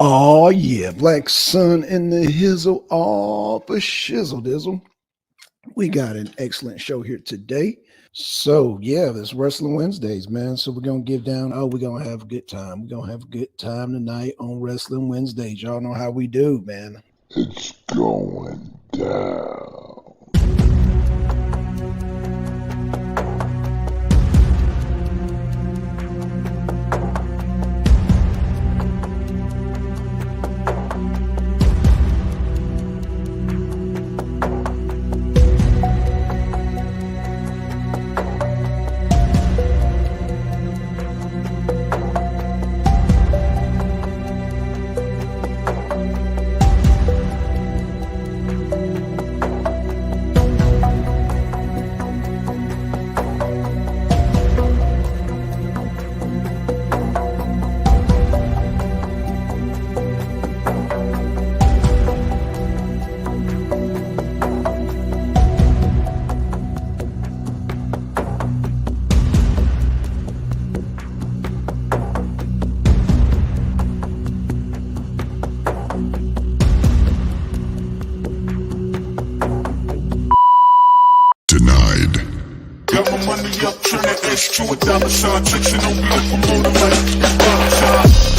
Oh yeah, Black Sun in the hizzle, all for shizzle dizzle. We got an excellent show here today. So yeah, it's Wrestling Wednesdays, man. So we're gonna give down. Oh, we're gonna have a good time. We're gonna have a good time tonight on Wrestling Wednesdays. Y'all know how we do, man. It's going down. To a dollar sign, chicks and don't be a promoter like Arena Uncensored.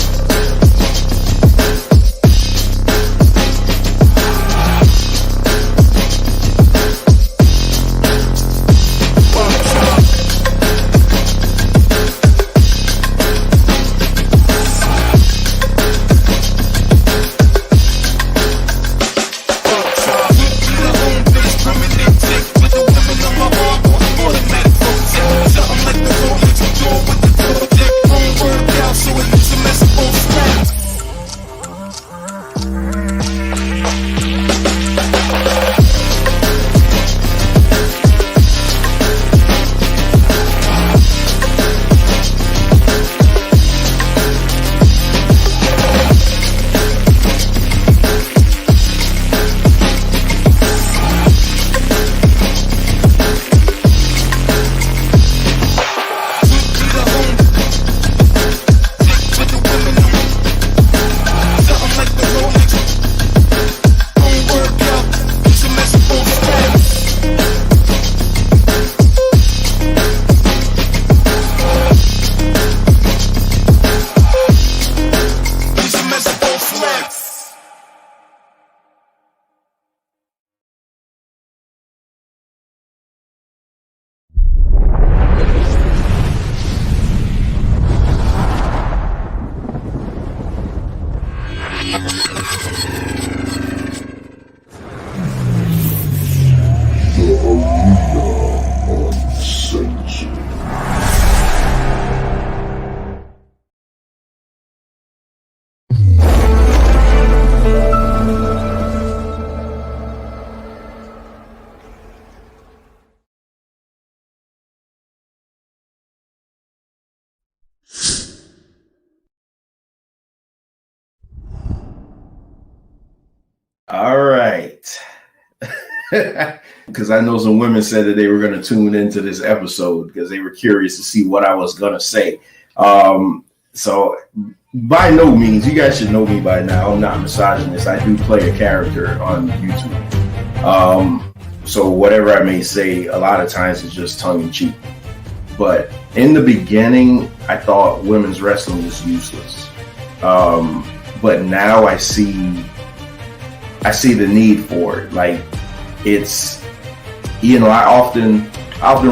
All right. Because I know some women said that they were going to tune into this episode because they were curious to see what I was going to say. So by no means, you guys should know me by now. I'm not misogynist. I do play a character on YouTube. So whatever I may say, a lot of times it's just tongue in cheek. But in the beginning, I thought women's wrestling was useless. But now I see the need for it. Like, it's, I often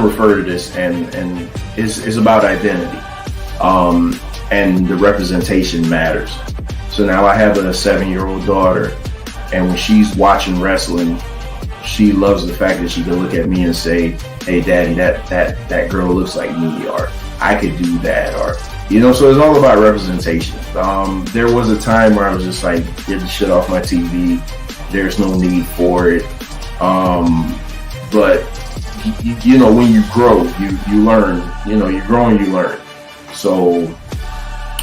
refer to this and it's about identity. And the representation matters. So now I have a 7-year-old daughter, and when she's watching wrestling, she loves the fact that she can look at me and say, "Hey, Daddy, that girl looks like me," or "I could do that," or so it's all about representation. There was a time where I was just like, get the shit off my TV. There's no need for it. But when you grow, you learn. You grow and you learn. So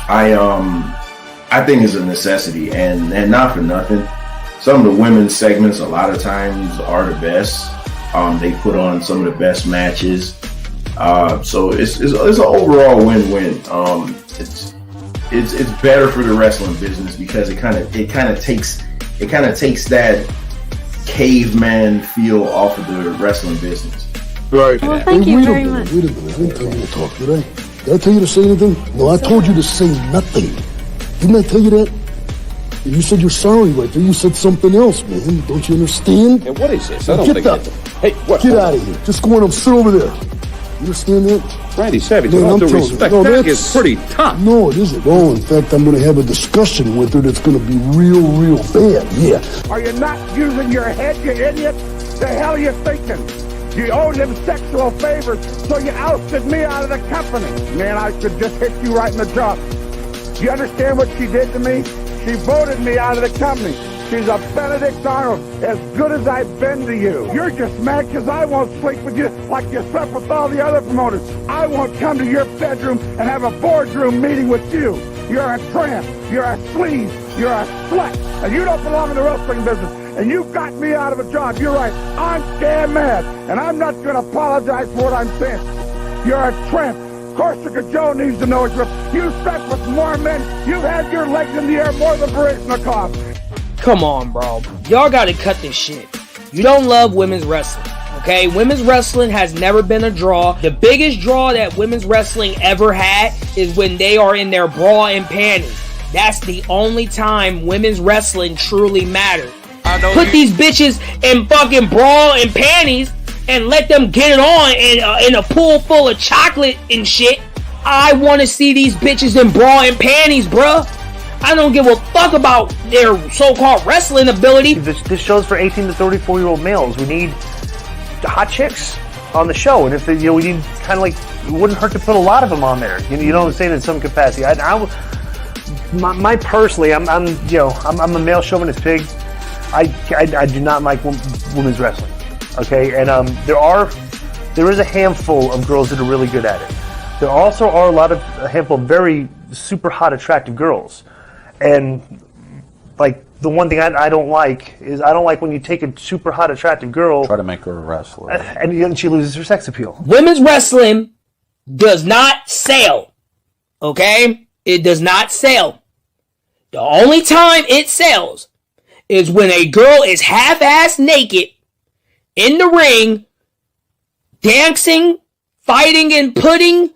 I think it's a necessity, and not for nothing. Some of the women's segments a lot of times are the best. They put on some of the best matches. So it's an overall win-win. it's better for the wrestling business because it kind of takes that caveman feel off of the wrestling business. Right. Well, thank you very much. Wait a minute. I didn't tell you to talk, did I? Did I tell you to say anything? No, I told you to say nothing. Didn't I tell you that? You said you're sorry right there. You said something else, man. Don't you understand? Hey, what is this? I don't Get think up. Hey, what? Get out of here. Just go on and sit over there. You understand that? Randy Savage, Man, with all I'm due telling you, respect, no, that that's- is pretty tough. No, it isn't. Oh, in fact, I'm going to have a discussion with her that's going to be real bad. Yeah. Are you not using your head, you idiot? The hell are you thinking? You owed him sexual favors, so you ousted me out of the company. Man, I could just hit you right in the jaw. You understand what she did to me? She voted me out of the company. She's a Benedict Arnold, as good as I've been to you. You're just mad because I won't sleep with you like you slept with all the other promoters. I won't come to your bedroom and have a boardroom meeting with you. You're a tramp. You're a sleaze. You're a slut. And you don't belong in the wrestling business. And you got me out of a job. You're right. I'm damn mad. And I'm not going to apologize for what I'm saying. You're a tramp. Corsica Joe needs to know it. You slept with more men. You've had your legs in the air more than Baryshnikov. Come on, bro. Y'all gotta cut this shit. You don't love women's wrestling, okay? Women's wrestling has never been a draw. The biggest draw that women's wrestling ever had is when they are in their bra and panties. That's the only time women's wrestling truly mattered. Put these bitches in fucking bra and panties and let them get it on in a pool full of chocolate and shit. I want to see these bitches in bra and panties, bruh. I don't give a fuck about their so-called wrestling ability. This show's for 18 to 34-year-old males. We need hot chicks on the show, and if we need kind of like, it wouldn't hurt to put a lot of them on there. You know what I'm saying? In some capacity. My personally, I'm a male chauvinist pig. I do not like women's wrestling. Okay, and there is a handful of girls that are really good at it. There also are a handful of very super hot, attractive girls. And like the one thing I don't like is I don't like when you take a super hot, attractive girl, Try to make her a wrestler. and she loses her sex appeal. Women's wrestling does not sell. Okay? It does not sell. The only time it sells is when a girl is half-ass naked in the ring, dancing, fighting and pudding,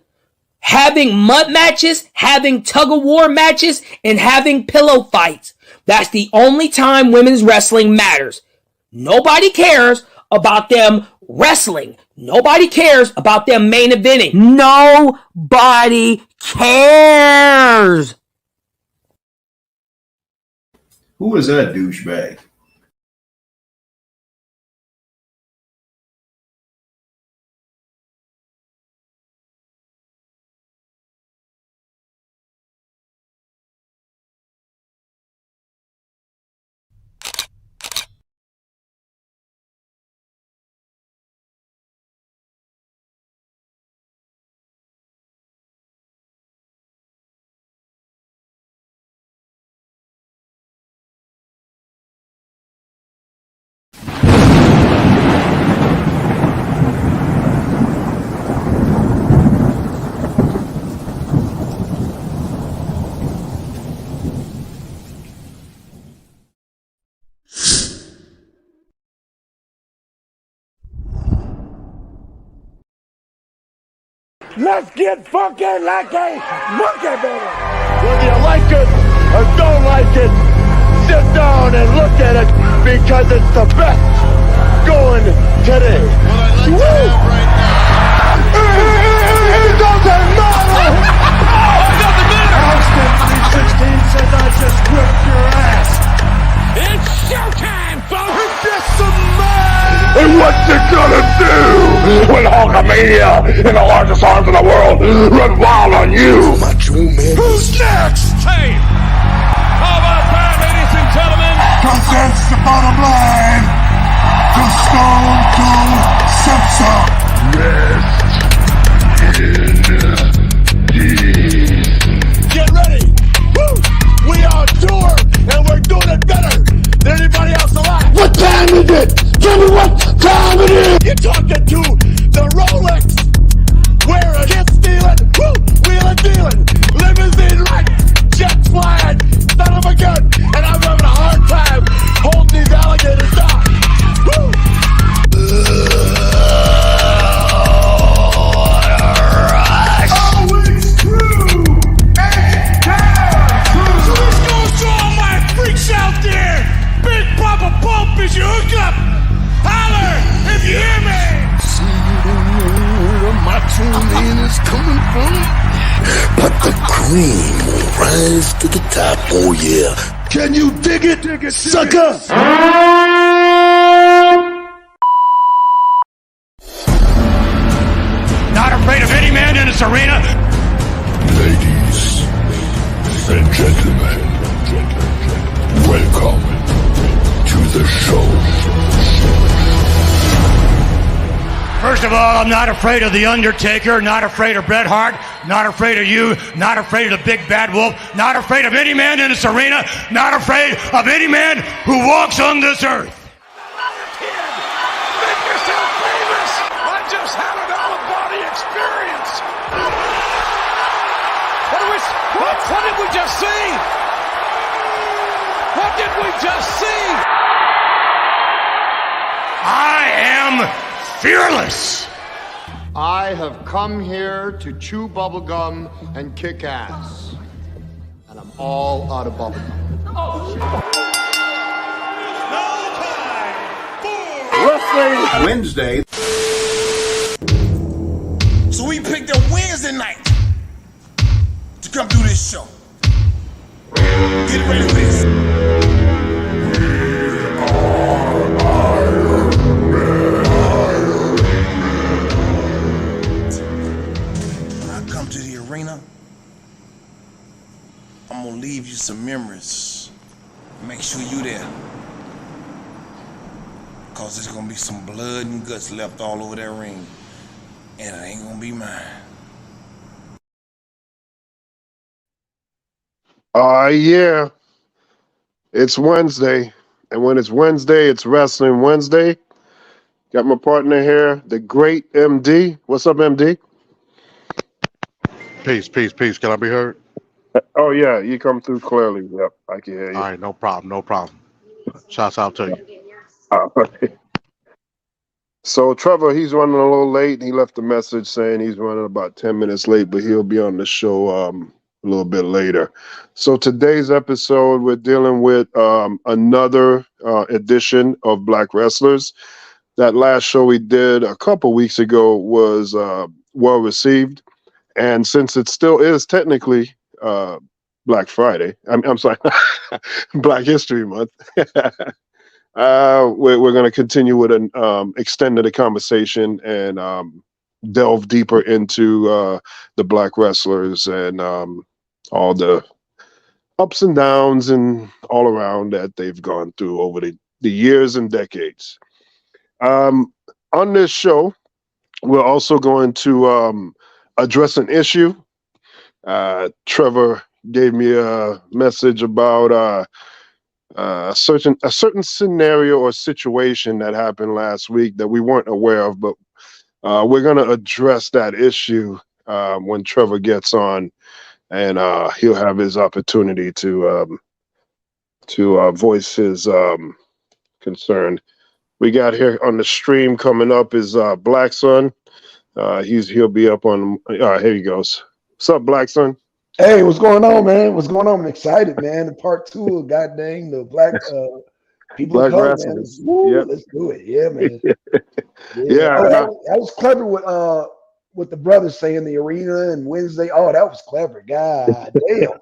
having mud matches, having tug-of-war matches, and having pillow fights. That's the only time women's wrestling matters. Nobody cares about them wrestling. Nobody cares about them main eventing. Nobody cares. Who is that douchebag? Let's get funky like a monkey, baby. Whether you like it or don't like it, sit down and look at it because it's the best going today. What I'd like to have right now. It doesn't matter. It doesn't matter. Austin 316 says I just whipped your ass. It's showtime, folks. Get some man. And what's it gonna do when Hulkamania in the largest arms in the world run wild on you? Who's next? Hey, how about that, ladies and gentlemen? 'Cause that's the bottom line. The Stone Cold Simpson. Rest in peace. Get ready. Woo! We are on tour and we're doing it better than anybody else alive. What time is it? Tell me what time it is! You're talking to the Rolex, wearing, kid stealing, woo, wheeling, dealing, limousine right, it's coming from. But the cream will rise to the top. Oh, yeah. Can you dig it, sucker? Not afraid of any man in this arena. Ladies and gentlemen, welcome to the show. First of all, I'm not afraid of The Undertaker, not afraid of Bret Hart, not afraid of you, not afraid of the Big Bad Wolf, not afraid of any man in this arena, not afraid of any man who walks on this earth. Make yourself famous! I just had an out-of-body experience! What did we just see? What did we just see? I am fearless. I have come here to chew bubblegum and kick ass. And I'm all out of bubblegum. Wrestling Wednesday. So we picked a Wednesday night to come do this show. Get ready for this. When I come to the arena, I'm gonna leave you some memories. Make sure you there. Cause there's gonna be some blood and guts left all over that ring. And it ain't gonna be mine. Yeah. It's Wednesday. And when it's Wednesday, it's Wrestling Wednesday. Got my partner here, the great MD. What's up, MD? Peace. Can I be heard? Oh, yeah. You come through clearly. Yep, I can hear you. All right, no problem. Shouts out to you. Okay. So Trevor, he's running a little late. He left a message saying he's running about 10 minutes late, but he'll be on the show a little bit later. So today's episode, we're dealing with another edition of Black Wrestlers. That last show we did a couple weeks ago was well received. And since it still is technically Black Friday, I'm sorry, Black History Month, we're going to continue with an extended conversation and delve deeper into the Black wrestlers and all the ups and downs and all around that they've gone through over the years and decades. On this show, we're also going to address an issue. Trevor gave me a message about a certain scenario or situation that happened last week that we weren't aware of, but we're going to address that issue when Trevor gets on, and he'll have his opportunity to voice his concern. We got here on the stream coming up is Blackson. He'll be up on. Here he goes. What's up, Blackson? Hey, what's going on, man? What's going on? I'm excited, man. The part 2 of goddamn the Black people Black of color, wrestlers. man. Woo, Yep. let's do it. Yeah, man. Yeah. Oh, that was clever with the brothers saying the arena and Wednesday. Oh, that was clever. God damn. You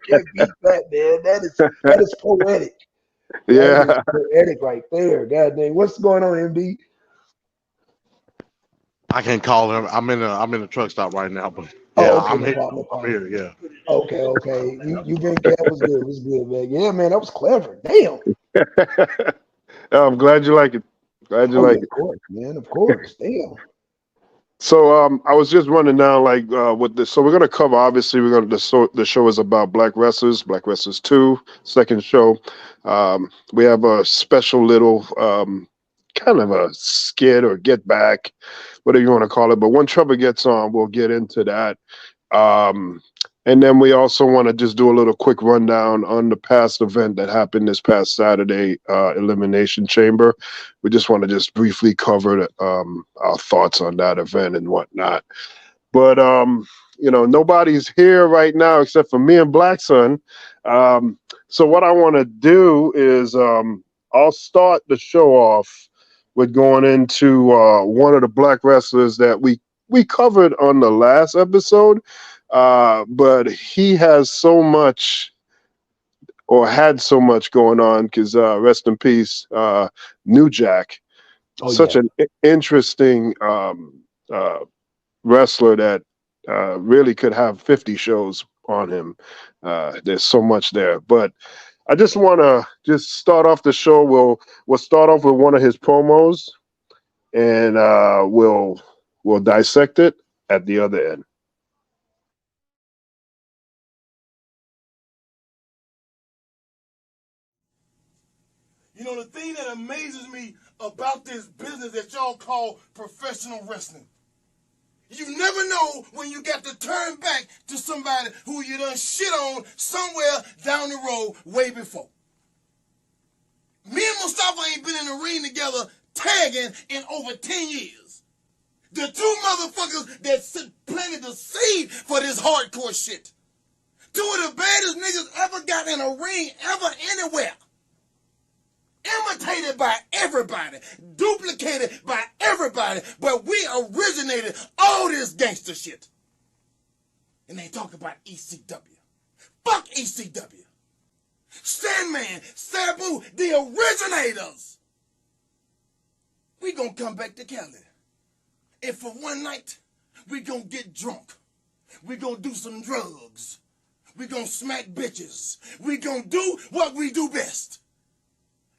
can't beat that, man. That is poetic. Yeah. That is poetic right there. God dang. What's going on, MD? I can't call him. I'm in a truck stop right now, but yeah, Okay, I'm no here. problem, no I'm here. Yeah. Okay. You been careful. It was good, man. Yeah, man, that was clever. Damn. I'm glad you like it. Glad you like it. Of course, man. Of course. Damn. So I was just running down with this. So we're gonna cover. Obviously, the show is about Black Wrestlers, Black Wrestlers 2, second show. We have a special little kind of a skit or get back, whatever you want to call it. But when Trevor gets on, we'll get into that. And then we also want to just do a little quick rundown on the past event that happened this past Saturday, Elimination Chamber. We just want to just briefly cover our thoughts on that event and whatnot. But, nobody's here right now except for me and Blackson. So what I want to do is I'll start the show off with going into one of the Black wrestlers that we we covered on the last episode, but he has so much or had so much going on because rest in peace, New Jack. Such an interesting wrestler that really could have 50 shows on him. There's so much there, but I just want to just start off the show. We'll start off with one of his promos, and we'll dissect it at the other end. You know, the thing that amazes me about this business that y'all call professional wrestling, you never know when you got to turn back to somebody who you done shit on somewhere down the road way before. Me and Mustafa ain't been in the ring together tagging in over 10 years. The two motherfuckers that planted the seed for this hardcore shit. Two of the baddest niggas ever got in a ring ever anywhere. Imitated by everybody, duplicated by everybody, but we originated all this gangster shit. And they talk about ECW. Fuck ECW. Sandman, Sabu, the originators. We gonna come back to Cali. And for one night, we gonna get drunk. We gonna do some drugs. We gonna smack bitches. We gonna do what we do best.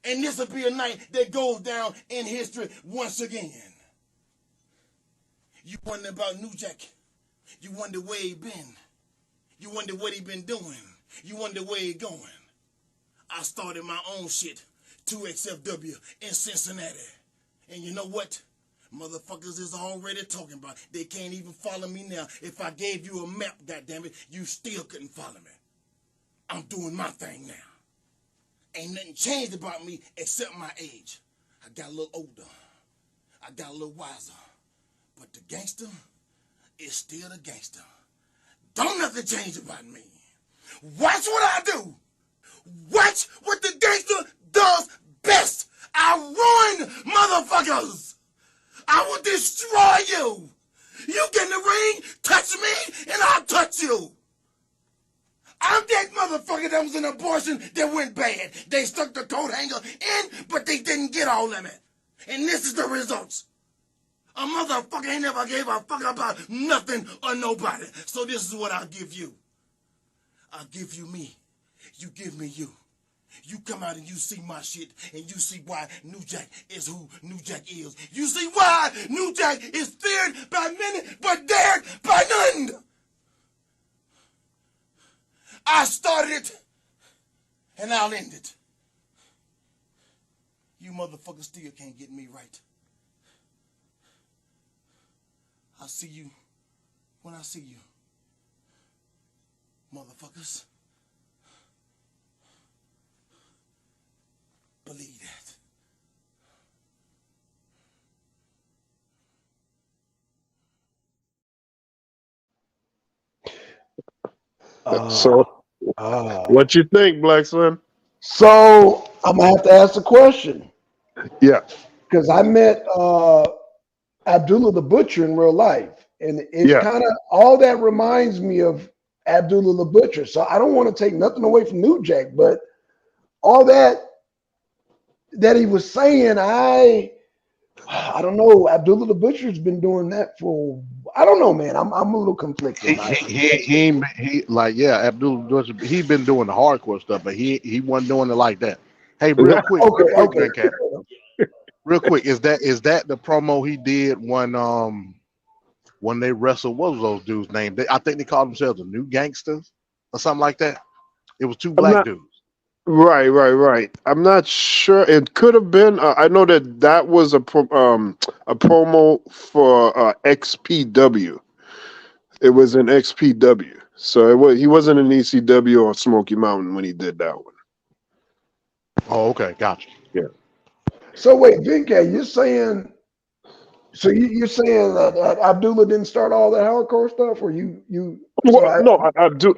And this will be a night that goes down in history once again. You wonder about New Jack. You wonder where he been. You wonder what he been doing. You wonder where he going. I started my own shit, 2XFW in Cincinnati. And you know what? Motherfuckers is already talking about it. They can't even follow me now. If I gave you a map, goddammit, you still couldn't follow me. I'm doing my thing now. Ain't nothing changed about me except my age. I got a little older. I got a little wiser. But the gangster is still the gangster. Don't nothing change about me. Watch what I do. Watch what the gangster does best. I ruin motherfuckers. I will destroy you. You get in the ring, touch me, and I'll touch you. I'm that motherfucker that was an abortion that went bad. They stuck the coat hanger in, but they didn't get all of it. And this is the results. A motherfucker ain't never gave a fuck about nothing or nobody. So this is what I'll give you. I'll give you me. You give me you. You come out and you see my shit, and you see why New Jack is who New Jack is. You see why New Jack is feared by many, but dared by none. I started it, and I'll end it. You motherfuckers still can't get me right. I'll see you when I see you, motherfuckers. Believe that. So, what you think, Blackson? So I'm gonna have to ask the question. Yeah, because I met Abdullah the Butcher in real life, and it kind of all that reminds me of Abdullah the Butcher. So I don't want to take nothing away from New Jack, but all that he was saying, I don't know. Abdullah the Butcher's been doing that for, I don't know, man. I'm a little conflicted. He like, yeah, Abdullah the Butcher, he been doing the hardcore stuff, but he wasn't doing it like that. Hey, real quick, real quick, is that the promo he did when they wrestled? What was those dudes' names? I think they called themselves the New Gangsters or something like that. It was two black dudes. Right. I'm not sure. It could have been. I know that was a promo for XPW. It was an XPW, so he wasn't in ECW or Smoky Mountain when he did that one. Oh, okay, gotcha. Yeah. So wait, Vinke, you're saying? So you're saying that Abdullah didn't start all that hardcore stuff, or you? Well, no, I do.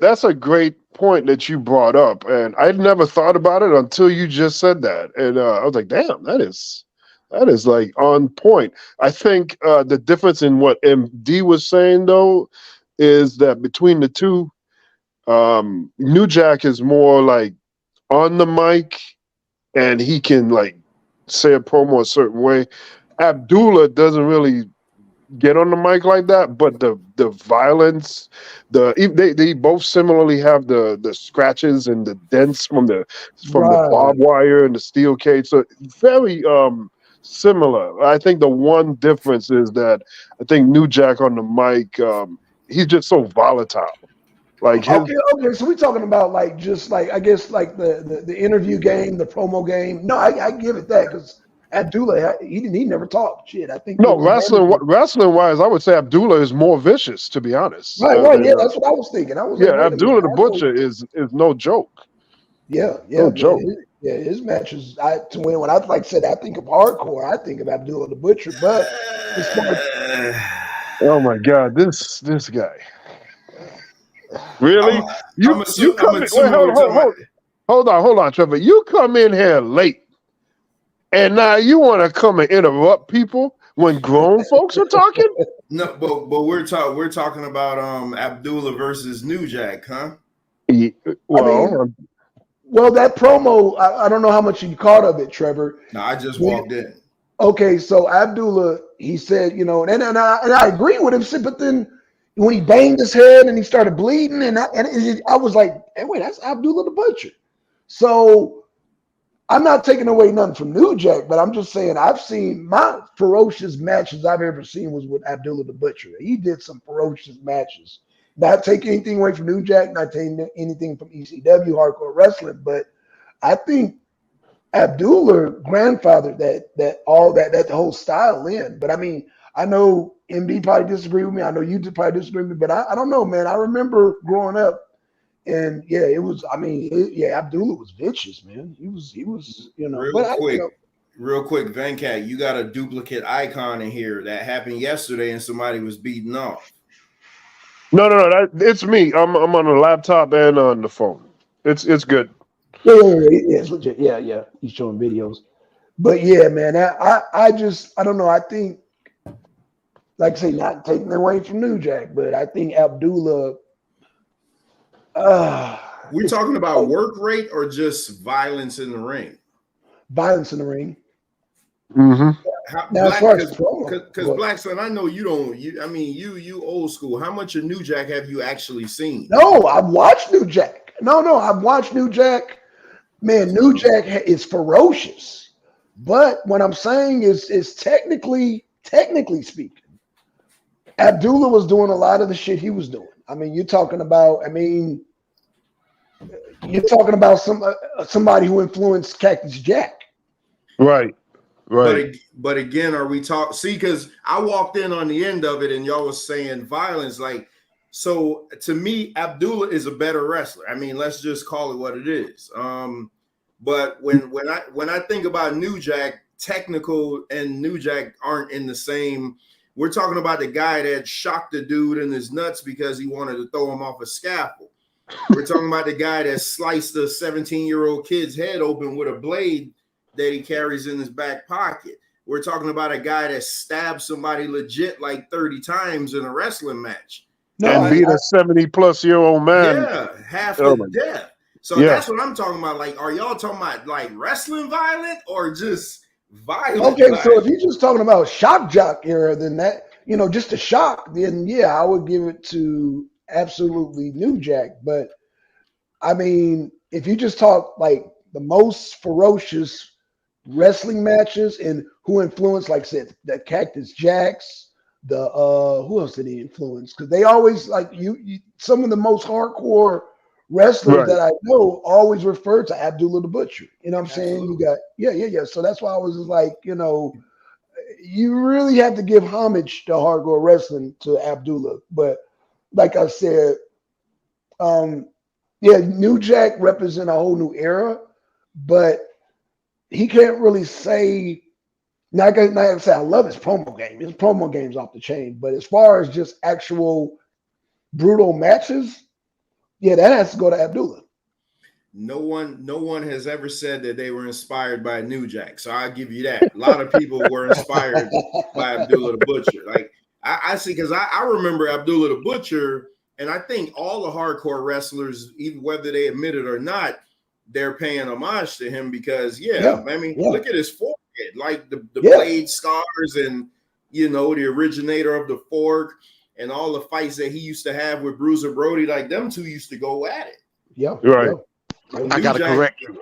That's a great point that you brought up, and I'd never thought about it until you just said that, and I was like, "Damn, that's That is like on point. I think the difference in what MD was saying though is that between the two, New Jack is more like on the mic and he can like say a promo a certain way. Abdullah doesn't really get on the mic like that, but the violence, they both similarly have the scratches and the dents from the barbed wire and the steel cage. So very similar. I think the one difference is that I think New Jack on the mic, he's just so volatile. Like his, okay. So we're talking about like just like I guess like the interview game, the promo game. No, I give it that because Abdullah he never talked shit. I think wrestling wise, I would say Abdullah is more vicious, to be honest. Right. Yeah, that's what I was thinking. I was like, Abdullah the Butcher is no joke. Yeah, no joke. His matches. When I like said, I think of hardcore. I think of Abdullah the Butcher. But oh my God, this guy. Really? Hold on, Trevor. You come in here late, and now you want to come and interrupt people when grown folks are talking? No, but we're talking about Abdullah versus New Jack, huh? Yeah, well, that promo. I don't know how much you caught of it, Trevor. No, I just walked in. Okay, so Abdullah, he said, and I agree with him, but then. When he banged his head and he started bleeding, and I was like, hey, wait, that's Abdullah the Butcher. So I'm not taking away nothing from New Jack, but I'm just saying I've seen my ferocious matches I've ever seen was with Abdullah the Butcher. He did some ferocious matches. Not taking anything away from New Jack, not taking anything from ECW hardcore wrestling, but I think Abdullah grandfathered that whole style in. But I mean, I know MB probably disagree with me. I know you probably disagree with me, but I don't know, man. I remember growing up, and it was. I mean, Abdullah was vicious, man. He was. Real quick, Venkat, you got a duplicate icon in here that happened yesterday, and somebody was beaten off. No, it's me. I'm on the laptop and on the phone. It's good. Yeah, it's legit. Yeah. He's showing videos, but yeah, man. I don't know. I think. Like I say, not taking away from New Jack, but I think Abdullah. We're talking about work rate or just violence in the ring? Violence in the ring. Mm-hmm. Because Blackson, I know you don't. You old school. How much of New Jack have you actually seen? No, I've watched New Jack. No, I've watched New Jack. Man, New Jack is ferocious, but what I'm saying is technically speaking. Abdullah was doing a lot of the shit he was doing. I mean, you're talking about somebody who influenced Cactus Jack. Right. But again, are we talking? See, because I walked in on the end of it, and y'all was saying violence. Like, so to me, Abdullah is a better wrestler. I mean, let's just call it what it is. But when I think about New Jack, technical and New Jack aren't in the same. We're talking about the guy that shocked the dude in his nuts because he wanted to throw him off a scaffold. We're talking about the guy that sliced a 17-year-old kid's head open with a blade that he carries in his back pocket. We're talking about a guy that stabbed somebody legit like 30 times in a wrestling match. And beat a 70-plus-year-old man. Yeah, half to death. So that's what I'm talking about. Like, are y'all talking about like wrestling violent or just violent? Okay, so if you're just talking about shock jock era, then that, just a shock, then yeah, I would give it to absolutely New Jack. But I mean, if you just talk like the most ferocious wrestling matches and who influenced, like I said, the Cactus Jacks, the who else did he influence? Because they always like you some of the most hardcore wrestlers that I know always refer to Abdullah the Butcher. You know what I'm saying? You got yeah. So that's why I was just like, you really have to give homage to hardcore wrestling to Abdullah. But like I said, New Jack represent a whole new era, but he can't really say. Now I can say I love his promo game. His promo game's off the chain. But as far as just actual brutal matches, yeah, that has to go to Abdullah. No one has ever said that they were inspired by New Jack. So I'll give you that. A lot of people were inspired by Abdullah the Butcher. Like I see, because I remember Abdullah the Butcher, and I think all the hardcore wrestlers, even whether they admit it or not, they're paying homage to him because look at his forehead, like the blade scars, and the originator of the fork and all the fights that he used to have with Bruiser Brody. Like them two used to go at it. Yeah, right. Yeah. I gotta correct you.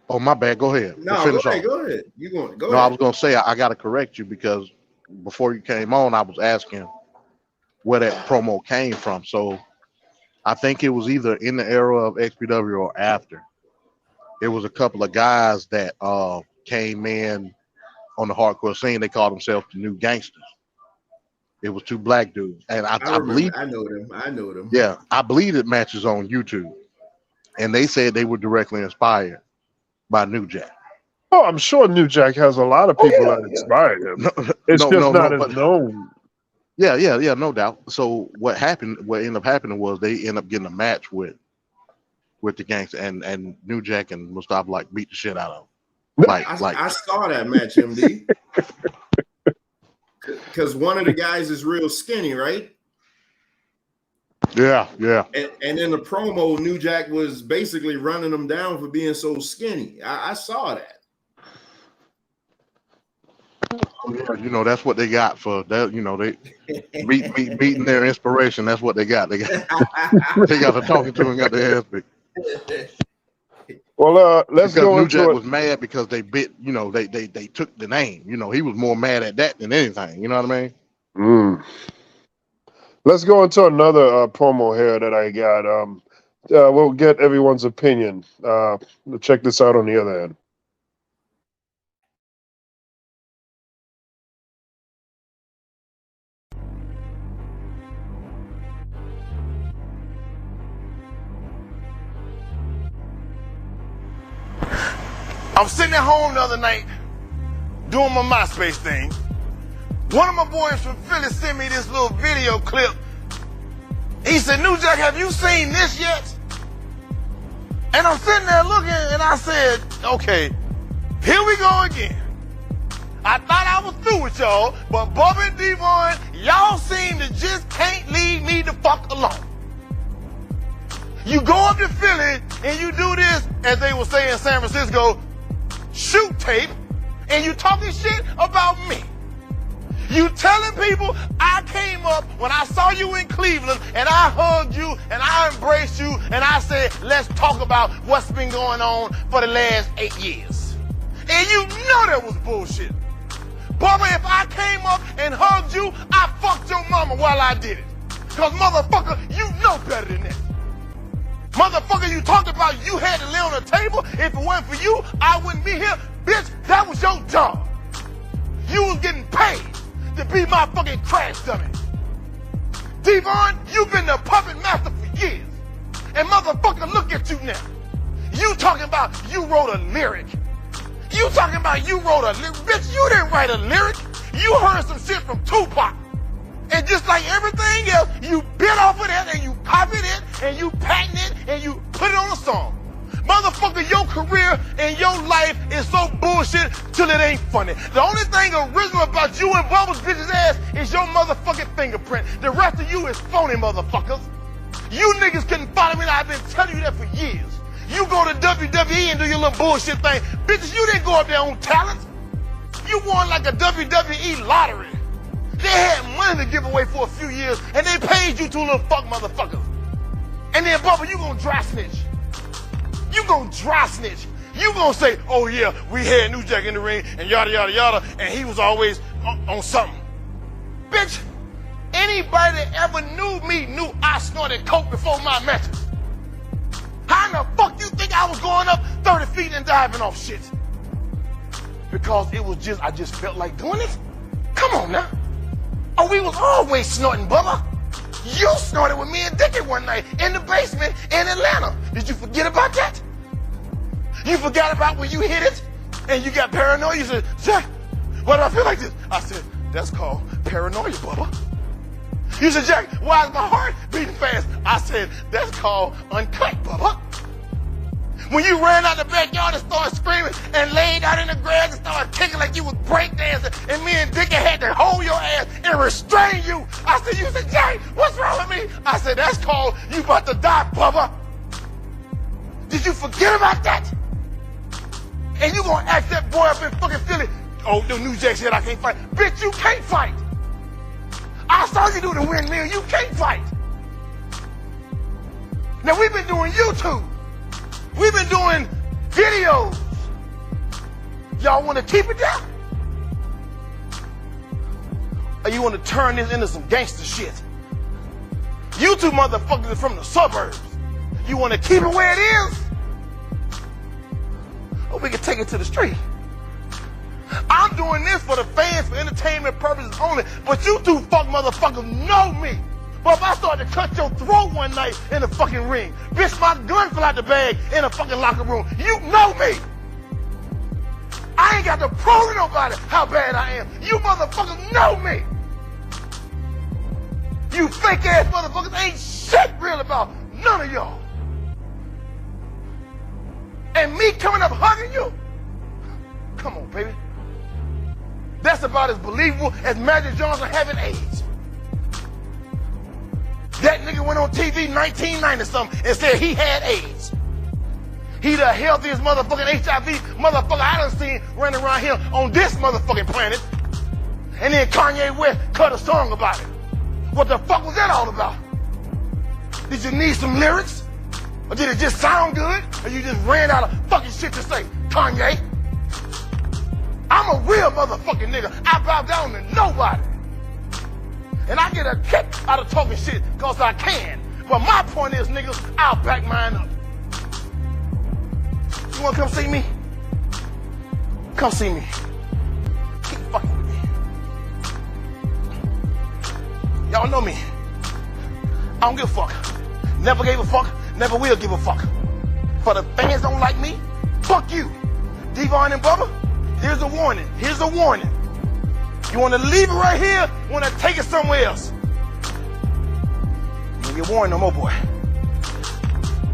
Oh, my bad. Go ahead. No, go ahead. You going? Go ahead. I was gonna say I gotta correct you because before you came on, I was asking where that promo came from. So I think it was either in the era of XPW or after. It was a couple of guys that came in on the hardcore scene. They called themselves the New Gangsters. It was two black dudes, and I believe I know them. Yeah, I believe it matches on YouTube. And they said they were directly inspired by New Jack. Oh, I'm sure New Jack has a lot of people that inspired him. It's not as known. Yeah, no doubt. So what ended up happening was they ended up getting a match with the gangster, and New Jack and Mustafa beat the shit out of him. I saw that match, MD. Because one of the guys is real skinny, right? Yeah. And in the promo, New Jack was basically running him down for being so skinny. I saw that. That's what they got for that. They beating their inspiration. That's what they got. They got to talking to him, got their ass beat. Well, let's go New into Jack it. was mad because they bit. They took the name. He was more mad at that than anything. You know what I mean? Let's go into another promo here that I got. We'll get everyone's opinion. Check this out on the other end. I'm sitting at home the other night doing my MySpace thing. One of my boys from Philly sent me this little video clip. He said, New Jack, have you seen this yet? And I'm sitting there looking, and I said, okay, here we go again. I thought I was through with y'all, but Bubba and Devon, y'all seem to just can't leave me the fuck alone. You go up to Philly, and you do this, as they would say in San Francisco, shoot tape, and you talking shit about me. You telling people I came up when I saw you in Cleveland and I hugged you and I embraced you and I said, let's talk about what's been going on for the last 8 years. And you know that was bullshit. Bubba, if I came up and hugged you, I fucked your mama while I did it. Cause motherfucker, you know better than that. Motherfucker, you talked about you had to lay on the table. If it wasn't for you, I wouldn't be here. Bitch, that was your job. You was getting paid to be my fucking crash dummy. Devon, you've been the puppet master for years. And motherfucker, look at you now. You talking about you wrote a lyric. You talking about you wrote a lyric. Bitch, you didn't write a lyric. You heard some shit from Tupac. And just like everything else, you bit off of that and you copied it and you patented it and you put it on a song. Motherfucker, your career and your life is so bullshit till it ain't funny. The only thing original about you and Bubba's bitch's ass is your motherfucking fingerprint. The rest of you is phony, motherfuckers. You niggas couldn't follow me, and I've been telling you that for years. You go to WWE and do your little bullshit thing. Bitches, you didn't go up there on talent. You won like a WWE lottery. They had money to give away for a few years, and they paid you two little fuck motherfuckers. And then, Bubba, you gonna dry snitch. You gonna dry snitch. You gonna say, oh yeah, we had New Jack in the ring and yada, yada, yada, and he was always on something. Bitch, anybody that ever knew me knew I snorted coke before my matches. How in the fuck you think I was going up 30 feet and diving off shit? Because it was just, I just felt like doing it? Come on now. Oh, we was always snorting, Bubba. You snorted with me and Dickie one night in the basement in Atlanta. Did you forget about that? You forgot about when you hit it and you got paranoid? You said, Jack, why do I feel like this? I said, that's called paranoia, Bubba. You said, Jack, why is my heart beating fast? I said, that's called uncut, Bubba. When you ran out the backyard and started screaming and laid out in the grass and started kicking like you was breakdancing, and me and Dickie had to hold your ass and restrain you. I said, you said, Jay, what's wrong with me? I said, that's called you about to die, Bubba. Did you forget about that? And you gonna act that boy up in fucking Philly? Oh, the New Jack said I can't fight. Bitch, you can't fight. I saw you do the windmill. You can't fight. Now, we've been doing YouTube. We've been doing videos. Y'all want to keep it down? Or you want to turn this into some gangster shit? You two motherfuckers are from the suburbs. You want to keep it where it is? Or we can take it to the street. I'm doing this for the fans, for entertainment purposes only, but you two fuck motherfuckers know me. But if I start to cut your throat one night in the fucking ring, bitch, my gun fell out the bag in a fucking locker room. You know me. I ain't got to prove to nobody how bad I am. You motherfuckers know me. You fake ass motherfuckers ain't shit real about none of y'all. And me coming up hugging you? Come on, baby. That's about as believable as Magic Johnson having AIDS. That nigga went on TV 1990 something and said he had AIDS. He the healthiest motherfucking HIV motherfucker I done seen running around here on this motherfucking planet. And then Kanye West cut a song about it. What the fuck was that all about? Did you need some lyrics? Or did it just sound good? Or you just ran out of fucking shit to say, Kanye? I'm a real motherfucking nigga. I bow down to nobody. And I get a kick out of talking shit because I can. But my point is, niggas, I'll back mine up. You wanna come see me? Come see me. Keep fucking with me. Y'all know me. I don't give a fuck. Never gave a fuck. Never will give a fuck. For the fans don't like me, fuck you. Devon and Bubba, here's a warning. Here's a warning. You want to leave it right here? You want to take it somewhere else? You don't get warned no more, boy.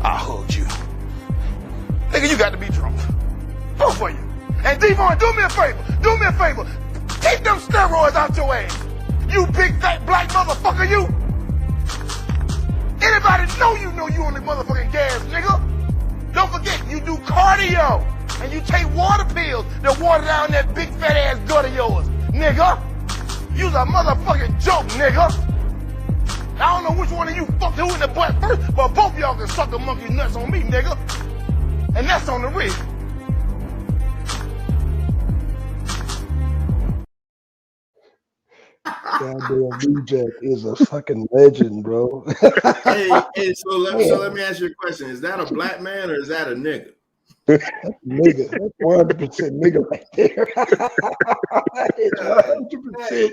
I'll hold you. Nigga, you got to be drunk. Both of you. And Devon, do me a favor. Do me a favor. Keep them steroids out your ass. You big fat black motherfucker, you. Anybody know you on the motherfucking gas, nigga. Don't forget, you do cardio. And you take water pills to water down that big fat ass gut of yours. Nigga, you's a motherfucking joke, nigga. I don't know which one of you fucked who in the butt first, but both of y'all can suck a monkey nuts on me, nigga. And that's on the real. Goddamn New Jack is a fucking legend, bro. hey, so let me ask you a question. Is that a black man or is that a nigga? Nigga, that's 100% nigga right there. It's 100%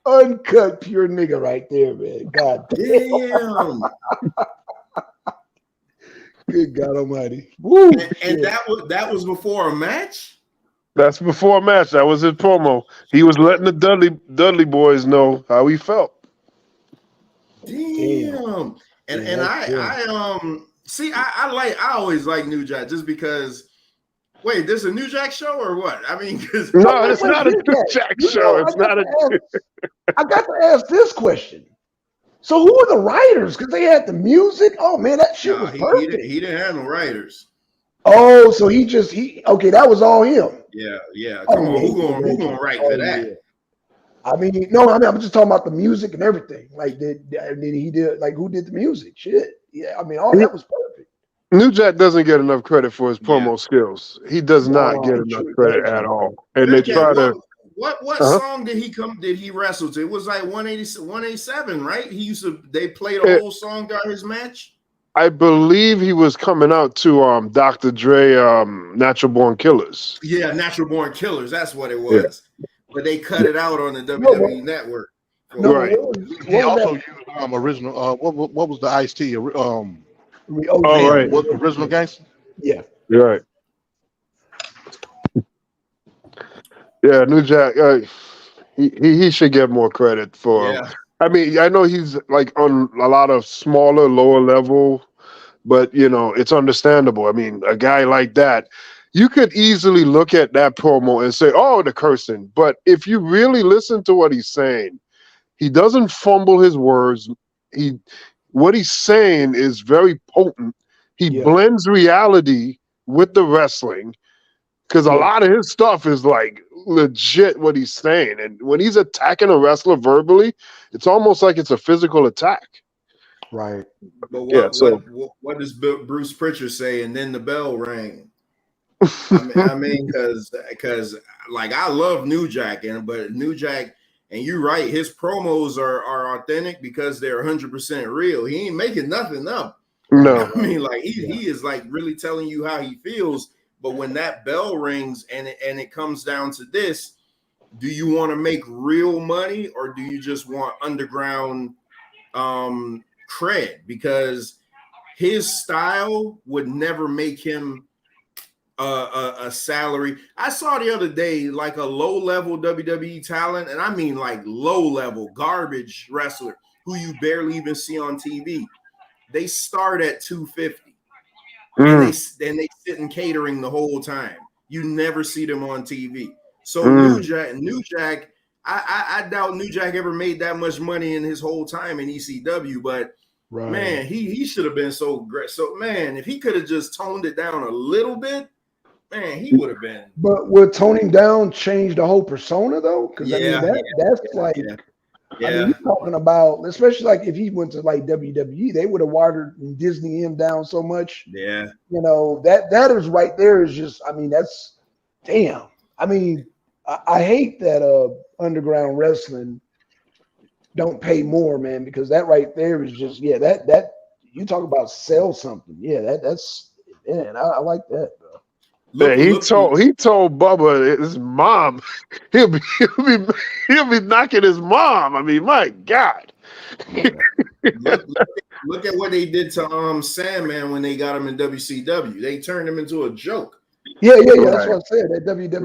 uncut pure nigga right there, man. God damn. Good God Almighty. Woo, and that was before a match? That's before a match. That was his promo. He was letting the Dudley boys know how he felt. Damn. And I always like New Jack just because. Wait, this a New Jack show or what? I mean, because no, it's not a New Jack show. It's not a. I got to ask this question. So who are the writers? Because they had the music. Oh man, that shit was perfect. He didn't have no writers. Oh, so okay, that was all him. Yeah. Come on, who gonna write for that? Yeah. I'm just talking about the music and everything. Like, he did like who did the music? Shit. Yeah, I mean, all that was perfect. New Jack doesn't get enough credit for his promo skills. He does not get enough credit at all. And they try to. What song did he wrestle to? It was like 187, right? They played a whole song during his match. I believe he was coming out to Dr. Dre, Natural Born Killers. Yeah, Natural Born Killers. That's what it was. Yeah. But they cut it out on the WWE Network. Right. He also used original. What was the Ice-T? Right. What original gangster? Yeah. You're right. Yeah, New Jack. He should get more credit for. Yeah. I mean, I know he's like on a lot of smaller, lower level but it's understandable. I mean, a guy like that, you could easily look at that promo and say, "Oh, the cursing." But if you really listen to what he's saying, he doesn't fumble his words. What he's saying is very potent. He blends reality with the wrestling, because a lot of his stuff is like legit what he's saying. And when he's attacking a wrestler verbally, it's almost like it's a physical attack. Right. But Yeah, what does Bruce Pritchard say? And then the bell rang. I mean, because like I love New Jack, but New Jack, and you're right, his promos are authentic because they're 100% real. He ain't making nothing up. No, I mean, like he is like really telling you how he feels. But when that bell rings and it comes down to this, do you want to make real money or do you just want underground cred? Because his style would never make him a salary. I saw the other day like a low-level WWE talent, and I mean like low-level garbage wrestler who you barely even see on TV. They start at $250. And they sit in catering the whole time. You never see them on TV. So New Jack, I doubt New Jack ever made that much money in his whole time in ECW. But man, he should have been so great. So man, if he could have just toned it down a little bit, man, he would have been. But would toning down change the whole persona though? Because I mean that's like. I mean, you're talking about, especially like if he went to like WWE, they would have watered Disney him down so much. Yeah. That is right there is just, I mean, that's damn. I mean, I hate that underground wrestling don't pay more, man, because that right there is just, that you talk about sell something. Yeah, that's man, I like that, bro. He told Bubba his mom he'll be knocking his mom. I mean, my God. Look at what they did to Sandman when they got him in WCW. They turned him into a joke. Yeah. That's what I said. That WWE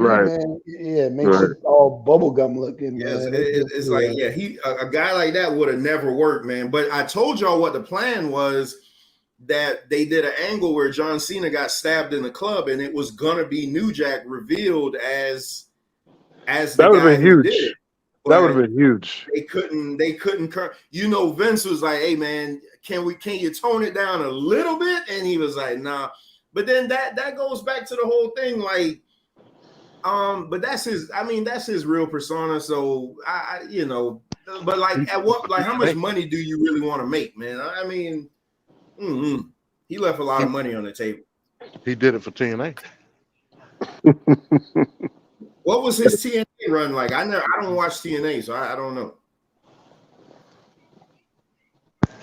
man, makes it all bubblegum looking. Yes, man. It's like a guy like that would have never worked, man. But I told y'all what the plan was. That they did an angle where John Cena got stabbed in the club, and it was gonna be New Jack revealed as the that would have guy been who huge. did it. That would have been huge. They couldn't. Vince was like, "Hey man, can you tone it down a little bit?" And he was like, "Nah." But then that goes back to the whole thing, like, but that's his. I mean, that's his real persona. So but like, how much money do you really want to make, man? I mean. He left a lot of money on the table. He did it for TNA. What was his TNA run like? I don't watch TNA, so I don't know.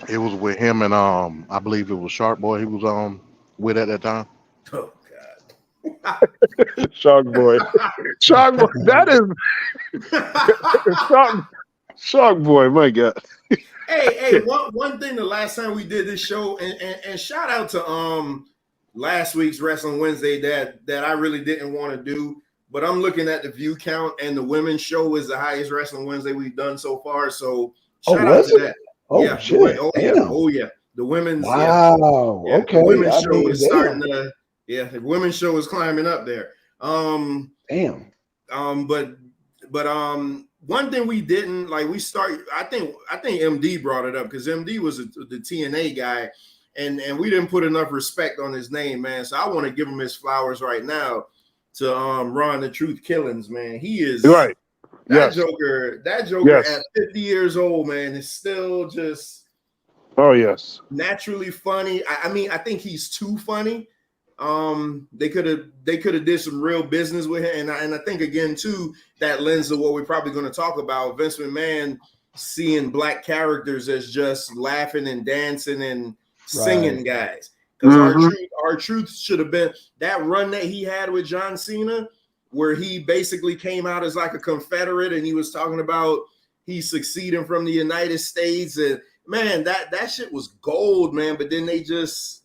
It was with him and I believe it was Shark Boy he was with at that time. Oh God. Shark Boy. That is Shark Boy, my God. Hey, one thing the last time we did this show, and shout out to last week's Wrestling Wednesday that I really didn't want to do, but I'm looking at the view count, and the women's show is the highest Wrestling Wednesday we've done so far. So shout out to that. Oh, yeah, shit. The women's okay. The women's show is starting to the women's show is climbing up there. But one thing we didn't like, I think MD brought it up because MD was the TNA guy, and we didn't put enough respect on his name, man. So I want to give him his flowers right now to Ron the Truth Killings, man. He is right. That Joker at 50 years old, man, is still just naturally funny. I mean, I think he's too funny. They could have did some real business with him, and I think again too that lends to what we're probably going to talk about. Vince McMahon seeing black characters as just laughing and dancing and singing guys. Because our truth should have been that run that he had with John Cena, where he basically came out as like a Confederate, and he was talking about he's succeeding from the United States, and man, that shit was gold, man. But then they just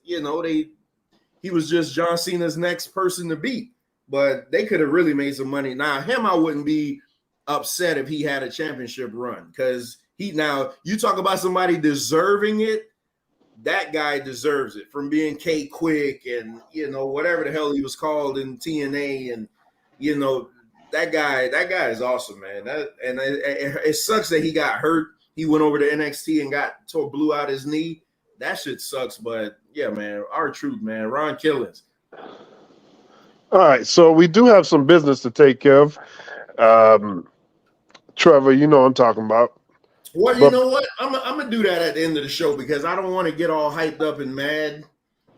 he was just John Cena's next person to beat, but they could have really made some money. Now, I wouldn't be upset if he had a championship run because you talk about somebody deserving it. that guy deserves it from being K Quick and whatever the hell he was called in TNA, and that guy is awesome, man. It sucks that he got hurt. He went over to NXT and blew out his knee. That shit sucks, but yeah, man, R-Truth, man, Ron Killings. All right, so we do have some business to take care of. Trevor, you know what I'm talking about. Well, you know what? I'm gonna do that at the end of the show because I don't want to get all hyped up and mad.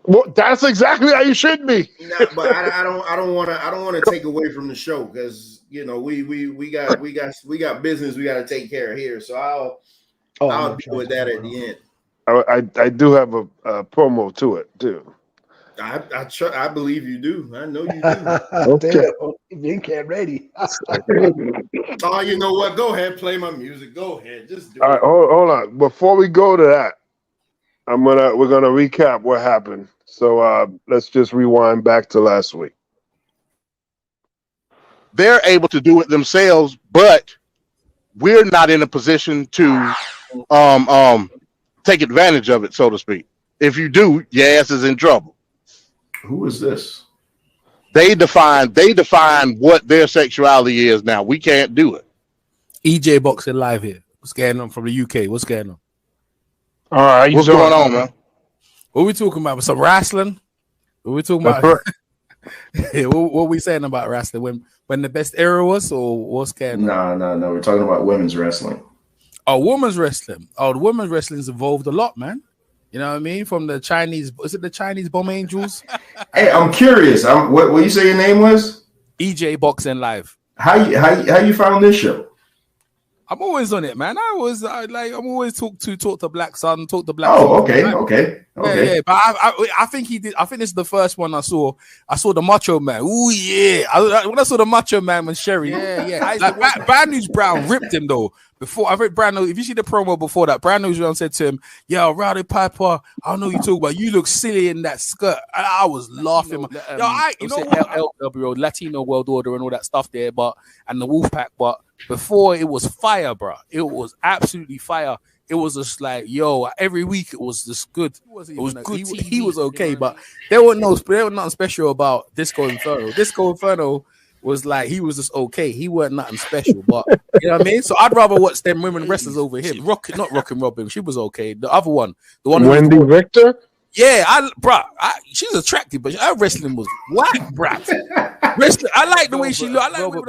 Well, that's exactly how you should be. But I don't want to take away from the show because we got business we got to take care of here. So I'll deal with that at the end. I do have a promo to it too. I believe you do. I know you do. Okay. You can't ready. Oh, you know what? Go ahead, play my music. Go ahead, just do All it. right, hold on. Before we go to that, we're gonna recap what happened. So let's just rewind back to last week. They're able to do it themselves, but we're not in a position to take advantage of it, so to speak. If you do, your ass is in trouble. Who is this? They define what their sexuality is now. We can't do it. EJ Boxing Live here. What's going on from the UK? What's going on? All right, what's going on, man? What are we talking about? Some wrestling? What are we talking about? What are we saying about wrestling? When the best era was, or what's going on? No. We're talking about women's wrestling. Oh, women's wrestling. Oh, the women's wrestling's evolved a lot, man. You know what I mean? From the Chinese, is it the Chinese Bomb Angels? Hey, I'm curious. What you say your name was? EJ Boxing Live. How you found this show? I'm always on it, man. I'm always talk to Blackson, talk to Blackson. Oh, okay. Yeah. But I think he did. I think this is the first one I saw. I saw the Macho Man. Ooh, yeah. When I saw the Macho Man with Sherry, yeah. Like, Brand News Brown ripped him though. Before I read Brand News, if you see the promo before that, Brand News Brown said to him, "Yo, Rowdy Piper, I don't know what you talk about. You look silly in that skirt." I was laughing. LWO, Latino World Order, and all that stuff there, and the Wolfpack, but before it was fire, bro. It was absolutely fire. It was just like, yo, every week it was just good. It was good. He was okay, but there was nothing special about Disco Inferno. Disco Inferno was like, he was just okay. He wasn't nothing special, but you know what I mean? So I'd rather watch them women wrestlers over him. Not Rockin' Robin. She was okay. The other one, the one Wendy Richter? Yeah, she's attractive, but her wrestling was whack, bro. I like the way she looked. I like the way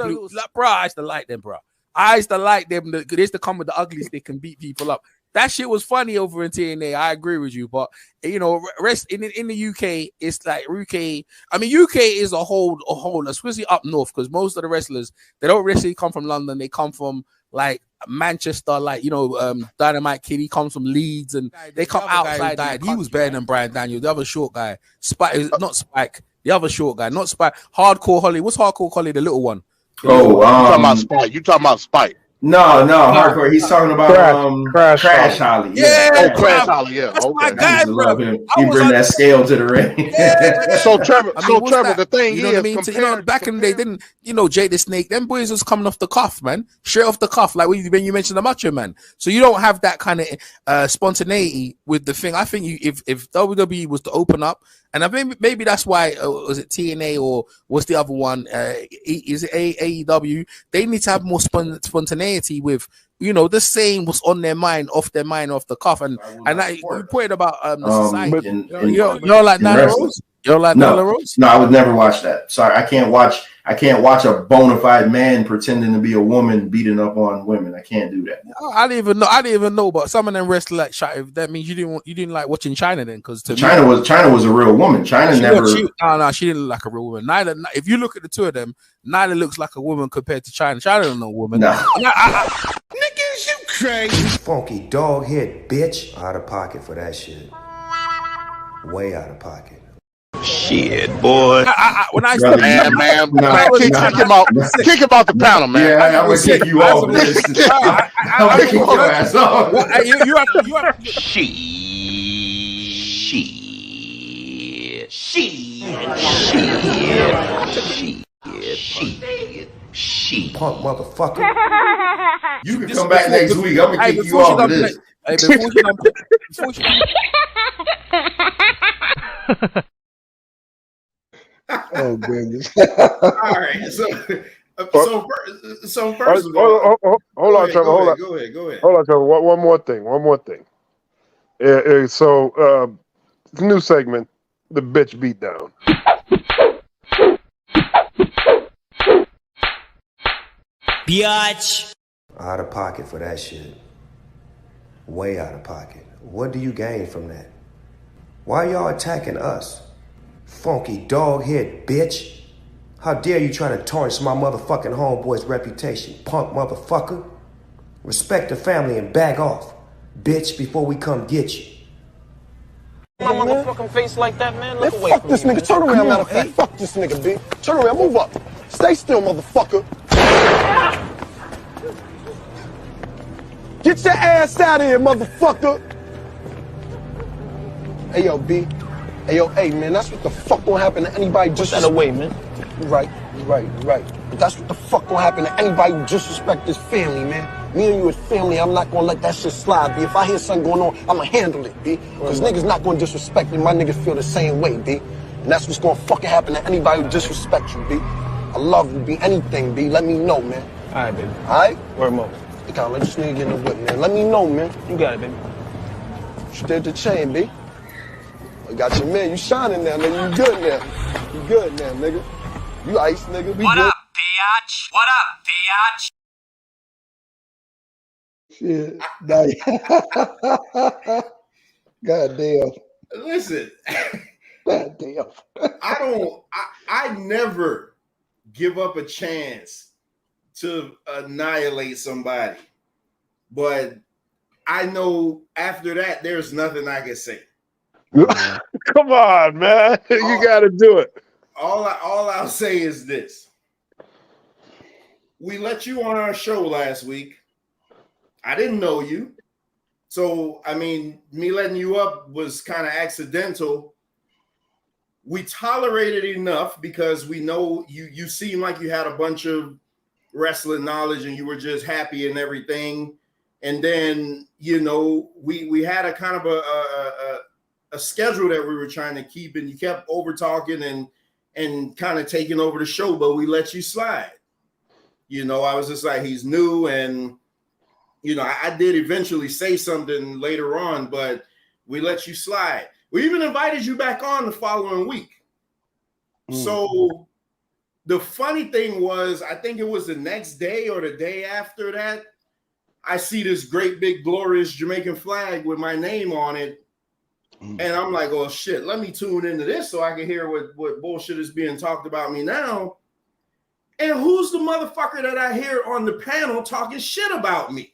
bro. I used to like them, bro. I used to like them. They used to come with the ugly stick and beat people up. That shit was funny over in TNA. I agree with you, but in the UK, it's like UK. I mean, UK is a whole, especially up north, because most of the wrestlers, they don't really come from London. They come from like Manchester, like Dynamite Kid. He comes from Leeds, and they come outside. He was better than Brian Daniels, the other short guy. Not Spike. The other short guy, not Spike. Hardcore Holly. What's Hardcore Holly? The little one. You talking about Spike? No, Hardcore. He's talking about Crash Holly. Yeah, Crash Holly. Yeah, okay. My guy, bro. He bring that scale to the ring. Yeah. So Trevor, the thing you know what I mean? Back in the day, didn't Jay the Snake? Them boys was coming off the cuff, man, straight off the cuff. Like when you mentioned the Macho Man. So you don't have that kind of spontaneity with the thing. I think if WWE was to open up, and I think maybe that's why was it TNA or what's the other one? Is it AEW? They need to have more spontaneity with the same what's on their mind, off the cuff, and we pointed about the society. You're like Nyla Rose. You're like Nyla Rose. No, I would never watch that. Sorry, I can't watch a bona fide man pretending to be a woman beating up on women. I can't do that. I didn't even know, but some of them wrestle like China. That means you didn't like watching China then, because China was a real woman. She didn't look like a real woman. Neither, if you look at the two of them, neither looks like a woman compared to China. China is no woman. No. Niggas, you crazy. Funky dog head bitch. Out of pocket for that shit. Way out of pocket. Shit, boy. When I kick him out the panel, man. Yeah, I'm gonna kick you off. I'm gonna kick your ass off. You have Shit. Punk motherfucker. You can come back next week. I'm gonna kick you off for this. Hey, before you Oh goodness. All right, so first of all, hold on, Trevor. Hold on. Go ahead. Hold on, Trevor. One more thing. So, new segment, the bitch beat down. Biatch. Out of pocket for that shit. Way out of pocket. What do you gain from that? Why y'all attacking us? Funky dog head bitch. How dare you try to tarnish my motherfucking homeboy's reputation, punk motherfucker? Respect the family and back off, bitch, before we come get you. My motherfucking face like that, man. Look away Fuck from this me, nigga. man. Turn around, matter of fact. Fuck this nigga, B. Turn around, move up. Stay still, motherfucker. Get your ass out of here, motherfucker. Hey, yo, B. Hey, yo, hey, man, that's what the fuck gonna happen to anybody just that away, man. You right. But that's what the fuck gonna happen to anybody who disrespect this family, man. Me and you as family, I'm not gonna let that shit slide, B. If I hear something going on, I'ma handle it, B. Because niggas not gonna disrespect me. My niggas feel the same way, B. And that's what's gonna fucking happen to anybody who disrespects you, B. I love you, B. Anything, B. Let me know, man. All right, baby. All right? Word more. You can't let this nigga get in the whip, man. Let me know, man. You got it, baby. You did the chain, B. I got your man. You shining now, nigga. You good now. You good now, nigga. You ice, nigga. We What good. up, biatch? What up, biatch? Shit. God damn. Listen. God damn. I never give up a chance to annihilate somebody. But I know after that, there's nothing I can say. Come on, man. You got to do it. All I'll say is this. We let you on our show last week. I didn't know you. So, I mean, me letting you up was kind of accidental. We tolerated enough because we know you seem like you had a bunch of wrestling knowledge and you were just happy and everything. And then, we had a kind of a schedule that we were trying to keep, and you kept over talking and kind of taking over the show, but we let you slide. I was just like, he's new. And, I did eventually say something later on, but we let you slide. We even invited you back on the following week. So the funny thing was, I think it was the next day or the day after that, I see this great big glorious Jamaican flag with my name on it. And I'm like, oh shit, let me tune into this so I can hear what bullshit is being talked about me now. And who's the motherfucker that I hear on the panel talking shit about me?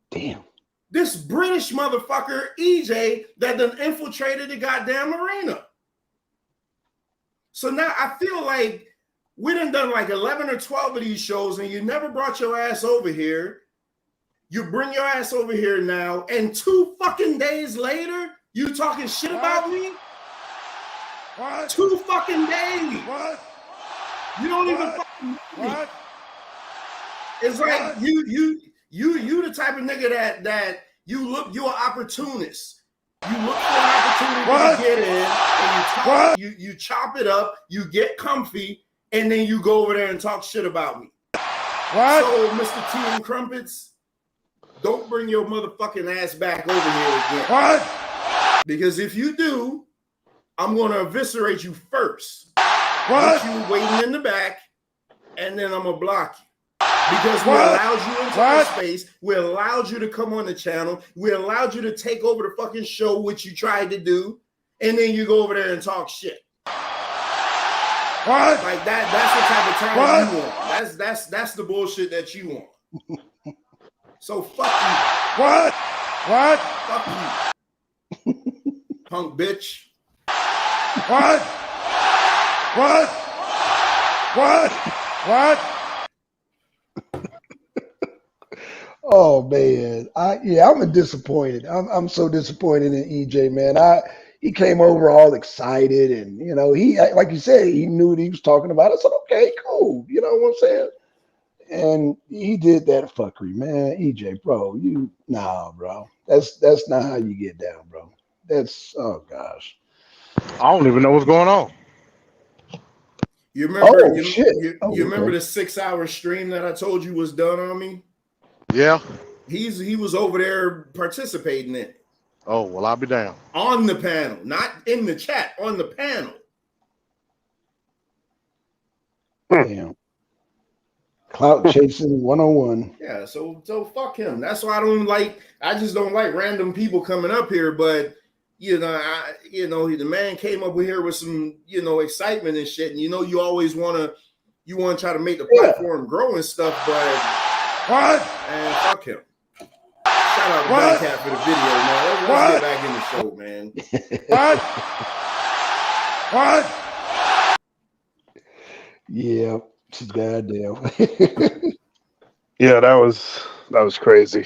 Damn. This British motherfucker, EJ, that done infiltrated the goddamn arena. So now I feel like we done like 11 or 12 of these shows and you never brought your ass over here. You bring your ass over here now, and 2 fucking days later, you talking shit about me? What? 2 fucking days. What? You don't even fucking know me. It's like you the type of nigga that you're an opportunist. You look for an opportunity to get in, and you chop it up, you get comfy, and then you go over there and talk shit about me. What? So, Mr. T and Crumpets, don't bring your motherfucking ass back over here again. What? Because if you do, I'm going to eviscerate you first. What? Put you waiting in the back, and then I'm going to block you. Because we allowed you into our space. We allowed you to come on the channel. We allowed you to take over the fucking show, which you tried to do. And then you go over there and talk shit. What? Like that's the type of time you want. That's the bullshit that you want. So fuck you. What? What? Fuck you. Punk bitch. What? What? What? What? Oh man, I'm disappointed. I'm so disappointed in EJ, man. He came over all excited, and he, like you said, he knew what he was talking about. I said, okay, cool. You know what I'm saying? and he did that fuckery, man. EJ, bro, bro. That's not how you get down, bro. That's oh gosh. I don't even know what's going on. You remember? Oh shit! You remember Okay. the 6-hour stream that I told you was done on me? Yeah. He was over there participating in it. Oh well, I'll be down. On the panel, not in the chat. On the panel. Damn. Clout chasing 101. Yeah, so fuck him. That's why I just don't like random people coming up here. But the man came up here with some excitement and shit. And you always want to try to make the platform grow and stuff. But and fuck him. Shout out to Black Cat for the video, man. Let's get back in the show, man. Yeah, goddamn. Yeah, that was crazy.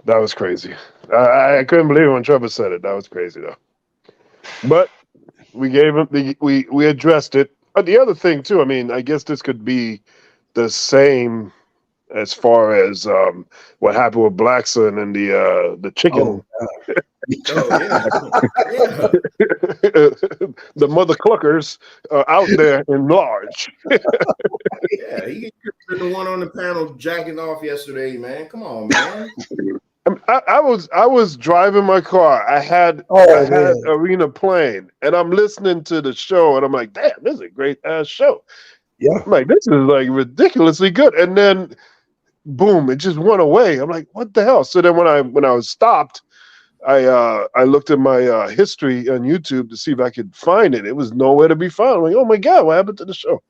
That was crazy. I couldn't believe it when Trevor said it. That was crazy though. But we gave him we addressed it. But the other thing too, I mean, I guess this could be the same as far as what happened with Blackson and the chicken. The mother cluckers are out there in large. Yeah, he could have been the one on the panel jacking off yesterday, man. Come on, man. I was driving my car. I had Arena playing, and I'm listening to the show, and I'm like, damn, this is a great ass show. Yeah, I'm like, this is like ridiculously good. And then, boom, it just went away. I'm like, what the hell? So then when I was stopped, I looked at my history on YouTube to see if I could find it. It was nowhere to be found. I'm like, oh my god, what happened to the show?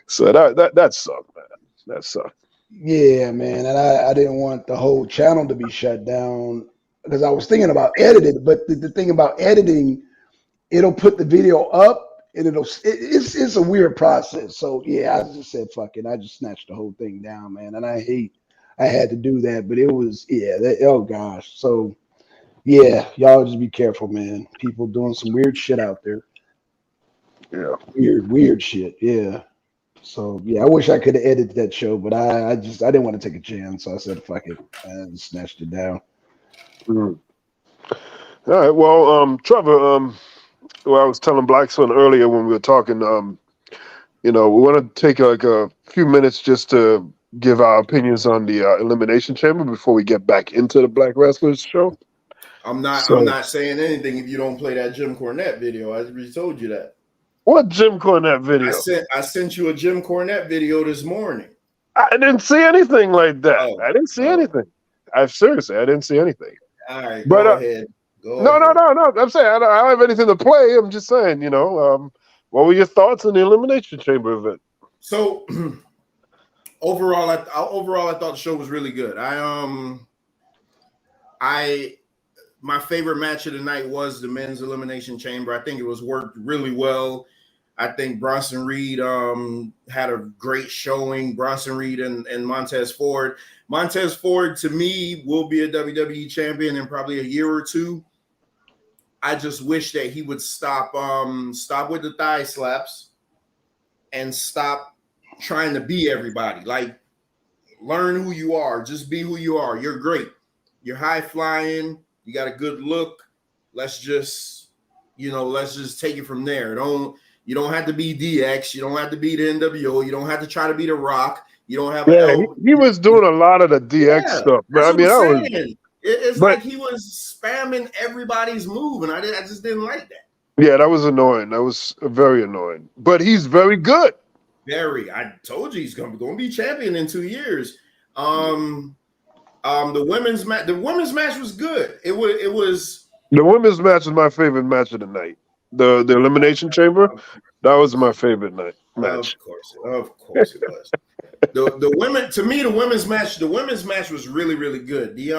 So that sucked, man. That sucked. Yeah, man, and I didn't want the whole channel to be shut down because I was thinking about editing. But the thing about editing, it'll put the video up, and it's a weird process. So yeah, I just said fuck it. I just snatched the whole thing down, man. And I had to do that, but it was oh gosh. So yeah, y'all just be careful, man. People doing some weird shit out there. Yeah, weird shit. Yeah. So yeah, I wish I could have edited that show, but I didn't want to take a chance, so I said fuck it and snatched it down. All right, well, Trevor, well, I was telling Blackson earlier when we were talking, we want to take like a few minutes just to give our opinions on the Elimination Chamber before we get back into the Black Wrestlers show. I'm not saying anything if you don't play that Jim Cornette video. I already told you that. What Jim Cornette video? I sent you a Jim Cornette video this morning. I didn't see anything like that. I didn't see anything. I didn't see anything. All right, but, go ahead. No. I'm saying I don't have anything to play. I'm just saying, what were your thoughts on the Elimination Chamber event? So overall, I thought the show was really good. My favorite match of the night was the men's Elimination Chamber. I think it was worked really well. I think Bronson Reed had a great showing. Bronson Reed and Montez Ford. Montez Ford, to me, will be a WWE champion in probably a year or two. I just wish that he would stop with the thigh slaps and stop trying to be everybody. Like, learn who you are. Just be who you are. You're great. You're high flying. You got a good look. Let's just take it from there. You don't have to be DX. You don't have to be the NWO. You don't have to try to be the Rock. You don't have. He was doing a lot of the DX stuff, but it's like he was spamming everybody's move, and I just didn't like that. Yeah, that was annoying. That was very annoying. But he's very good. Very. I told you he's going to be champion in 2 years. The women's match was good. It was. The women's match was my favorite match of the night. The Elimination Chamber, that was my favorite match. Of course it was. The women, to me, the women's match was really, really good. The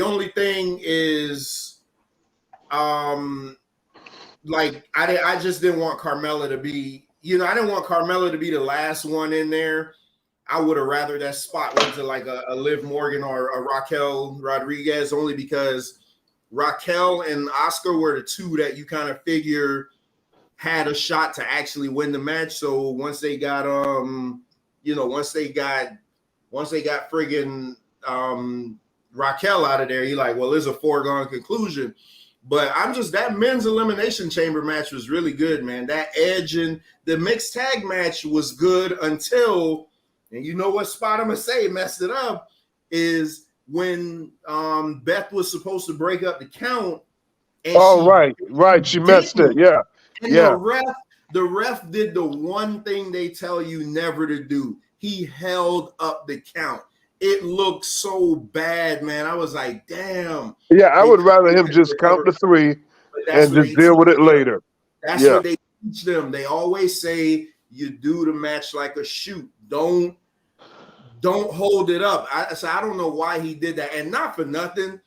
only thing is, I just didn't want Carmella to be, I didn't want Carmella to be the last one in there. I would have rather that spot went to like a Liv Morgan or a Raquel Rodriguez, only because Raquel and Asuka were the two that you kind of figure had a shot to actually win the match. So once they got once they got friggin' Raquel out of there, you're like, well, it's a foregone conclusion. But that men's elimination chamber match was really good, man. That Edge and the mixed tag match was good until, and you know what spot I'm gonna say messed it up, is when Beth was supposed to break up the count. And right. She messed it. Yeah. And the ref did the one thing they tell you never to do. He held up the count. It looked so bad, man. I was like, damn. Yeah, I would rather him just count to 3 and just deal with it later. That's what they teach them. They always say you do the match like a shoot. Don't hold it up. I don't know why he did that. And not for nothing,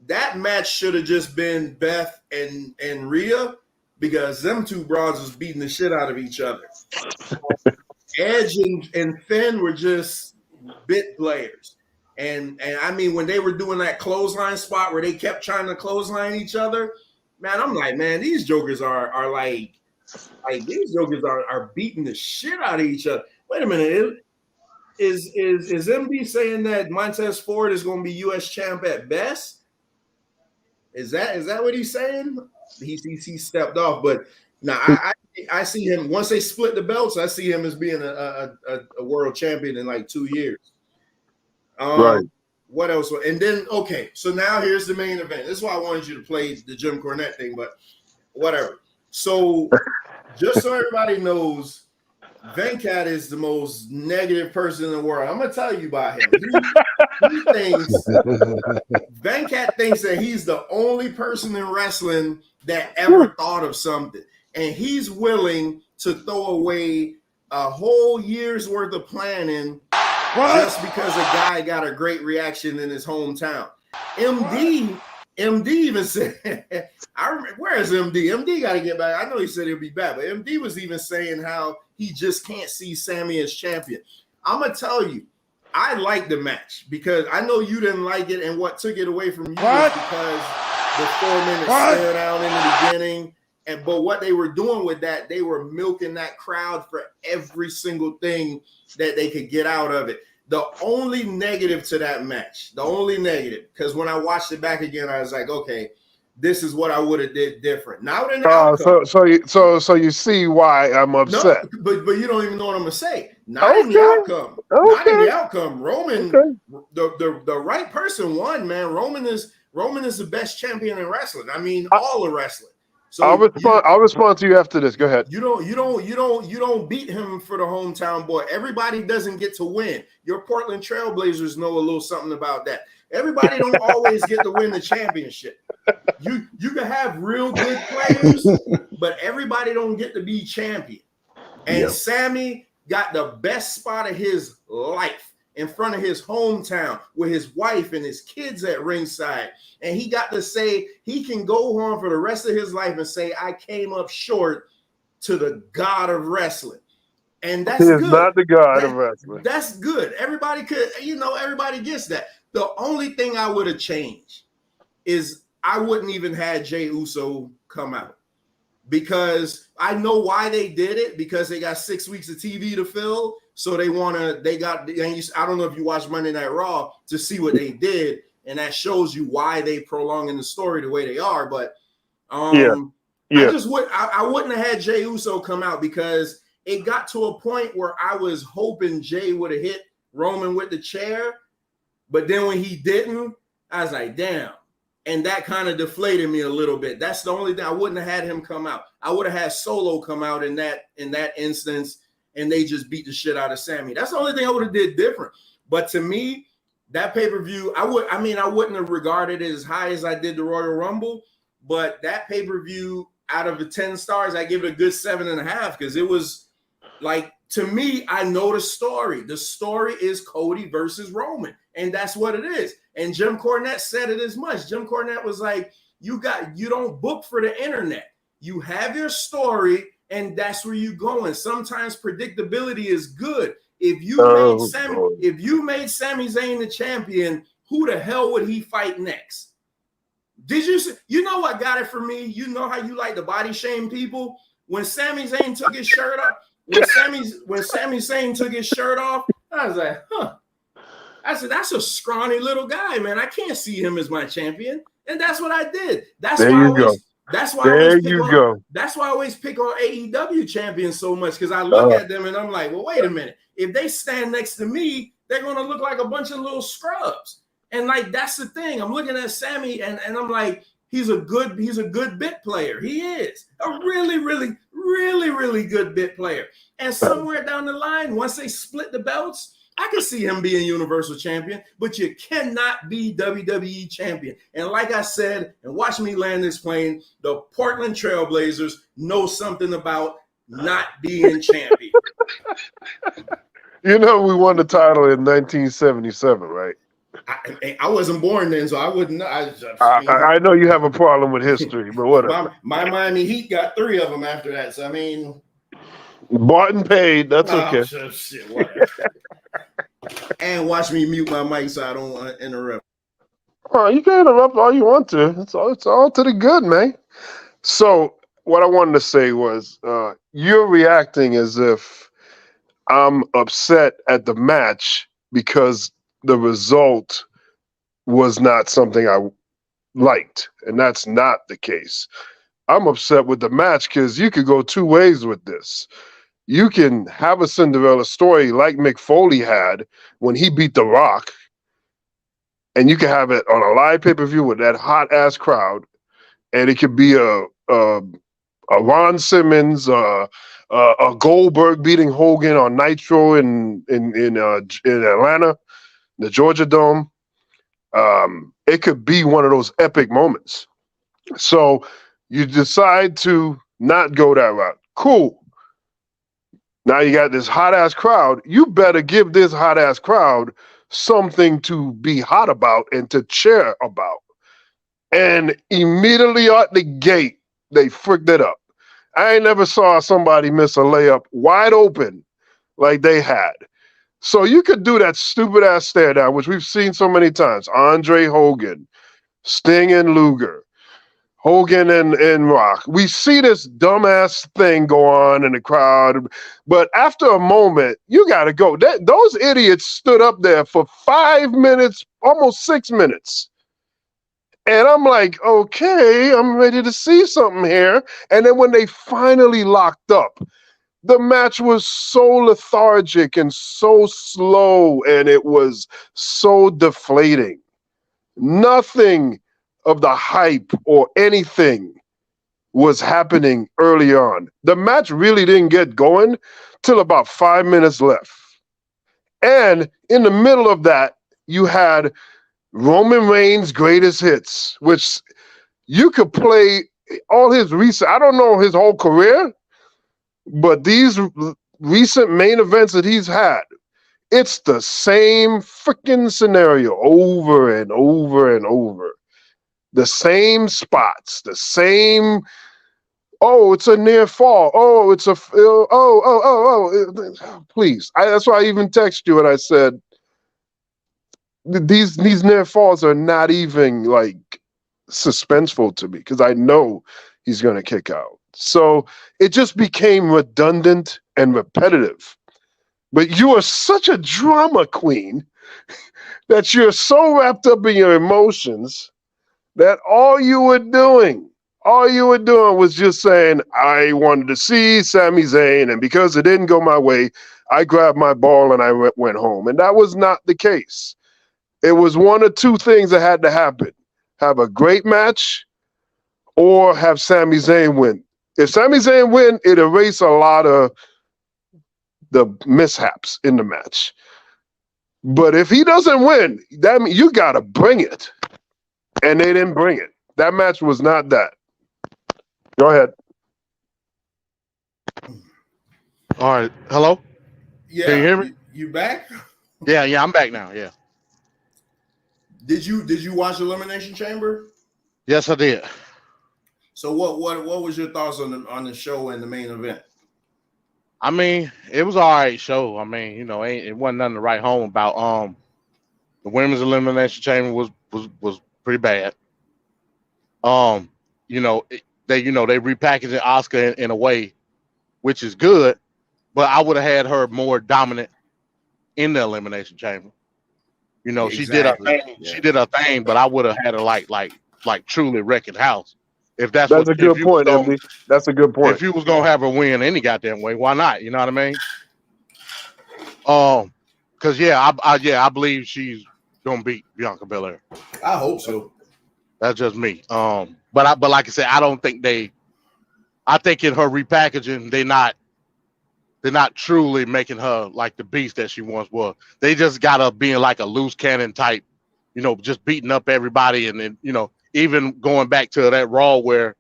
that match should have just been Beth and Rhea, because them two broads was beating the shit out of each other. Edge and Finn were just bit players. And I mean, when they were doing that clothesline spot where they kept trying to clothesline each other, man, I'm like, man, these jokers are like these jokers are beating the shit out of each other. Wait a minute. Is MD saying that Montez Ford is going to be U.S. champ at best? Is that what he's saying? He stepped off, but now I see him once they split the belts. I see him as being a world champion in like 2 years. Right. What else? And then so now here's the main event. This is why I wanted you to play the Jim Cornette thing, but whatever. So just so everybody knows, Venkat is the most negative person in the world. I'm gonna tell you about him. Venkat thinks that he's the only person in wrestling that ever thought of something, and he's willing to throw away a whole year's worth of planning just because a guy got a great reaction in his hometown. MD even said, I remember, where is MD? MD got to get back. I know he said he'll be back, but MD was even saying how he just can't see Sammy as champion. I'm going to tell you, I like the match because I know you didn't like it, and what took it away from you was because the 4-minute stare down in the beginning. But what they were doing with that, they were milking that crowd for every single thing that they could get out of it. The only negative to that match, because when I watched it back again, I was like, okay, this is what I would have did different. Now in the outcome, so you see why I'm upset. No, but you don't even know what I'm gonna say. Not in the outcome. Not in the outcome. Roman, the right person won, man. Roman is the best champion in wrestling. I mean, all of wrestling. So I'll respond to you after this. Go ahead. You don't beat him for the hometown boy. Everybody doesn't get to win. Your Portland Trailblazers know a little something about that. Everybody don't always get to win the championship. You can have real good players, but everybody don't get to be champion. And Sammy got the best spot of his life in front of his hometown with his wife and his kids at ringside. And he got to say he can go on for the rest of his life and say, I came up short to the God of wrestling. And that's good. He is not the God of wrestling. That's good. Everybody everybody gets that. The only thing I would have changed is I wouldn't even have Jey Uso come out, because I know why they did it, because they got 6 weeks of TV to fill. So I don't know if you watched Monday Night Raw to see what they did, and that shows you why they prolonging the story the way they are. But I wouldn't have had Jey Uso come out, because it got to a point where I was hoping Jey would have hit Roman with the chair, but then when he didn't, I was like, damn. And that kind of deflated me a little bit. That's the only thing. I wouldn't have had him come out. I would have had Solo come out in that instance, and they just beat the shit out of Sammy. That's the only thing I would have did different. But to me, that pay-per-view, I wouldn't have regarded it as high as I did the Royal Rumble, but that pay-per-view, out of the 10 stars, I give it a good 7.5, because it was like, to me, I know the story. The story is Cody versus Roman, and that's what it is. And Jim Cornette said it as much. Jim Cornette was like, you don't book for the internet. You have your story, and that's where you going. Sometimes predictability is good. If you made Sami Zayn the champion, who the hell would he fight next? You know what got it for me? You know how you like to body shame people? When Sami Zayn took his shirt off, when Sami Zayn took his shirt off, I was like, huh. I said, that's a scrawny little guy, man. I can't see him as my champion. And that's what I did. That's why I always pick on AEW champions so much, because I look at them and I'm like, well, wait a minute. If they stand next to me, they're going to look like a bunch of little scrubs. And like, that's the thing. I'm looking at Sammy and I'm like, he's a good bit player. He is a really, really, really, really good bit player. And somewhere down the line, once they split the belts, I can see him being Universal Champion, but you cannot be WWE Champion. And like I said, and watch me land this plane, the Portland Trailblazers know something about not being champion. You know, we won the title in 1977, right? I wasn't born then, so I wouldn't know. I know you have a problem with history, but whatever. My Miami Heat got 3 of them after that, so I mean... Barton paid, that's okay. Shit, whatever. And watch me mute my mic so I don't interrupt. Oh, you can interrupt all you want to. It's all to the good, man. So what I wanted to say was, you're reacting as if I'm upset at the match because the result was not something I liked, and that's not the case. I'm upset with the match because you could go 2 ways with this. You can have a Cinderella story like Mick Foley had when he beat The Rock, and you can have it on a live pay-per-view with that hot-ass crowd, and it could be a Ron Simmons, a Goldberg beating Hogan on Nitro in Atlanta, the Georgia Dome. It could be one of those epic moments. So you decide to not go that route. Cool. Now you got this hot-ass crowd. You better give this hot-ass crowd something to be hot about and to cheer about. And immediately at the gate, they fricked it up. I ain't never saw somebody miss a layup wide open like they had. So you could do that stupid-ass stare down, which we've seen so many times. Andre Hogan, Sting and Luger, Hogan and Rock. We see this dumbass thing go on in the crowd, but after a moment, you got to go. Those idiots stood up there for 5 minutes, almost 6 minutes. And I'm like, okay, I'm ready to see something here. And then when they finally locked up, the match was so lethargic and so slow, and it was so deflating. Nothing of the hype or anything was happening early on. The match really didn't get going till about 5 minutes left. And in the middle of that, you had Roman Reigns' greatest hits, which you could play all his recent, I don't know his whole career, but these recent main events that he's had, it's the same freaking scenario over and over and over. The same spots, the same, oh, it's a near fall. Oh, it's a, please. That's why I even texted you and I said, these near falls are not even like suspenseful to me because I know he's going to kick out. So it just became redundant and repetitive. But you are such a drama queen that you're so wrapped up in your emotions that all you were doing was just saying, I wanted to see Sami Zayn, and because it didn't go my way, I grabbed my ball and I went home. And that was not the case. It was one or two things that had to happen. Have a great match or have Sami Zayn win. If Sami Zayn win, it erases a lot of the mishaps in the match. But if he doesn't win, that means you got to bring it. And they didn't bring it. That match was not that. Go ahead. All right. Hello? Yeah. Can you hear me? You back? Yeah, I'm back now. Yeah. Did you watch Elimination Chamber? Yes, I did. So what was your thoughts on the show and the main event? I mean, it was all right show. I mean, you know, it wasn't nothing to write home about. The women's elimination chamber was pretty bad. You know, they repackaged Oscar in a way which is good, but I would have had her more dominant in the Elimination Chamber. You know, she did her thing. Yeah. She did her thing, but I would have had her like truly wrecking house. If that's a good if you point, was gonna, MD. That's a good point. if you was gonna have her win any goddamn way, why not? You know what I mean? Because I believe she's gonna beat Bianca Belair. I hope so. That's just me. But like I said, I don't think I think in her repackaging, they're not truly making her like the beast that she once was. They just got her being like a loose cannon type, you know, just beating up everybody, and then, you know, even going back to that Raw where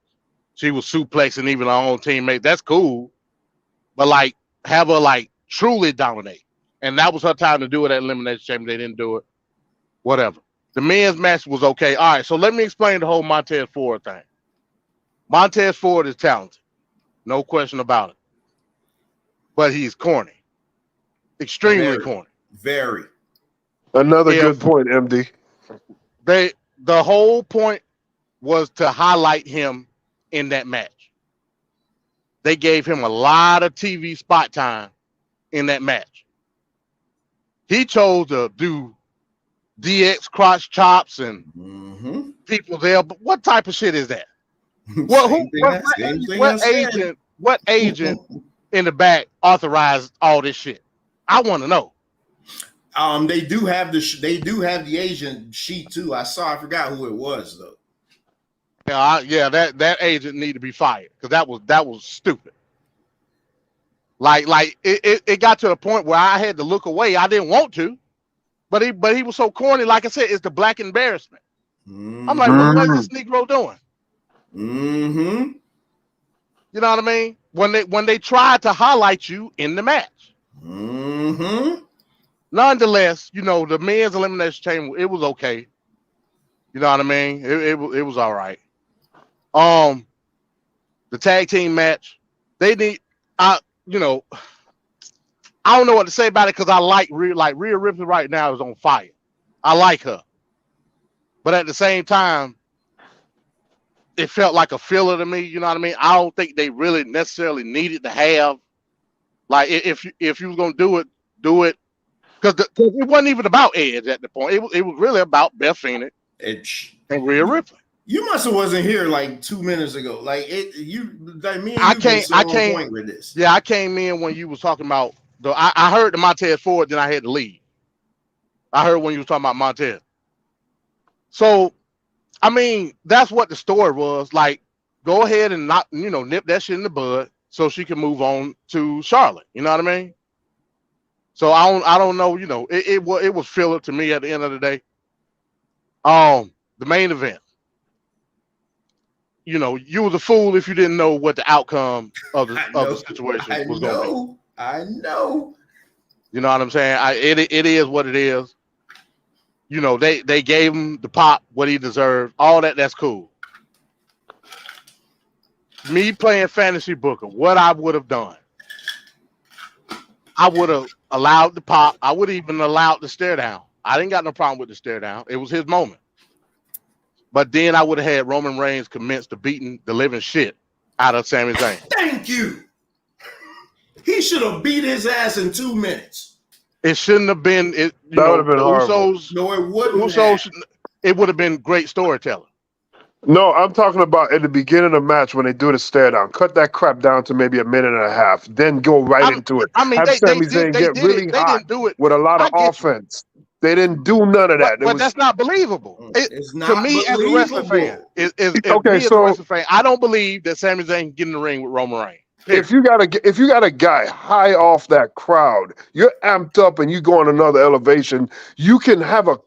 she was suplexing even her own teammate. That's cool, but like have her like truly dominate, and that was her time to do it at Elimination Chamber. They didn't do it. Whatever. The men's match was okay. All right, so let me explain the whole Montez Ford thing. Montez Ford is talented, no question about it, but he's corny, extremely corny. Very. Another good point, MD. The whole point was to highlight him in that match. They gave him a lot of TV spot time in that match. He chose to do DX crotch chops and people there, but what type of shit is that? What agent in the back authorized all this shit? I want to know. They do have the agent sheet too. I forgot who it was though. That agent need to be fired because that was stupid. Like it got to the point where I had to look away. I didn't want to, but he was so corny. Like I said, it's the black embarrassment. I'm like, what is this Negro doing? Mm-hmm. You know what I mean? When they tried to highlight you in the match. Mm-hmm. Nonetheless, you know, the men's elimination chamber, it was okay. You know what I mean? It was all right. The tag team match, they need, I don't know what to say about it because I like Rhea Ripley right now is on fire. I like her, but at the same time, it felt like a filler to me. You know what I mean? I don't think they really necessarily needed to have, like, if you was gonna do it, because it wasn't even about Edge at the point. It was really about Beth Phoenix and Rhea Ripley. You must have wasn't here like 2 minutes ago. Like me and I can't. Point with this. Yeah, I came in when you was talking about I heard the Montez Ford, then I had to leave. I heard when you was talking about Montez. So, I mean, that's what the story was. Like, go ahead and nip that shit in the bud so she can move on to Charlotte. You know what I mean? So I don't know. You know, it was filler to me at the end of the day. The main event. You know, you was a fool if you didn't know what the outcome of the situation was going to be. I know. You know what I'm saying? It is what it is. You know, they gave him the pop what he deserved. All that's cool. Me playing fantasy booker, what I would have done, I would have allowed the pop. I would have even allowed the stare down. I didn't got no problem with the stare down. It was his moment. But then I would have had Roman Reigns commence to beating the living shit out of Sami Zayn. Thank you. He should have beat his ass in 2 minutes. It shouldn't have been. That would have been horrible. No, it wouldn't. It would have been great storytelling. No, I'm talking about at the beginning of the match when they do the stare down. Cut that crap down to maybe a minute and a half. Then go right into it. I mean, have Sami Zayn get really hot didn't do it with a lot of offense. They didn't do none of that. But that's not believable. It's not to me as a wrestling fan. I don't believe that Sami Zayn can get in the ring with Roman Reigns. If you got a guy high off that crowd, you're amped up and you go on another elevation, you can have a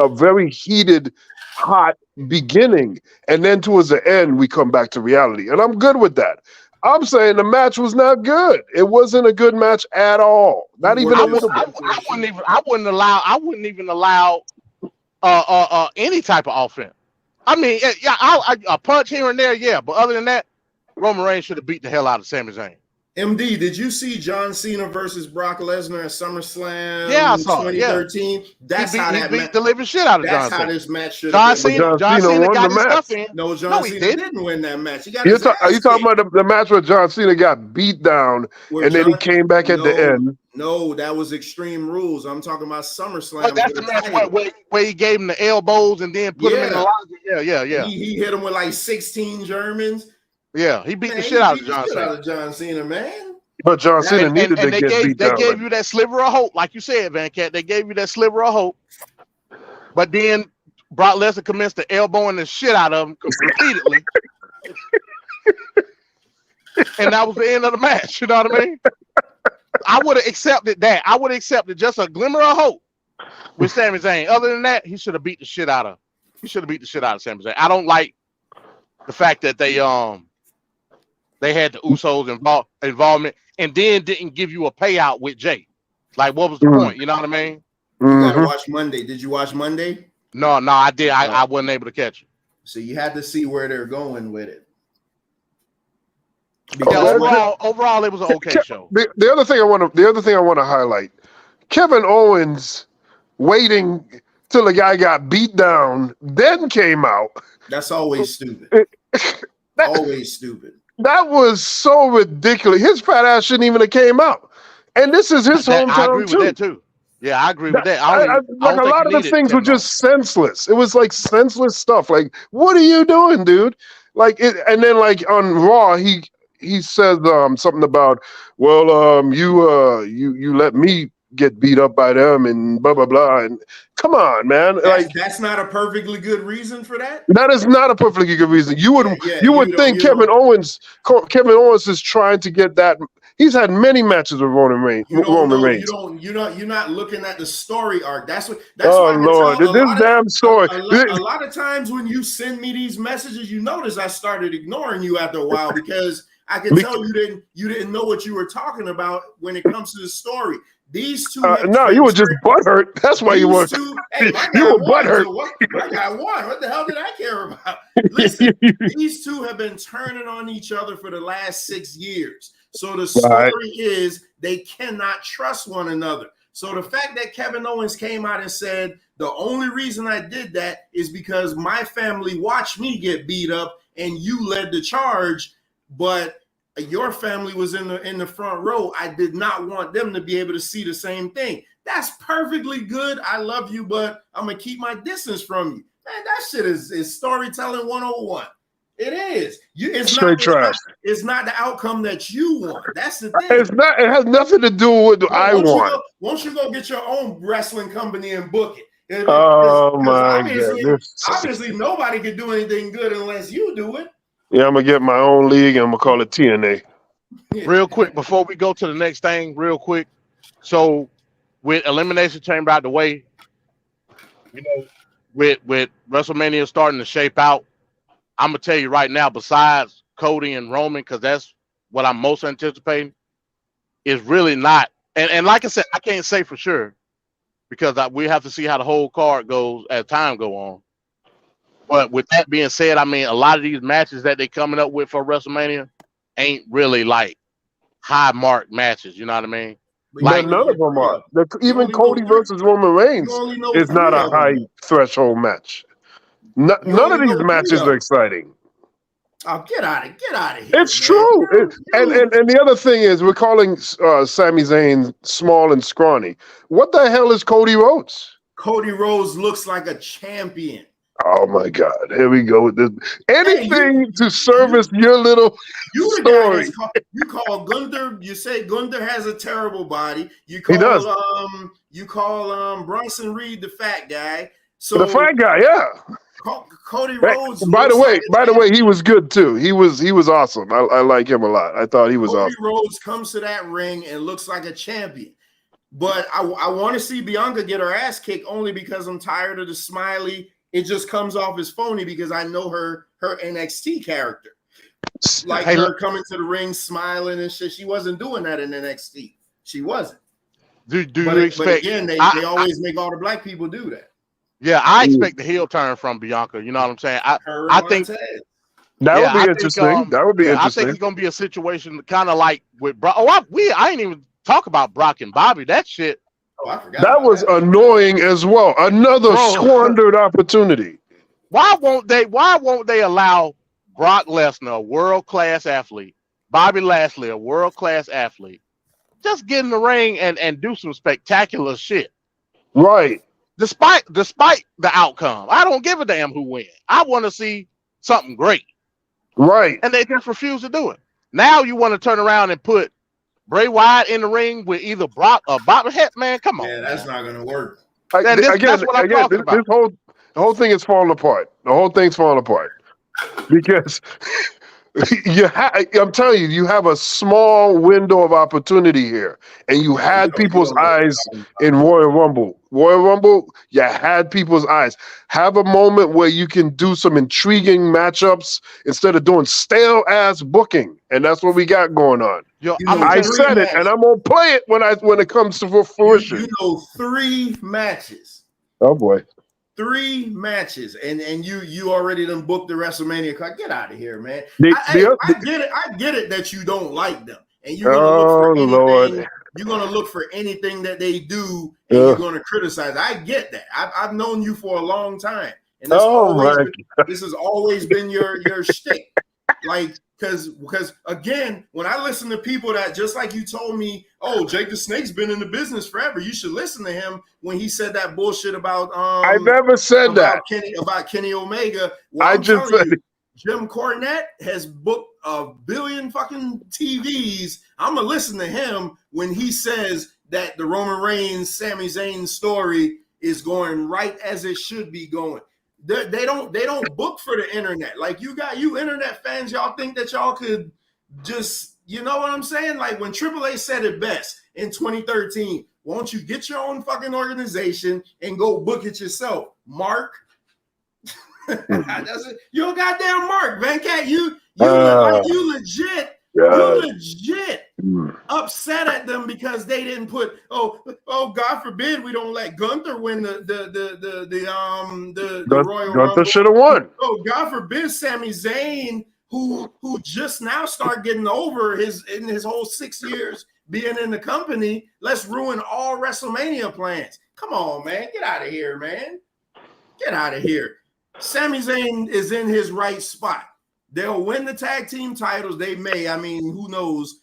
very heated, hot beginning, and then towards the end we come back to reality. And I'm good with that. I'm saying the match was not good. It wasn't a good match at all. Not even a little bit. I wouldn't even allow any type of offense. I mean, a punch here and there, yeah. But other than that, Roman Reigns should have beat the hell out of Sami Zayn. MD, did you see John Cena versus Brock Lesnar at SummerSlam Yeah, I saw it. 2013? That's how he that beat the living shit out of John That's how Cena. this match should John have been. Cena won got the his match. stuff in. No, John Cena didn't win that match. He got his Are you ass talking kicked. about the match where John Cena got beat down and then he came back at the end? No, that was Extreme Rules. I'm talking about SummerSlam. But that's the match where he gave him the elbows and then put him in the locker. Yeah. He hit him with like 16 Germans. Yeah, he beat the shit out of John Cena, man. But John Cena needed to get beat down. They gave you that sliver of hope, like you said, Van Cat. They gave you that sliver of hope. But then Brock Lesnar commenced to elbowing the shit out of him repeatedly. And that was the end of the match. You know what I mean? I would have accepted that. I would have accepted just a glimmer of hope with Sami Zayn. Other than that, he should have beat the shit out of Sami Zayn. I don't like the fact that they had the Usos involvement and then didn't give you a payout with Jay. Like, what was the point? You know what I mean? You gotta watch Monday. Did you watch Monday? No, I did. I wasn't able to catch it. So you had to see where they're going with it. Overall, it was an okay show. The other thing I want to highlight: Kevin Owens waiting till the guy got beat down, then came out. That's always stupid. Always stupid. That was so ridiculous. His fat ass shouldn't even have came out. And this is his hometown I agree with that too. Yeah, I agree with that. Like a lot of the things were just senseless. It was like senseless stuff. Like, what are you doing, dude? Like it, and then like on Raw, he says something about, well, you let me get beat up by them and blah blah blah. And come on, man, that's not a perfectly good reason for that. That is not a perfectly good reason. You would think Kevin Owens is trying to get that. He's had many matches with Roman Reigns. You're not looking at the story arc. That's why Lord, this damn story. A lot of times when you send me these messages, you notice I started ignoring you after a while because I can tell you didn't know what you were talking about when it comes to the story. These two. No, you were just butthurt. That's why you were. You were butthurt. I got one. What the hell did I care about? Listen, these two have been turning on each other for the last 6 years. So the story is they cannot trust one another. So the fact that Kevin Owens came out and said, the only reason I did that is because my family watched me get beat up and you led the charge, but your family was in the front row. I did not want them to be able to see the same thing. That's perfectly good. I love you, but I'm going to keep my distance from you. Man, that shit is storytelling 101. It is. It's not the outcome that you want. That's the thing. It's not. It has nothing to do with what I want. Won't you go get your own wrestling company and book it? Oh my God! Obviously, nobody can do anything good unless you do it. Yeah, I'm gonna get my own league and I'm gonna call it TNA. Real quick, before we go to the next thing, real quick. So, with Elimination Chamber out the way, you know, with WrestleMania starting to shape out, I'm gonna tell you right now, besides Cody and Roman, because that's what I'm most anticipating, is really not. And like I said, I can't say for sure because we have to see how the whole card goes as time go on. But with that being said, I mean, a lot of these matches that they coming up with for WrestleMania ain't really like high mark matches. You know what I mean? Like none of them are. Even Cody versus Roman Reigns is not a high threshold match. None of these matches are exciting. Oh, get out of here! It's true. And the other thing is, we're calling Sami Zayn small and scrawny. What the hell is Cody Rhodes? Cody Rhodes looks like a champion. Oh my God! Here we go with this. Anything to service your little story. You call Gunther. You say Gunther has a terrible body. He does. You call Bronson Reed the fat guy. So the fat guy, yeah. Cody Rhodes. By the way, he was good too. He was awesome. I like him a lot. I thought he was awesome. Cody Rhodes comes to that ring and looks like a champion. But I want to see Bianca get her ass kicked only because I'm tired of the smiley. It just comes off as phony because I know her NXT character. Like her coming to the ring smiling and shit. She wasn't doing that in NXT. She wasn't. Do you expect? But again, they always make all the black people do that. Yeah, I expect the heel turn from Bianca. You know what I'm saying? I think That would be I think, interesting. That would be I think interesting. it's gonna be a situation kind of like with Brock. I ain't even talk about Brock and Bobby. That shit. Oh, I forgot. That was annoying as well. Another squandered opportunity. Why won't they allow Brock Lesnar, a world-class athlete, Bobby Lashley, a world-class athlete, just get in the ring and do some spectacular shit? Right. Despite the outcome. I don't give a damn who wins. I want to see something great. Right. And they just refuse to do it. Now you want to turn around and put Bray Wyatt in the ring with either Brock or Bobby. Heck, man, come on. Yeah, that's not gonna work. That's what I'm talking about. The whole thing is falling apart. The whole thing's falling apart because I'm telling you, you have a small window of opportunity here, and you had people's eyes in Royal Rumble. Royal Rumble, you had people's eyes. Have a moment where you can do some intriguing matchups instead of doing stale ass booking, and that's what we got going on. I said it, and I'm gonna play it when it comes to fruition. You know, 3 matches. Oh boy. 3 matches, and you already done booked the WrestleMania card. Get out of here, man. I get it that you don't like them, and you're gonna look for anything. Lord. You're gonna look for anything that they do, and you're gonna criticize. I get that. I've known you for a long time, and this has always been your shtick. Like, because again, when I listen to people that, just like you told me, oh, Jake the Snake's been in the business forever, you should listen to him when he said that bullshit about I never said that about Kenny Omega. Well, I just said it. Jim Cornette has booked 1 billion fucking TVs. I'm gonna listen to him when he says that the Roman Reigns Sami Zayn story is going right as it should be going. They don't book for the internet. Like, you internet fans, y'all think that y'all could just, you know what I'm saying? Like, when Triple H said it best in 2013, won't you get your own fucking organization and go book it yourself, Mark? That's it. You're a goddamn Mark, Van Cat. You legit upset at them because they didn't put God forbid we don't let Gunther win the Royal Rumble. Gunther should have won. Oh, God forbid Sami Zayn, who just now start getting over in his whole 6 years being in the company, let's ruin all WrestleMania plans. Come on, man. Get out of here, man. Get out of here. Sami Zayn is in his right spot. They'll win the tag team titles. They may. I mean, who knows?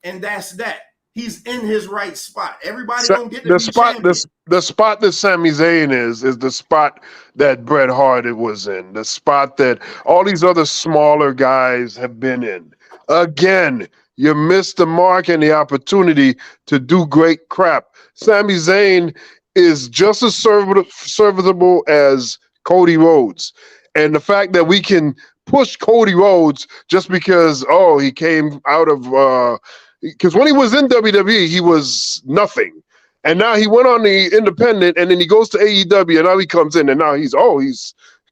And that's that. He's in his right spot. Everybody don't get to be champion. The spot that Sami Zayn is the spot that Bret Hart was in. The spot that all these other smaller guys have been in. Again, you missed the mark and the opportunity to do great crap. Sami Zayn is just as serviceable as Cody Rhodes. And the fact that we can push Cody Rhodes just because, he came out of because when he was in WWE, he was nothing. And now he went on the independent, and then he goes to AEW, and now he comes in, and now he's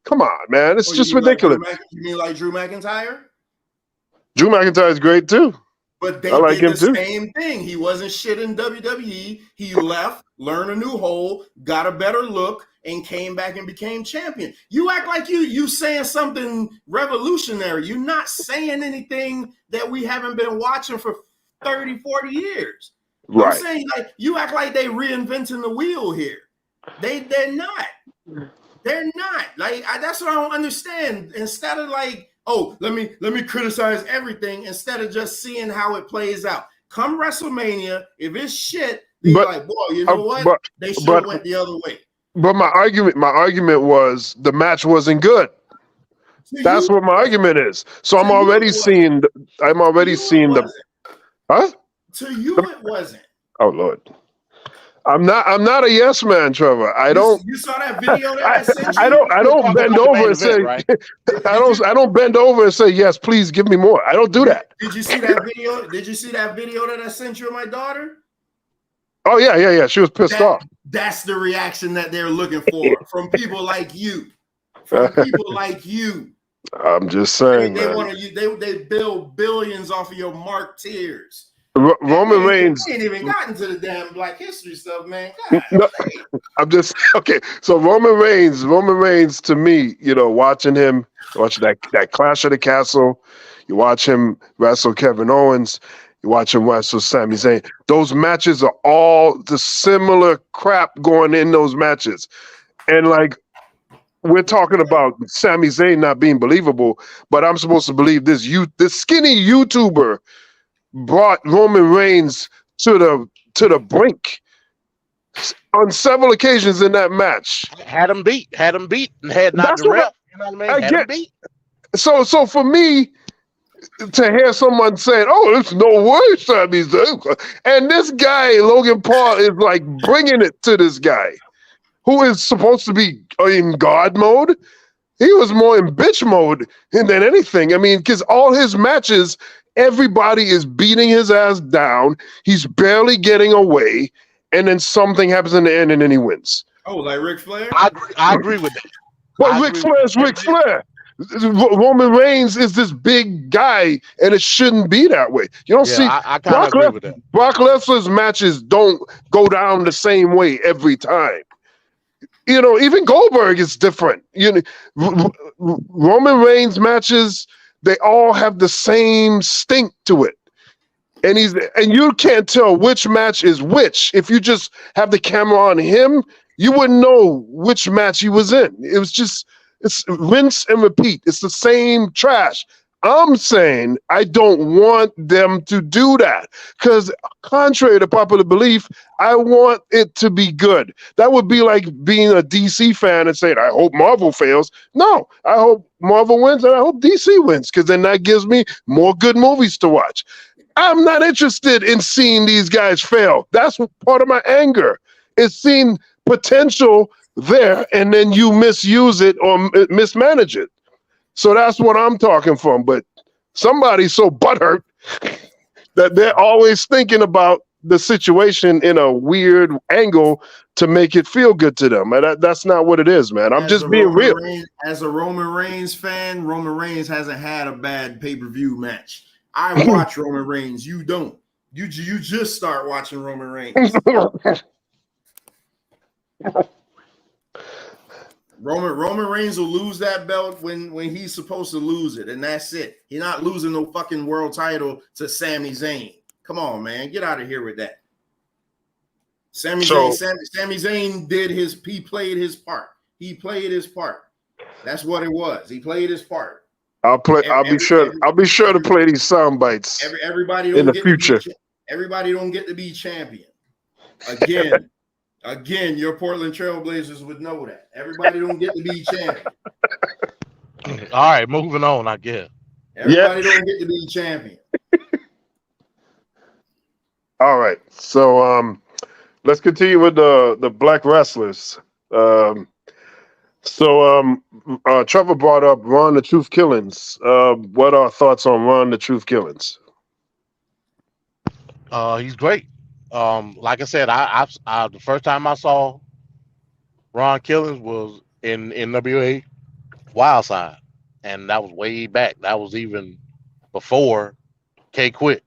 come on, man. It's just ridiculous. You mean like Drew McIntyre? Drew McIntyre is great too. But they did the same thing. He wasn't shit in WWE. He left, learned a new hole, got a better look, and came back and became champion. You act like you saying something revolutionary. You're not saying anything that we haven't been watching for 30, 40 years. Right. I'm saying, like, you act like they reinventing the wheel here. They're not. They're not. Like, that's what I don't understand. Instead of like, let me criticize everything instead of just seeing how it plays out. Come WrestleMania, if it's shit, then you're like, boy, you know what? They should have went the other way. But my argument was the match wasn't good. That's what my argument is. So I'm already seeing the huh? To you it wasn't. Oh Lord. I'm not a yes man, Trevor. You saw that video that I sent you? I don't bend over and say right? I don't bend over and say yes, please give me more. I don't do that. Did you see that video? Did you see that video that I sent you of my daughter? Oh yeah. She was pissed off. That's the reaction that they're looking for from people like you. From people like you. I'm just saying. They build billions off of your Mark tears. Roman Reigns. We ain't even gotten to the damn Black History stuff, man. No, I'm just okay. So Roman Reigns to me, watching that Clash of the Castle, you watch him wrestle Kevin Owens, you watch him wrestle Sami Zayn. Those matches are all the similar crap going in those matches. And like we're talking about Sami Zayn not being believable, but I'm supposed to believe this skinny YouTuber brought Roman Reigns to the brink on several occasions in that match. Had him beat, and had not the ref. You know what I mean? Had him beat. So for me to hear someone saying, "Oh, there's no way Sami Zayn," and this guy Logan Paul is like bringing it to this guy who is supposed to be in God mode. He was more in bitch mode than anything. I mean, because all his matches, everybody is beating his ass down. He's barely getting away, and then something happens in the end, and then he wins. Oh, like Ric Flair? I agree with that. But Ric Flair's Ric Flair. Roman Reigns is this big guy, and it shouldn't be that way. You don't see I kind of agree with that. Brock Lesnar's matches don't go down the same way every time. Even Goldberg is different. Roman Reigns matches, they all have the same stink to it. And you can't tell which match is which. If you just have the camera on him, you wouldn't know which match he was in. It's rinse and repeat. It's the same trash. I'm saying I don't want them to do that because contrary to popular belief, I want it to be good. That would be like being a DC fan and saying, I hope Marvel fails. No, I hope Marvel wins and I hope DC wins because then that gives me more good movies to watch. I'm not interested in seeing these guys fail. That's part of my anger. It's seeing potential there and then you misuse it or mismanage it. So that's what I'm talking from. But somebody's so butthurt that they're always thinking about the situation in a weird angle to make it feel good to them. And that's not what it is, man. I'm just being real. As a Roman Reigns fan, Roman Reigns hasn't had a bad pay-per-view match. I watch Roman Reigns. You don't. You just start watching Roman Reigns. Roman Reigns will lose that belt when he's supposed to lose it, and that's it. He's not losing no fucking world title to Sami Zayn. Come on, man, get out of here with that. Sami Zayn he played his part. He played his part. That's what it was. He played his part. I'll be sure to play these sound bites. Everybody in the future. Everybody don't get to be champion. Again, your Portland Trailblazers would know that. Everybody don't get to be champion. All right, moving on, I guess. Everybody don't get to be champion. All right. So let's continue with the black wrestlers. Trevor brought up Ron the Truth Killings. What are thoughts on Ron the Truth Killings? He's great. Like I said, I the first time I saw Ron Killings was in NWA Wildside, and that was way back. That was even before K Quit.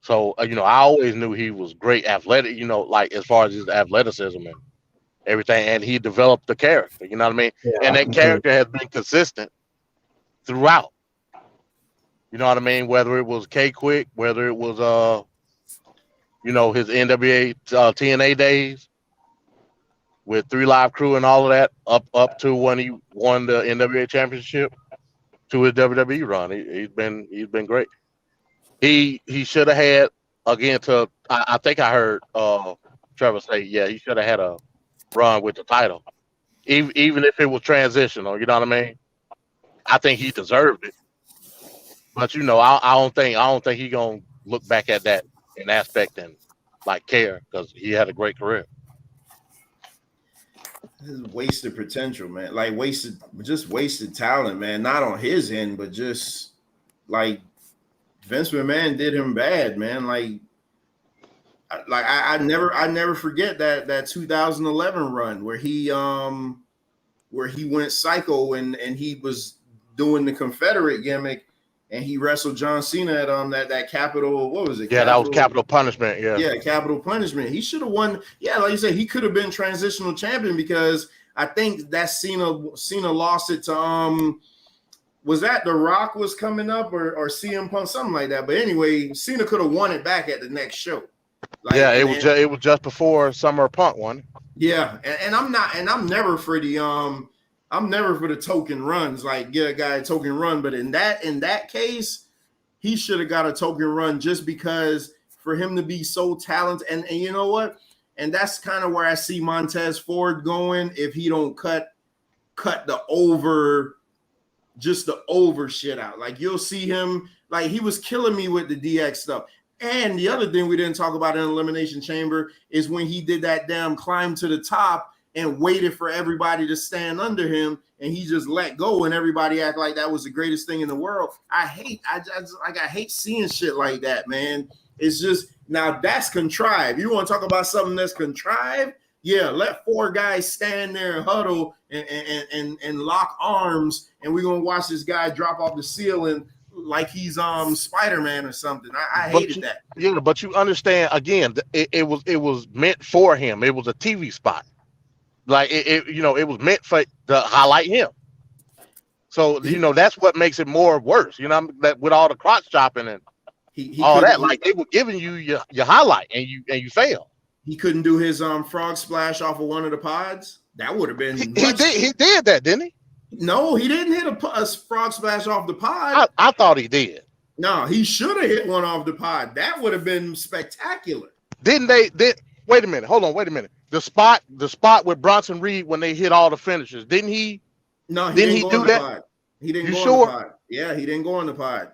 So I always knew he was great athletic. Like as far as his athleticism and everything, and he developed the character. You know what I mean? Yeah, and that character has been consistent throughout. You know what I mean? Whether it was K Quick, whether it was his NWA TNA days with 3 Live Crew and all of that, up to when he won the NWA Championship to his WWE run. He's been great. He should have had I think I heard Trevor say, he should have had a run with the title, even if it was transitional. You know what I mean? I think he deserved it, but I don't think he gonna look back at that in aspect and like care because he had a great career. This is wasted potential, man. Like wasted talent, man. Not on his end, but just like Vince McMahon did him bad, man. I never forget that 2011 run where he went psycho and he was doing the Confederate gimmick and he wrestled John Cena at that Capital. What was it? Yeah, that was Capital Punishment. Yeah, Capital Punishment. He should have won. Yeah, like you said, he could have been transitional champion because I think that Cena lost it to was that The Rock was coming up or CM Punk, something like that. But anyway, Cena could have won it back at the next show. Like, yeah, it was just before Summer Punk won. Yeah, and I'm never for the token runs, like get a guy a token run. But in that case, he should have got a token run just because for him to be so talented. And you know what? And that's kind of where I see Montez Ford going if he don't cut the over shit out. Like you'll see him, like he was killing me with the DX stuff. And the other thing we didn't talk about in Elimination Chamber is when he did that damn climb to the top and waited for everybody to stand under him, and he just let go, and everybody act like that was the greatest thing in the world. I hate seeing shit like that, man. It's just, now that's contrived. You want to talk about something that's contrived? Yeah, let 4 guys stand there and huddle and lock arms, and we're gonna watch this guy drop off the ceiling like he's Spider-Man or something. I hated that. Yeah, but you understand, again, it was meant for him. It was a TV spot. Like it was meant to highlight him. So that's what makes it more worse. That with all the crotch chopping and all that, like they were giving you your highlight and you failed. He couldn't do his frog splash off of one of the pods. That would have been. He did that, didn't he? No, he didn't hit a frog splash off the pod. I thought he did. No, he should have hit one off the pod. That would have been spectacular. Didn't they? Wait a minute. Hold on. Wait a minute. The spot with Bronson Reed when they hit all the finishes. Didn't he? No, didn't he do that? Pod. He didn't go sure? on the pod. Yeah, he didn't go on the pod.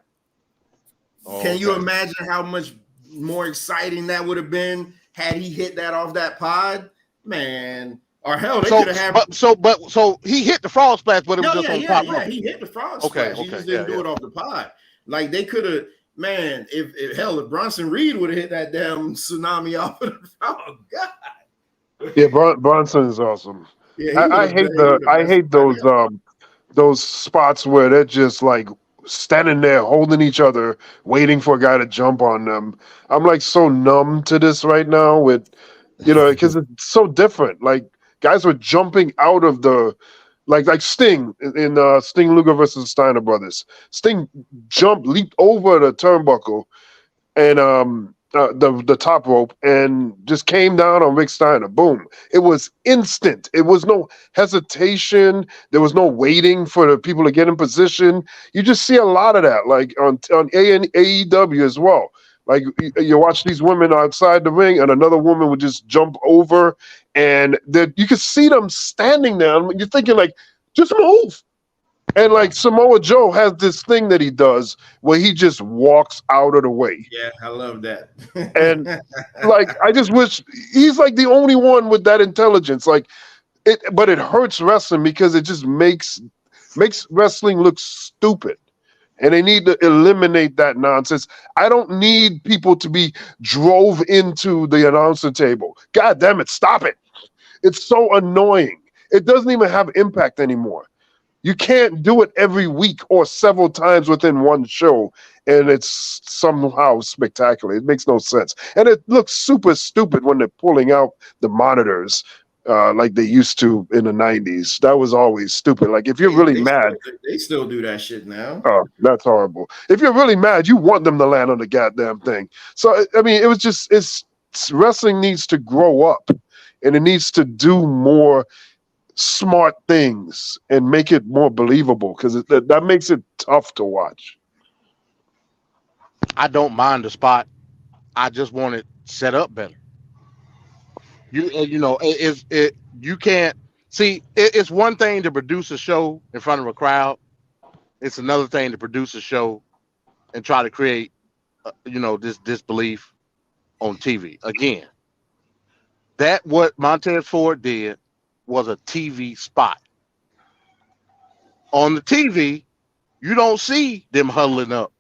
Oh, Can you imagine how much more exciting that would have been had he hit that off that pod? Man. Or hell, they could have had. So he hit the frog splash, but it was just on top. Yeah, he hit the frog splash. He just didn't do it off the pod. Like they could have, man. If Bronson Reed would have hit that damn tsunami off of the frog, God. Yeah, Bronson is awesome. Yeah, I hate those spots where they're just like standing there holding each other, waiting for a guy to jump on them. I'm like so numb to this right now with, because it's so different. Like guys were jumping out of the, like Sting in Sting Luger versus Steiner Brothers. Sting leaped over the turnbuckle and the top rope and just came down on Rick Steiner. Boom! It was instant. It was no hesitation. There was no waiting for the people to get in position. You just see a lot of that, like on AEW as well. Like you watch these women outside the ring, and another woman would just jump over, and you could see them standing there. You're thinking like, just move. And like Samoa Joe has this thing that he does where he just walks out of the way. Yeah, I love that. And like, I just wish he's like the only one with that intelligence. Like but it hurts wrestling because it just makes wrestling look stupid. And they need to eliminate that nonsense. I don't need people to be drove into the announcer table. God damn it, stop it. It's so annoying. It doesn't even have impact anymore. You can't do it every week or several times within one show, and it's somehow spectacular. It makes no sense. And it looks super stupid when they're pulling out the monitors like they used to in the 90s. That was always stupid. Like, if you're really mad... They still do that shit now. Oh, that's horrible. If you're really mad, you want them to land on the goddamn thing. So, I mean, it was just... wrestling needs to grow up, and it needs to do more smart things and make it more believable, because that makes it tough to watch. I don't mind the spot. I just want it set up better. You can't see. It's one thing to produce a show in front of a crowd. It's another thing to produce a show and try to create, this disbelief on TV. Again, that what Montez Ford did was a TV spot. On the TV, you don't see them huddling up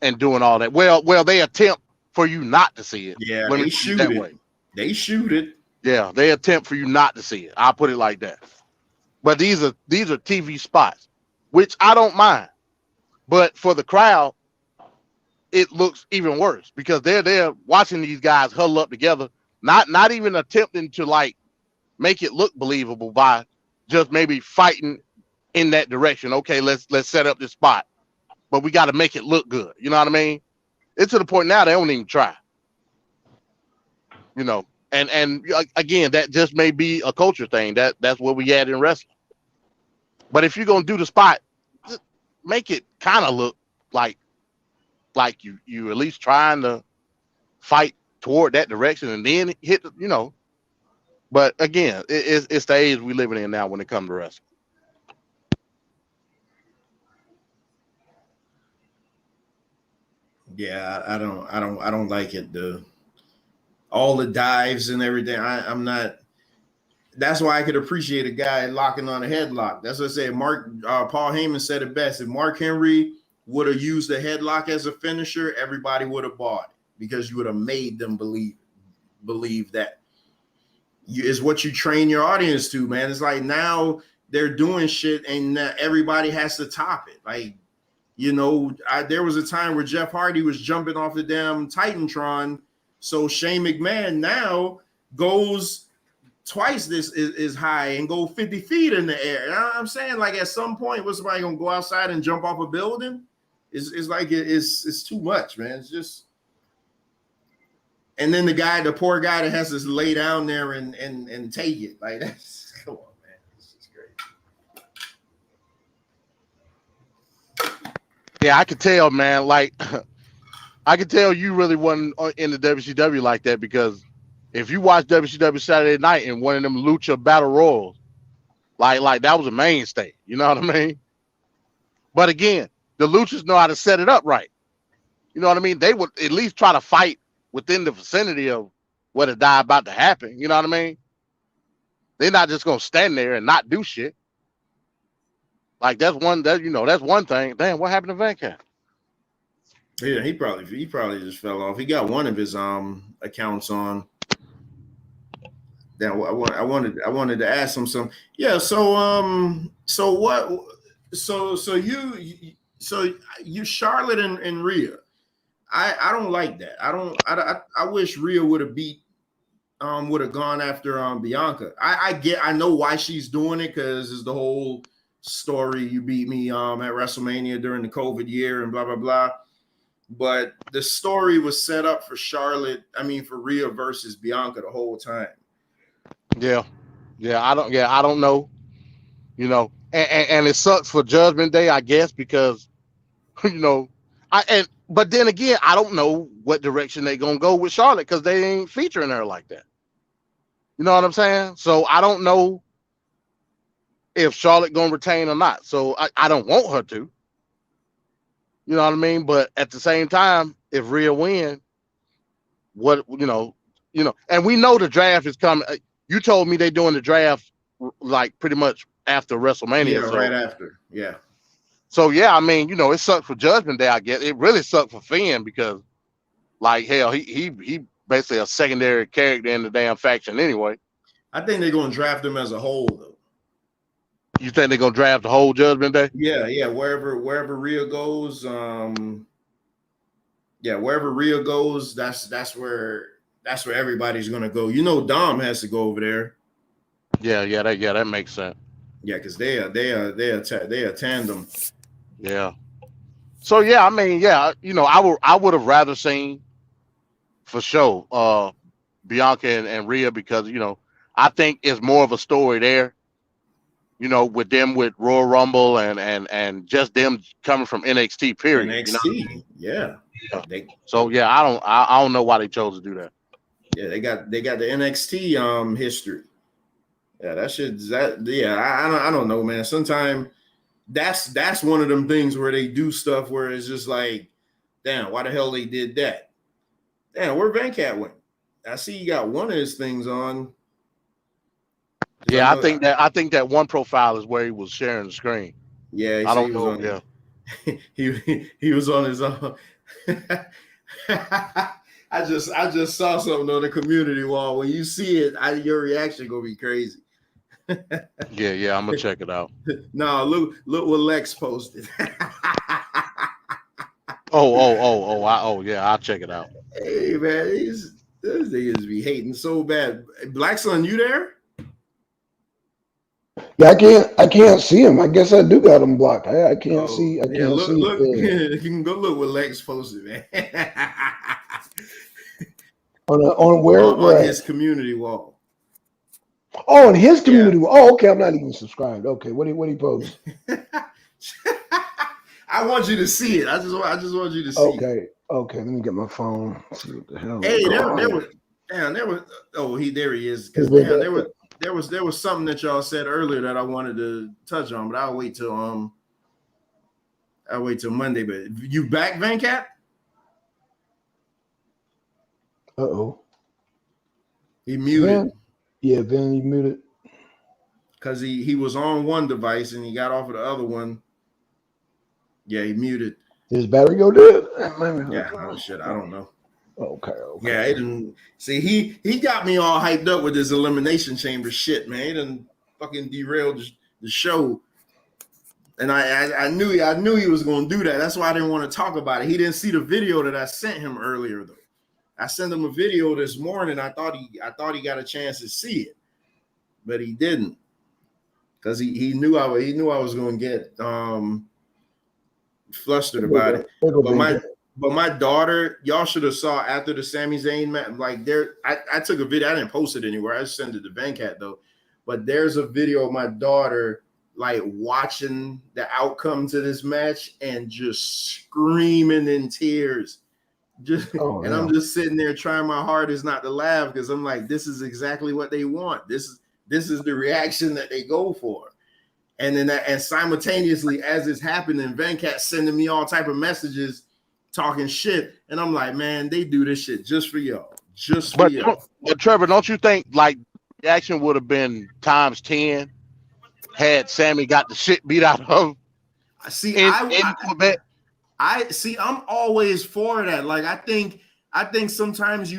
and doing all that. Well, they attempt for you not to see it. Yeah, Let me they put it shoot that it. way. They shoot it. Yeah, they attempt for you not to see it. I'll put it like that. But these are TV spots, which I don't mind. But for the crowd, it looks even worse because they're there watching these guys huddle up together, not even attempting to like make it look believable by just maybe fighting in that direction. Okay, let's set up this spot, but we got to make it look good. You know what I mean? It's to the point now they don't even try. You know, and again, that just may be a culture thing. That's what we had in wrestling. But if you're gonna do the spot, just make it kind of look like you at least trying to fight toward that direction and then hit, you know. But again, it's the age we living in now when it comes to wrestling. Yeah, I don't like it. All the dives and everything. I'm not. That's why I could appreciate a guy locking on a headlock. That's what I say. Paul Heyman said it best. If Mark Henry would have used the headlock as a finisher, everybody would have bought it because you would have made them believe that is what you train your audience to, man. It's like now they're doing shit and everybody has to top it. Like, you know, there was a time where Jeff Hardy was jumping off the damn Titantron. So Shane McMahon now goes twice this is high and go 50 feet in the air. You know what I'm saying? Like at some point, was somebody gonna go outside and jump off a building? It's like it's too much, man. It's just, and then the poor guy that has to lay down there and take it. Like that's come on, man. This is great. Yeah, I could tell, man. Like I could tell you really wasn't in the WCW like that because if you watch WCW Saturday Night and one of them Lucha Battle Royals, like that was a mainstay. You know what I mean? But again, the Luchas know how to set it up right. You know what I mean? They would at least try to fight within the vicinity of what a die about to happen. You know what I mean? They're not just gonna stand there and not do shit. Like that's one thing. Damn, what happened to Van Cat? Yeah, he probably just fell off. He got one of his accounts on. Then I wanted to ask him some. Yeah, so you Charlotte and Rhea. I don't like that. I wish Rhea would have gone after Bianca. I know why she's doing it because it's the whole story. You beat me at WrestleMania during the COVID year and blah blah blah. But the story was set up for for Rhea versus Bianca the whole time. Yeah, I don't know, you know, and it sucks for Judgment Day, I guess, because, you know, but then again, I don't know what direction they're gonna go with Charlotte because they ain't featuring her like that. You know what I'm saying? So I don't know if Charlotte gonna retain or not. So I don't want her to. You know what I mean? But at the same time, if Rhea win, what you know, and we know the draft is coming. You told me they're doing the draft like pretty much after WrestleMania. Yeah, right after. Yeah. So yeah, I mean, you know, it sucked for Judgment Day. I guess it really sucked for Finn because, like, hell, he basically a secondary character in the damn faction anyway. I think they're gonna draft him as a whole though. You think they're gonna draft the whole Judgment Day? Yeah. Wherever Rhea goes, wherever Rhea goes, that's where everybody's gonna go. You know, Dom has to go over there. Yeah, that makes sense. Yeah, because they are tandem. Yeah. So yeah, I mean, yeah, you know, I would have rather seen for sure Bianca and Rhea because, you know, I think it's more of a story there. You know, with Royal Rumble and just them coming from NXT period. NXT, you know? Yeah. So yeah, I don't know why they chose to do that. Yeah, they got the NXT history. Yeah, I don't know, man. Sometimes that's one of them things where they do stuff where it's just like, damn, why the hell they did that? Damn, where Van Cat went? I see you got one of his things on. Yeah, I think that one profile is where he was sharing the screen. Yeah, I don't know. Yeah, he was on his own. I just saw something on the community wall. When you see it, your reaction gonna be crazy. yeah, I'm gonna check it out. No, look what Lex posted. Yeah, I'll check it out. Hey man, these niggas be hating so bad. Blackson, you there? Yeah, I can't see him. I guess I do got him blocked. I can't see. I can't see. Look. You can go look what Lex posted, man. on where? On his community wall. Oh, in his community. Yeah. Oh, okay. I'm not even subscribed. Okay, what he post? I want you to see it. I just want you to see. Okay. Okay. Let me get my phone. Let's see what the hell. Hey, there was. Oh, there he is. Because there was something that y'all said earlier that I wanted to touch on, but I'll wait till Monday. But you back, Venkat? Uh-oh. He muted. Ben, he muted. Because he was on one device and he got off of the other one. Yeah, he muted. Did his battery go dead? Yeah, oh shit, I don't know. Okay. Yeah, it didn't see he got me all hyped up with this elimination chamber shit, man. He done fucking derailed the show. And I knew he was gonna do that. That's why I didn't want to talk about it. He didn't see the video that I sent him earlier though. I sent him a video this morning. I thought he got a chance to see it, but he didn't. Because he knew I was gonna get flustered about it. But my daughter, y'all should have saw after the Sami Zayn match. Like I took a video. I didn't post it anywhere. I just sent it to Venkat though. But there's a video of my daughter like watching the outcome to this match and just screaming in tears. I'm just sitting there trying my hardest not to laugh because I'm like, this is exactly what they want. This is the reaction that they go for. And then and simultaneously as it's happening, Venkat sending me all type of messages talking shit. And I'm like, man, they do this shit just for y'all. But Trevor, don't you think like the action would have been times 10 had Sammy got the shit beat out of him? I'm always for that. Like I think sometimes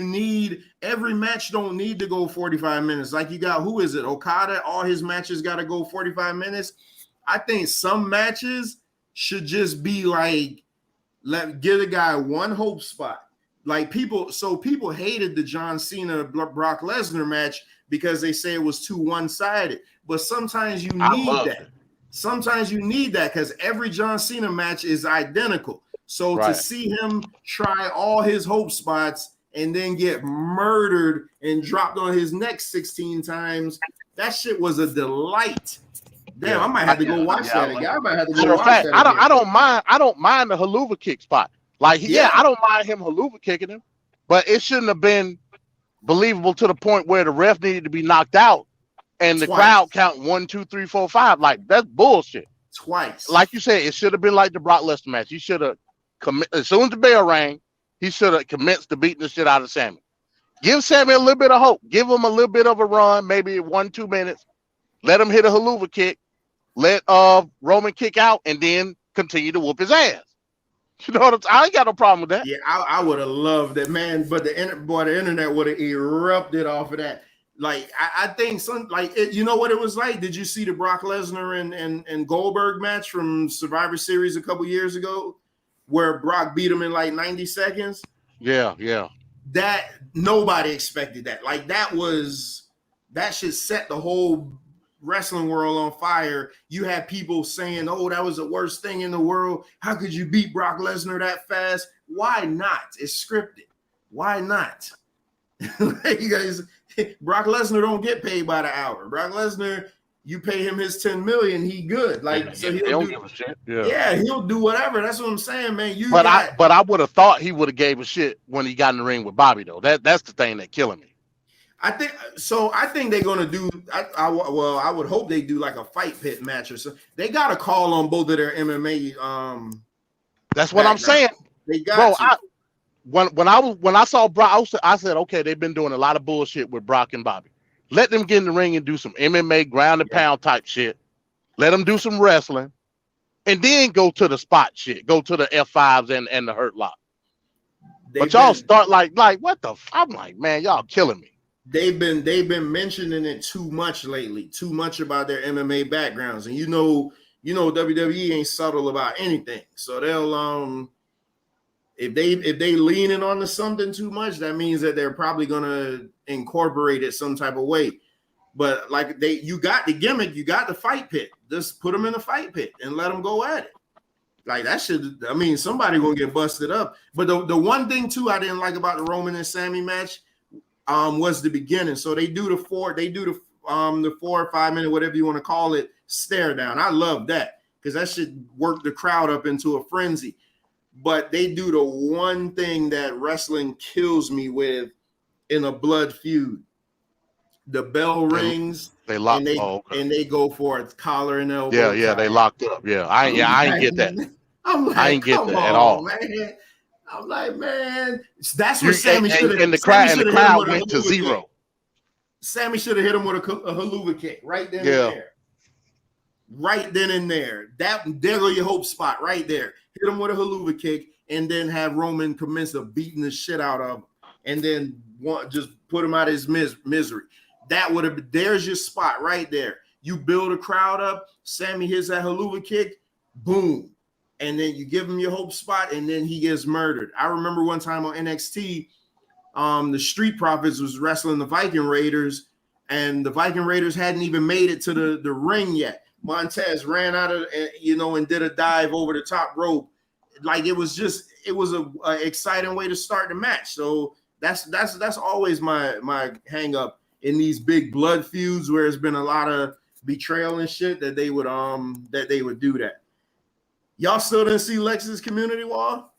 every match don't need to go 45 minutes. Like you got, who is it? Okada, all his matches got to go 45 minutes. I think some matches should just be like, give a guy one hope spot. Like people hated the John Cena Brock Lesnar match because they say it was too one-sided. But sometimes you need that. Sometimes you need that because every John Cena match is identical. So to see him try all his hope spots and then get murdered and dropped on his neck 16 times, that shit was a delight. Damn, I might have to go watch that again. I might have to go watch that again. I don't mind the haluva kick spot. Like, I don't mind him haluva kicking him, but it shouldn't have been believable to the point where the ref needed to be knocked out and the crowd count 1, 2, 3, 4, 5. Like, that's bullshit. Twice. Like you said, it should have been like the Brock Lesnar match. He should have as soon as the bell rang, he should have commenced to beating the shit out of Sammy. Give Sammy a little bit of hope. Give him a little bit of a run, maybe 1-2 minutes. Let him hit a haluva kick. Let Roman kick out and then continue to whoop his ass. You know what I'm saying? I ain't got no problem with that. Yeah, I would have loved that, man. But the internet would have erupted off of that. Like I think you know what it was like? Did you see the Brock Lesnar and Goldberg match from Survivor Series a couple years ago, where Brock beat him in like 90 seconds? Yeah. That nobody expected that. Like that should set the whole wrestling world on fire. You had people saying, "Oh, that was the worst thing in the world. How could you beat Brock Lesnar that fast?" Why not? It's scripted. Why not? You guys, Brock Lesnar don't get paid by the hour. Brock Lesnar, you pay him his $10 million, he good. Like so he'll give a shit. Yeah, he'll do whatever. That's what I'm saying, man. I would have thought he would have gave a shit when he got in the ring with Bobby though. That's the thing that killing me. I think they're gonna do. I would hope they do like a fight pit match or something. They got to call on both of their MMA. That's what I'm saying. They got to. When I saw Brock, I said, okay, they've been doing a lot of bullshit with Brock and Bobby. Let them get in the ring and do some MMA ground and pound type shit. Let them do some wrestling, and then go to the spot shit. Go to the F5s and the Hurt Lock. But y'all start like what the? I'm like, man, y'all killing me. They've been mentioning it too much lately. Too much about their MMA backgrounds, and you know WWE ain't subtle about anything. So if they leaning on to something too much, that means that they're probably gonna incorporate it some type of way. But like you got the gimmick, you got the fight pit. Just put them in the fight pit and let them go at it. Like that should, I mean, somebody gonna get busted up. But the one thing too I didn't like about the Roman and Sammy match was the beginning. So they do the 4 or 5 minute, whatever you want to call it, stare down. I love that because that should work the crowd up into a frenzy. But they do the one thing that wrestling kills me with in a blood feud. The bell rings, they lock, and they go for a collar and elbow. Yeah, they locked up. Yeah, I ain't get that. I'm like, I ain't get that on, at all, man. I'm like, man, that's what Sammy should have. And the crowd went to zero. Sammy should have hit him with a haluva kick right then and there. Right then and there. There go your hope spot right there. Hit him with a haluva kick and then have Roman commence of beating the shit out of him and then just put him out of his misery. That would have been, there's your spot right there. You build a crowd up, Sammy hits that haluva kick, boom. And then you give him your hope spot and then he gets murdered. I remember one time on NXT, the Street Profits was wrestling the Viking Raiders and the Viking Raiders hadn't even made it to the ring yet. Montez ran out of, and did a dive over the top rope. Like it was a exciting way to start the match. So that's always my hang up in these big blood feuds where it's been a lot of betrayal and shit that they would do that. Y'all still didn't see Lex's community wall?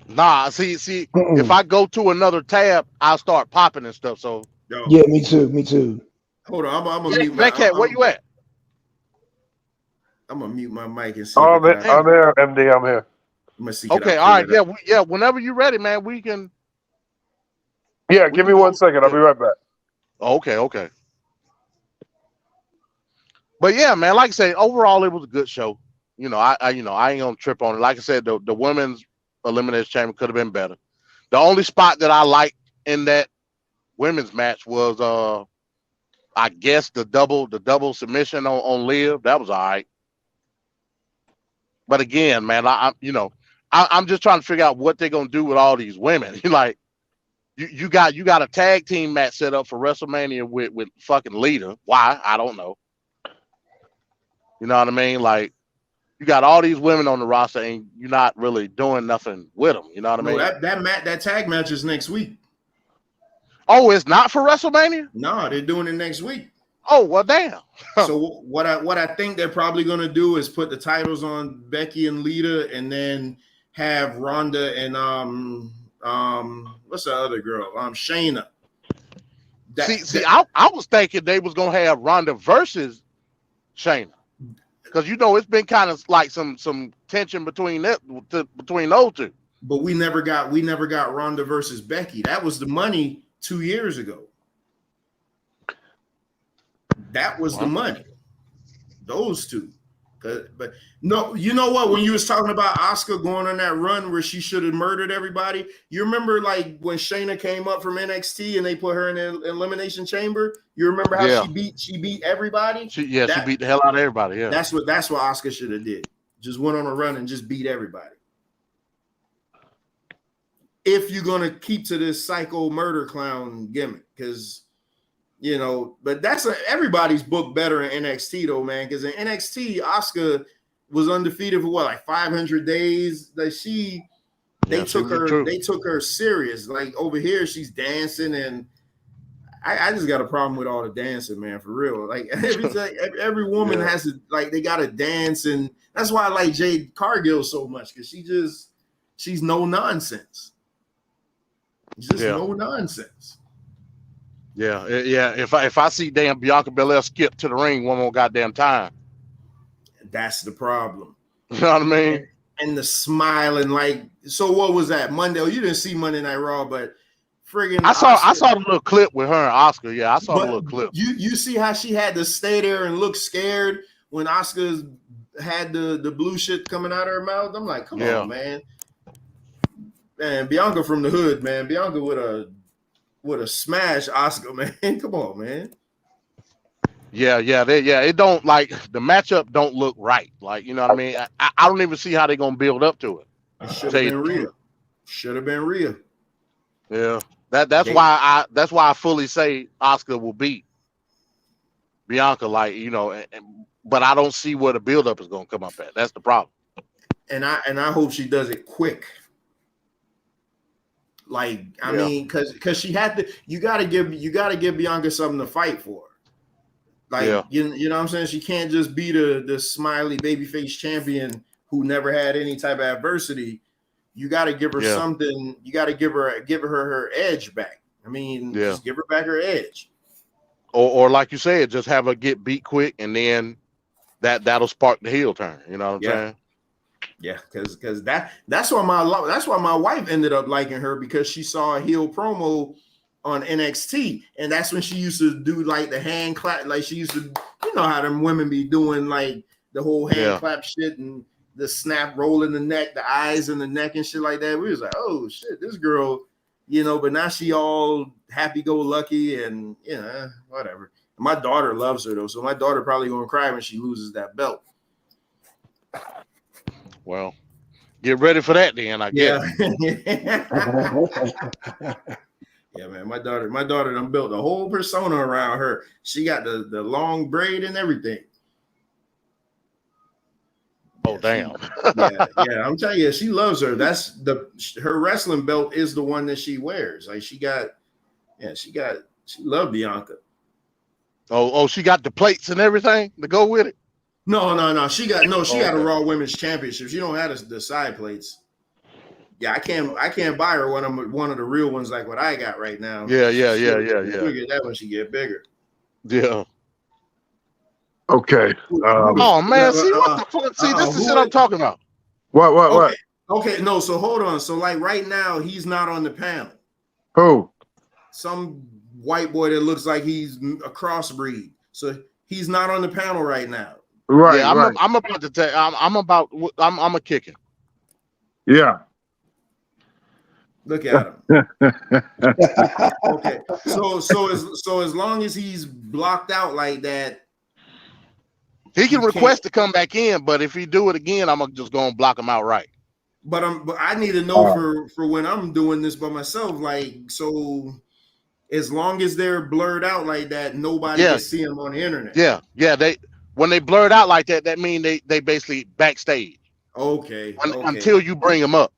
Nah, see, if I go to another tab, I'll start popping and stuff. So yeah, me too. Hold on, I'm gonna mute my cat. Where you at? I'm gonna mute my mic and see. I'm here, MD. I'm here. I'm gonna see. Okay, all right, yeah. Whenever you're ready, man, we can. Yeah, give me 1 second. I'll be right back. Okay. But yeah, man, like I say, overall it was a good show. I ain't gonna trip on it. Like I said, the women's elimination chamber could have been better. The only spot that I liked in that women's match was I guess the double submission on Liv. That was all right. But again, man, I'm just trying to figure out what they're gonna do with all these women. Like you got a tag team match set up for WrestleMania with fucking Lita. Why? I don't know. You know what I mean? Like you got all these women on the roster and you're not really doing nothing with them. You know what I mean? That tag match is next week. Oh, it's not for WrestleMania? No, they're doing it next week. Oh, well, damn. So what I think they're probably going to do is put the titles on Becky and Lita and then have Ronda and what's the other girl? Shayna. I was thinking they was going to have Ronda versus Shayna. Because it's been kind of like some tension between those two. But we never got Ronda versus Becky. That was the money 2 years ago. That was the money. Those two. But no, you know what? When you was talking about Asuka going on that run where she should have murdered everybody, you remember like when Shayna came up from NXT and they put her in the elimination chamber? You remember how she beat everybody? She beat the hell out of everybody. Yeah, that's what Asuka should have did. Just went on a run and just beat everybody. If you're gonna keep to this psycho murder clown gimmick, because but that's everybody's book better in NXT though, man. Because in NXT, Asuka was undefeated for 500 days. Like they took her serious. Like over here, she's dancing, and I just got a problem with all the dancing, man. For real, like every woman has to they got to dance, and that's why I like Jade Cargill so much because she's no nonsense. Just no nonsense. Yeah. If I see damn Bianca Belair skip to the ring one more goddamn time, that's the problem. You know what I mean? And the smiling, so what was that Monday? Oh, you didn't see Monday Night Raw, but friggin' I saw the little clip with her and Oscar. Yeah, I saw the little clip. You see how she had to stay there and look scared when Oscar had the blue shit coming out of her mouth. I'm like, come on, man. Man, Bianca from the hood, man. Bianca with a smash Oscar, man. Come on, man. Yeah. It don't the matchup don't look right. Like, you know what I mean? I don't even see how they're gonna build up to it. It should have been real. Should have been Rhea. Yeah, that's why I fully say Asuka will beat Bianca. Like, you know, but I don't see where the buildup is going to come up at. That's the problem. And I hope she does it quick. Like, I mean, because she had to. You got to give Bianca something to fight for. Like, you know what I'm saying? She can't just be the smiley babyface champion who never had any type of adversity. You got to give her something. You got to give her edge back. I mean, just give her back her edge. Or like you said, just have her get beat quick, and then that'll spark the heel turn. You know what I'm saying? Yeah, because that's why my wife ended up liking her, because she saw a heel promo on NXT, and that's when she used to do like the hand clap, like she used to, you know how them women be doing like the whole hand clap shit and the snap roll in the neck, the eyes in the neck and shit like that. We was like, oh shit, this girl, you know, but now she all happy-go-lucky and, you know, whatever. My daughter loves her though, so my daughter probably gonna cry when she loses that belt. Well, get ready for that then, I guess. Yeah, man, my daughter done built a whole persona around her. She got the long braid and everything. Oh, damn. Yeah, I'm telling you, she loves her. That's her wrestling belt is the one that she wears. Like she loved Bianca. Oh, she got the plates and everything to go with it? No. She got a Raw Women's Championship. She don't have the side plates. Yeah, I can't buy her one of the real ones like what I got right now. Yeah. She'll get that when she get bigger. Yeah. Okay. Oh man, see what the fuck? See, this is the shit I'm talking about. What? Okay, no. So hold on. So like right now, he's not on the panel. Who? Some white boy that looks like he's a crossbreed. So he's not on the panel right now. Right. Yeah, right. I'm about to tell. I'm a kicking. Yeah. Look at him. Okay. So as long as he's blocked out like that, he can request to come back in, but if he do it again, I'm just gonna block him outright. But I need to know for when I'm doing this by myself. Like, so as long as they're blurred out like that, nobody can see them on the internet. Yeah. When they blurred out like that, that means they basically backstage. Okay. Until you bring them up.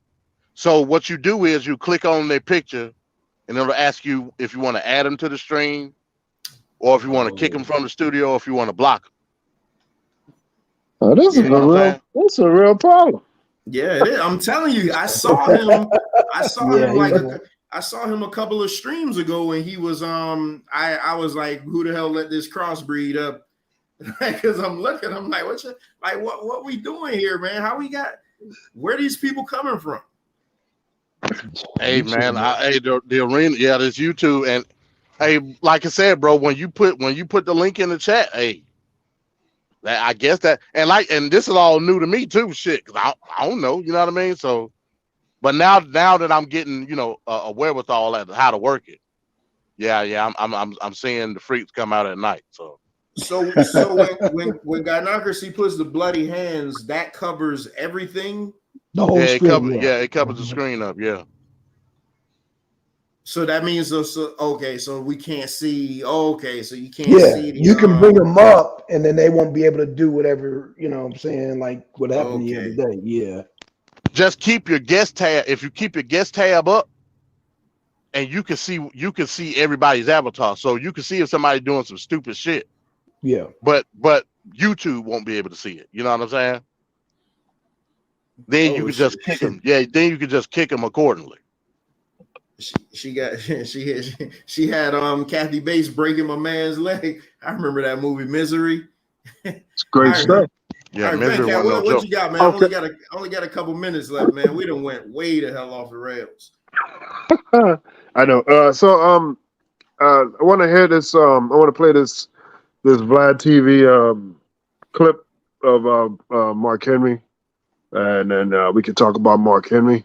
So what you do is you click on their picture, and it'll ask you if you want to add them to the stream, or if you want to kick them from the studio, or if you want to block them. Oh, that's a real problem. Yeah, it is. I'm telling you, I saw him. I saw him a couple of streams ago, and he was I was like, who the hell let this crossbreed up? Because I'm looking, I'm like, what we doing here, man? Where are these people coming from? Hey man, the arena, there's YouTube, and hey, like I said, bro, when you put the link in the chat, hey, I guess that, and this is all new to me too, shit, because I don't know, you know what I mean? So, but now that I'm getting, you know, a wherewithal at how to work it, I'm seeing the freaks come out at night. So when Gynocracy puts the bloody hands, that covers everything. The whole screen. It covers the screen up. Yeah. So that means so we can't see. Okay, so you can't see. You can bring them up, and then they won't be able to do whatever, you know what I'm saying, like what happened the other day. Yeah. Just keep your guest tab. If you keep your guest tab up, and you can see everybody's avatar, so you can see if somebody's doing some stupid shit. Yeah. But YouTube won't be able to see it. You know what I'm saying? Then you can just kick them. Yeah, then you can just kick them accordingly. She had Kathy Bates breaking my man's leg. I remember that movie Misery. It's great stuff. Yeah, Misery. Ben, what you got, man? Okay. I only got a couple minutes left, man. We done went way the hell off the rails. I know. I want to hear this. I want to play this Vlad TV clip of Mark Henry, and then we can talk about Mark Henry.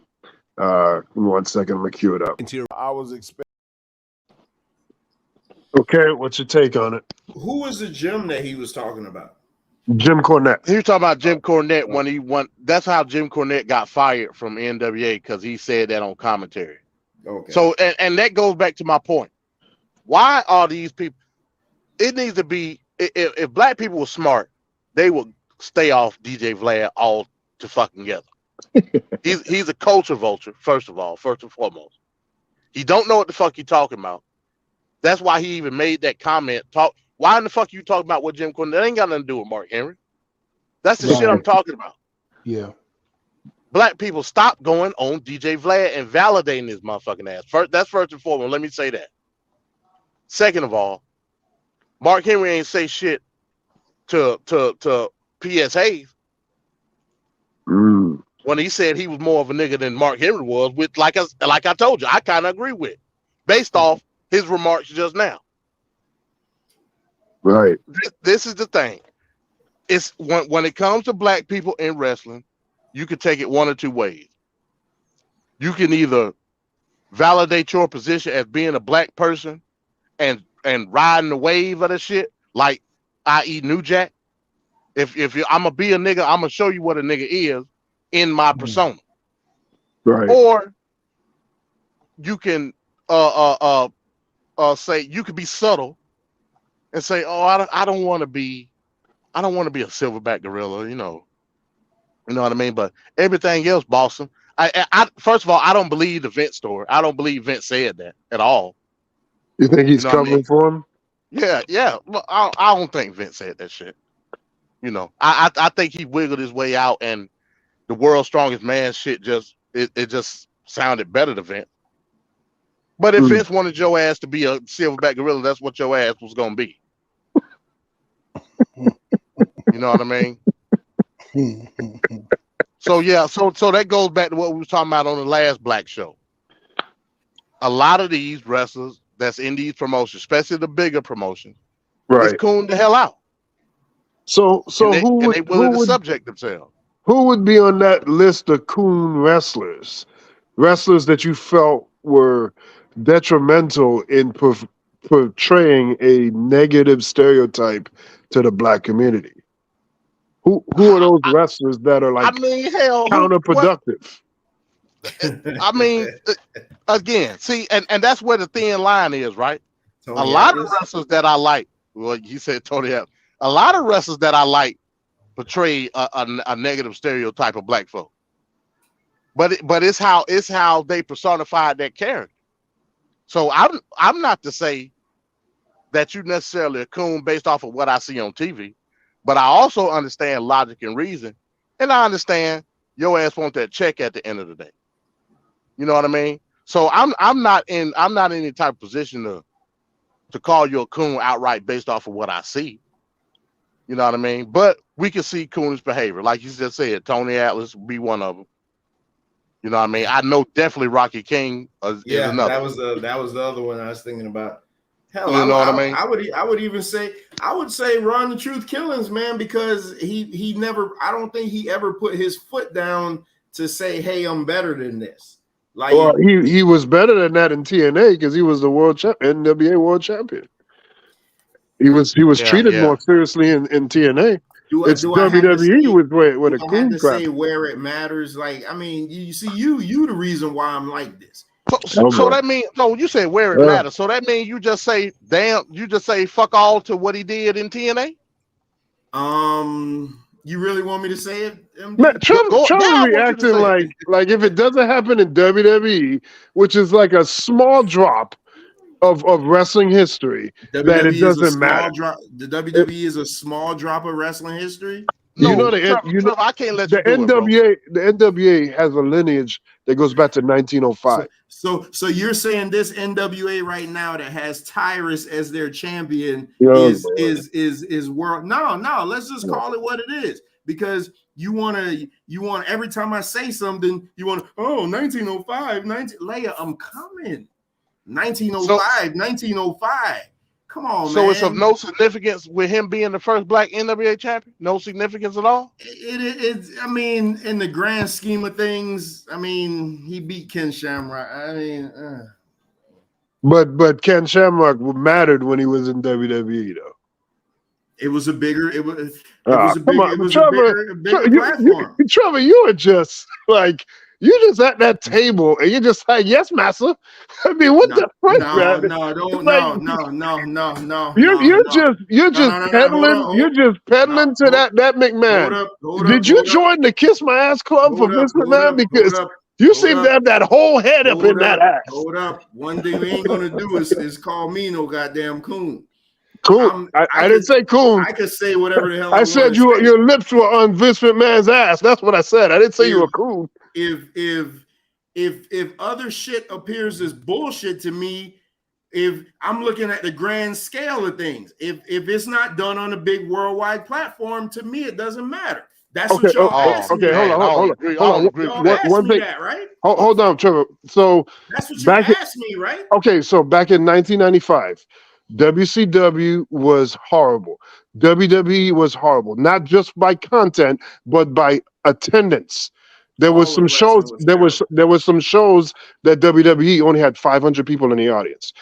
Give me 1 second. Let me cue it up. I was expecting. Okay, what's your take on it? Who was the gym that he was talking about? Jim Cornette. He was talking about Jim Cornette when he won. That's how Jim Cornette got fired from NWA, because he said that on commentary. Okay. So, and that goes back to my point. Why are these people? It needs to be, if black people were smart, they would stay off DJ Vlad all to fucking together. He's a culture vulture, first and foremost. He don't know what the fuck he talking about. That's why he even made that comment. Why in the fuck you talking about what Jim Cornette? That ain't got nothing to do with Mark Henry. That's the shit I'm talking about. Yeah. Black people stop going on DJ Vlad and validating his motherfucking ass. That's first and foremost. Let me say that. Second of all, Mark Henry ain't say shit to PSA when he said he was more of a nigga than Mark Henry was. With like I told you, I kind of agree with, based off his remarks just now. Right. This is the thing. It's when it comes to black people in wrestling, you can take it one or two ways. You can either validate your position as being a black person and riding the wave of the shit, like i.e. New Jack. If I'm gonna be a nigga, I'm gonna show you what a nigga is in my persona. Right. Or you can say, you could be subtle and say, oh, I don't want to be a silverback gorilla, you know what I mean? But everything else, Boston. I first of all, I don't believe the Vince story. I don't believe Vince said that at all. You think he's covering for him? Yeah. Well, I don't think Vince said that shit. You know, I think he wiggled his way out, and the world's strongest man shit just sounded better to Vince. But if Vince wanted your ass to be a silverback gorilla, that's what your ass was gonna be. You know what I mean? So yeah, so that goes back to what we were talking about on the last Black show. A lot of these wrestlers that's in these promotions, especially the bigger promotions, is cooned the hell out. So who would subject themselves? Who would be on that list of coon wrestlers? Wrestlers that you felt were detrimental in portraying a negative stereotype to the black community. Who are those wrestlers that are like counterproductive? I mean, again, see, and that's where the thin line is, right? Tony a lot Atlas. of wrestlers that I like, well, you said Tony Atlas. A lot of wrestlers that I like portray a negative stereotype of black folk. But it's how they personified that character. So I'm not to say that you necessarily a coon based off of what I see on TV, but I also understand logic and reason, and I understand your ass want that check at the end of the day. You know what I mean? So I'm not in any type of position to call you a coon outright based off of what I see. You know what I mean? But we can see coonish behavior, like you just said. Tony Atlas would be one of them. You know what I mean? I know definitely Rocky King is another. that was the other one I was thinking about. Hell, you know what I mean? I would even say Ron the Truth Killings, man, because he never, I don't think he ever put his foot down to say, hey, I'm better than this. Like, well, he was better than that in TNA because he was the NWA world champion. He was treated more seriously in TNA. It's WWE with a cool crap. Say where it matters. Like, I mean, you see, you the reason why I'm like this. So that means you said where it matters. So that means you just say fuck all to what he did in TNA. You really want me to say it? Man, Trevor reacting like if it doesn't happen in WWE, which is like a small drop of wrestling history, that it doesn't matter. The WWE is a small drop of wrestling history. No, Trevor, I can't let you do it, bro. The NWA has a lineage that goes back to 1905. So you're saying this NWA right now that has Tyrus as their champion is world? No. Let's just call it what it is, because you want every time I say something, you want 1905, Leia, I'm coming. 1905. Come on, man. So it's of no significance with him being the first black NWA champion? No significance at all? I mean, in the grand scheme of things, I mean, he beat Ken Shamrock. I mean, But Ken Shamrock mattered when he was in WWE, though. It was a bigger. It was a Come big. on, It was Trevor, a bigger platform. Trevor, you are just like you just at that table and you're just like, yes, massa. I mean, what the frick, man? You're just peddling. You're just peddling to that McMahon. Did you join the Kiss My Ass Club for Vince McMahon? Because you seem to have that whole head up in that ass. Hold up. One thing we ain't gonna do is call me no goddamn coon. Coon. I didn't say coon. I could say whatever the hell I said your lips were on Vince McMahon's ass. That's what I said. I didn't say you were coon. If other shit appears as bullshit to me, if I'm looking at the grand scale of things, if it's not done on a big worldwide platform, to me it doesn't matter. That's what y'all asked me. Hold on. One thing, right? Hold on, Trevor. So that's what you asked me, right? Okay, so back in 1995, WCW was horrible. WWE was horrible, not just by content, but by attendance. There was some shows. There was some shows that WWE only had 500 people in the audience.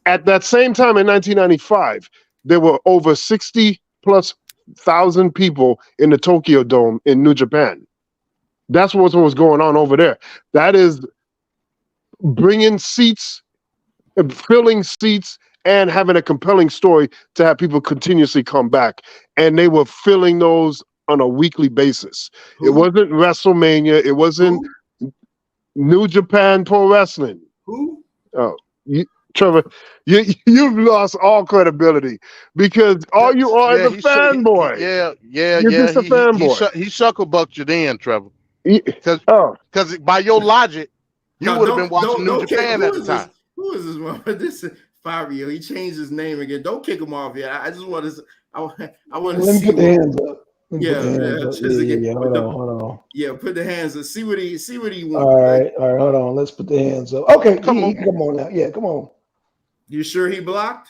At that same time in 1995, there were over 60,000+ people in the Tokyo Dome in New Japan. That's what was going on over there. That is bringing seats, filling seats, and having a compelling story to have people continuously come back. And they were filling those on a weekly basis. It wasn't WrestleMania. It wasn't New Japan Pro Wrestling. Who? Oh, Trevor, you've lost all credibility because all you are is a fanboy. You're just a fanboy. He sucker-bucked you then, Trevor. Because by your logic, you would have been watching New Japan at the time. Who is this one? This is Fabio. He changed his name again. Don't kick him off yet. I just want to. I want to see. Put the hands up. Yeah, hold on. Yeah, put the hands up. See what he wants. All right, hold on. Let's put the hands up. Okay, come on now. Yeah, come on. You sure he blocked?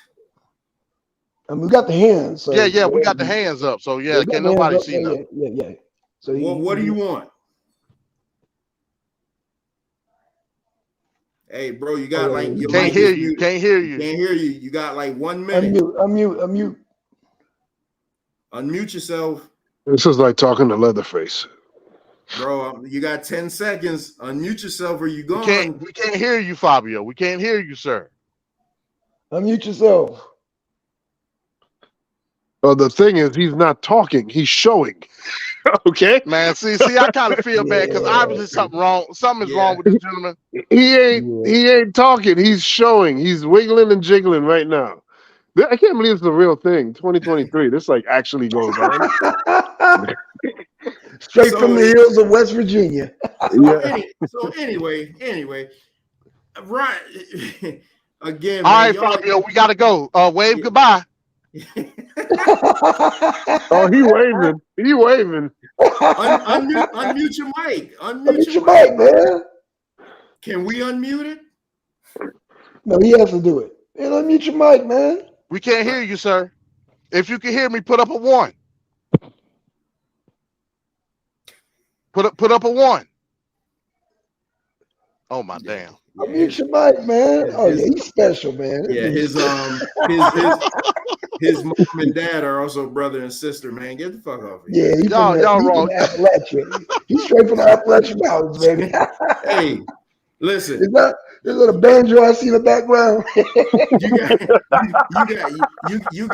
I mean, we got the hands. So yeah, we got the hands up. So yeah, can nobody see them? Yeah. So what do you want? Hey, bro, you got you can't hear you. Can't hear you. Can't hear you. You got like 1 minute. Unmute. Unmute yourself. This is like talking to Leatherface. Bro, you got 10 seconds. Unmute yourself or you gone. We can't hear you, Fabio. We can't hear you, sir. Unmute yourself. Oh, the thing is, he's not talking. He's showing. Okay, man. See, I kind of feel bad because obviously something is wrong with this gentleman. He ain't talking. He's showing. He's wiggling and jiggling right now. I can't believe it's the real thing. 2023. This like actually goes on. Straight from the hills of West Virginia. So anyway, right again. All right, Fabio, we gotta go. Wave goodbye. Oh, he waving. Unmute your mic. Unmute your mic, man. Can we unmute it? No, he has to do it. Man, unmute your mic, man. We can't hear you, sir. If you can hear me, put up a 1. Put up a 1. Oh my damn. Unmute your mic, man. Oh yeah, he's special, man. Yeah, his mom and dad are also brother and sister, man. Get the fuck off of here. Yeah, y'all wrong. He's straight from the Appalachian Mountains, baby. Hey, listen. Is that a banjo I see in the background? you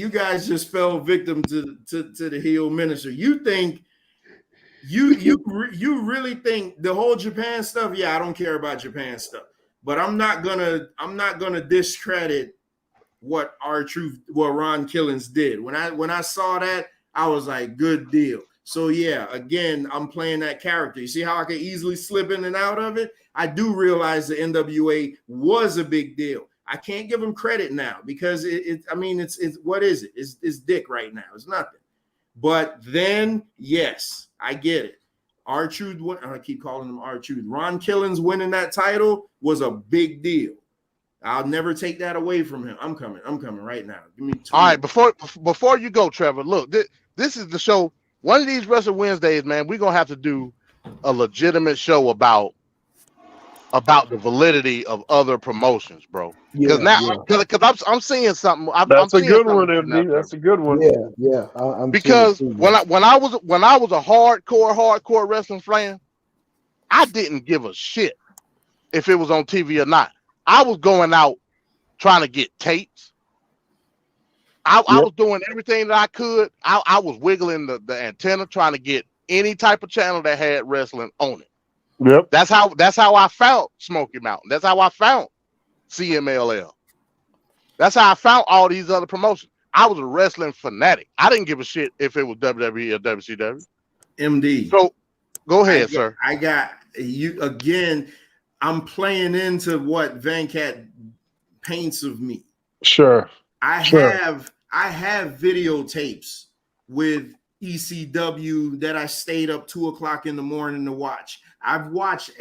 guys just fell victim to the heel minister. You think you really think the whole Japan stuff? Yeah, I don't care about Japan stuff, but I'm not gonna discredit what Ron Killings did. When I saw that, I was like, good deal. So yeah, again, I'm playing that character. You see how I can easily slip in and out of it? I do realize the NWA was a big deal. I can't give them credit now because it's what is it? It's dick right now. It's nothing. But then, yes, I get it. R-Truth, I keep calling him R-Truth. Ron Killings winning that title was a big deal. I'll never take that away from him. I'm coming right now. Give me 2 All right, before you go, Trevor, look, this is the show. One of these Wrestle Wednesdays, man, we're going to have to do a legitimate show about about the validity of other promotions, bro. Because I'm seeing something. That's I'm a seeing good something one, with you now, MD. That's Trevor. a good one. Yeah. I'm Because too, when I was a hardcore wrestling fan, I didn't give a shit if it was on TV or not. I was going out trying to get tapes. I was doing everything that I could. I was wiggling the antenna trying to get any type of channel that had wrestling on it. Yep. That's how I found Smoky Mountain. That's how I found CMLL. That's how I found all these other promotions. I was a wrestling fanatic. I didn't give a shit if it was WWE or WCW. MD. So go ahead, sir. I got you again. I'm playing into what Venkat paints of me. Sure. I have videotapes with ECW that I stayed up 2 o'clock in the morning to watch. I've watched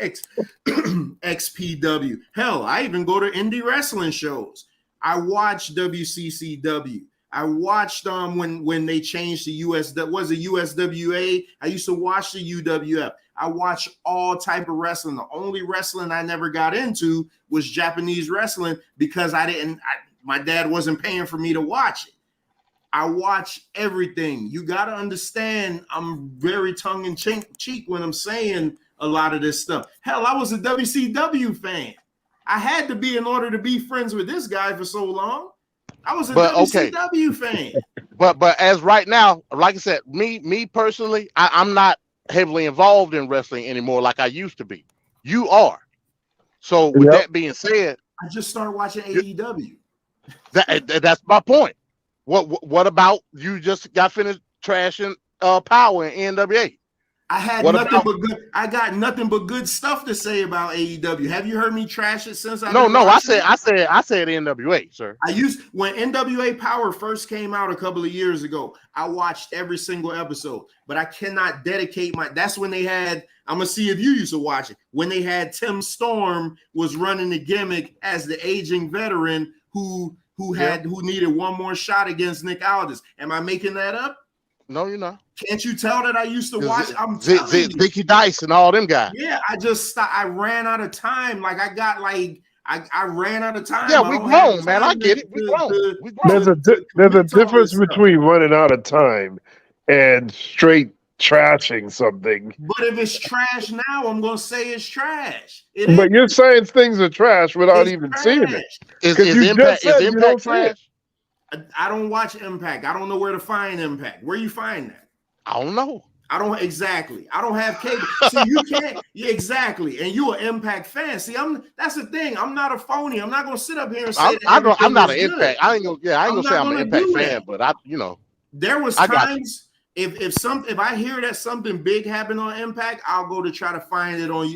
XPW. Hell, I even go to indie wrestling shows. I watched WCCW. I watched when they changed the USWA. I used to watch the UWF. I watched all type of wrestling. The only wrestling I never got into was Japanese wrestling because my dad wasn't paying for me to watch it. I watch everything. You got to understand, I'm very tongue-in-cheek when I'm saying a lot of this stuff. Hell, I was a WCW fan. I had to be in order to be friends with this guy for so long. I was a WCW fan. But as right now, like I said, me personally, I'm not heavily involved in wrestling anymore like I used to be. You are. So with that being said, I just started watching AEW. That's my point. What about you just got finished trashing Power in NWA? I got nothing but good stuff to say about AEW. Have you heard me trash it since I said NWA, sir. When NWA Power first came out a couple of years ago, I watched every single episode, but I cannot dedicate that's when they had, I'm gonna see if you used to watch it, when they had Tim Storm was running the gimmick as the aging veteran who needed one more shot against Nick Aldis. Am I making that up? No, you're not. Can't you tell that I used to watch? I'm telling you. Dickie Dice and all them guys. Yeah, I ran out of time. Like I ran out of time. Yeah, we grown, man. I get it. We grown. There's a difference between running out of time and straight trashing something. But if it's trash now, I'm gonna say it's trash. But you're saying things are trash without even seeing it. Is Impact trash? I don't watch Impact. I don't know where to find Impact. Where you find that? I don't know. I don't have cable. See, you can't. Yeah, exactly. And you're an Impact fan. See, that's the thing. I'm not a phoney. I'm not gonna sit up here and say I'm not an Impact. I ain't gonna say I'm an Impact fan, but there was times if I hear that something big happened on Impact, I'll go to try to find it on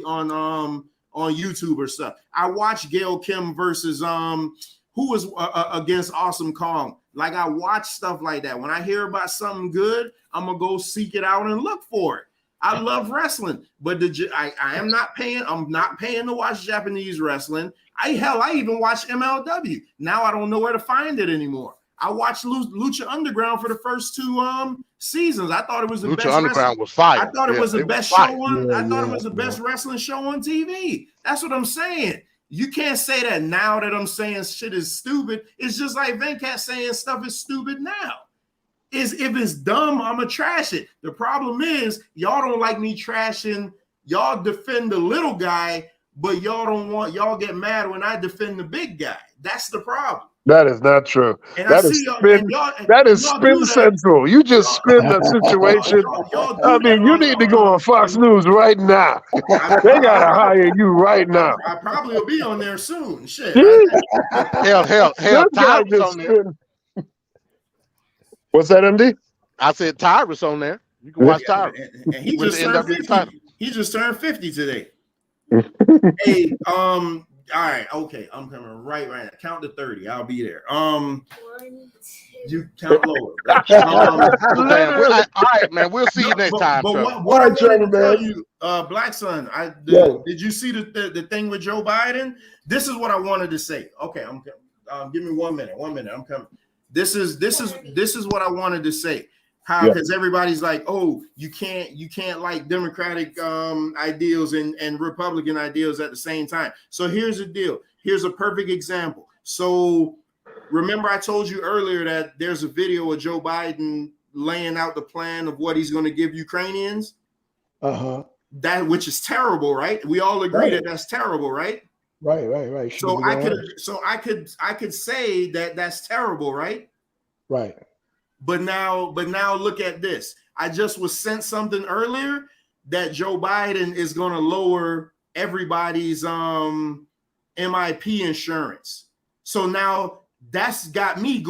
YouTube or stuff. I watched Gail Kim versus who was against Awesome Kong. Like I watch stuff like that. When I hear about something good, I'm gonna go seek it out and look for it. I love wrestling, but I am not paying. I'm not paying to watch Japanese wrestling. I even watch MLW. Now I don't know where to find it anymore. I watched Lucha Underground for the first 2 seasons. I thought it was the best. Lucha Underground was fire. I thought it was the best show on. I thought it was the best wrestling show on TV. That's what I'm saying. You can't say that now that I'm saying shit is stupid. It's just like Venkat saying stuff is stupid now. If it's dumb, I'm going to trash it. The problem is y'all don't like me trashing. Y'all defend the little guy, but y'all get mad when I defend the big guy. That's the problem. That is not true. And that is spin central. You just spin the situation. I mean, you need to go on Fox News right now. They gotta hire you right now. I probably will be on there soon. Shit. Hell, Tyrus on there. What's that, MD? I said Tyrus on there. You can watch Tyrus. And he just turned 50. He just turned 50 today. Hey, all right, okay, I'm coming right now. Count to 30. I'll be there. You count lower. All right, man. We'll see you next time. But what I'm trying to tell you, Black Son, did you see the thing with Joe Biden? This is what I wanted to say. Okay, I'm give me 1 minute. 1 minute. I'm coming. This is what I wanted to say. How? Because everybody's like, oh, you can't like Democratic ideals and Republican ideals at the same time. So here's the deal. Here's a perfect example. So remember I told you earlier that there's a video of Joe Biden laying out the plan of what he's going to give Ukrainians. That which is terrible, right? We all agree that that's terrible, right? Right. So I could say that that's terrible, right? Right. But now look at this. I just was sent something earlier that Joe Biden is going to lower everybody's MIP insurance. So now that's got me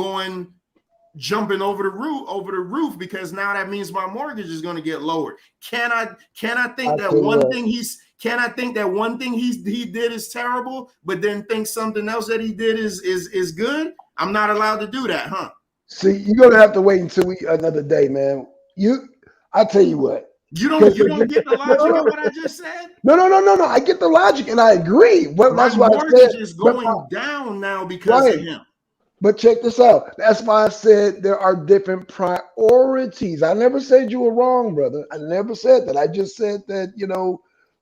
jumping over the roof because now that means my mortgage is going to get lowered. Can I think that one thing he did is terrible, but then think something else that he did is good? I'm not allowed to do that, huh? See, you're gonna have to wait until another day, man. I tell you what. You don't get the logic of what I just said? No. I get the logic and I agree. That's why mortgage is going down now because of him. But check this out. That's why I said there are different priorities. I never said you were wrong, brother. I never said that. I just said that,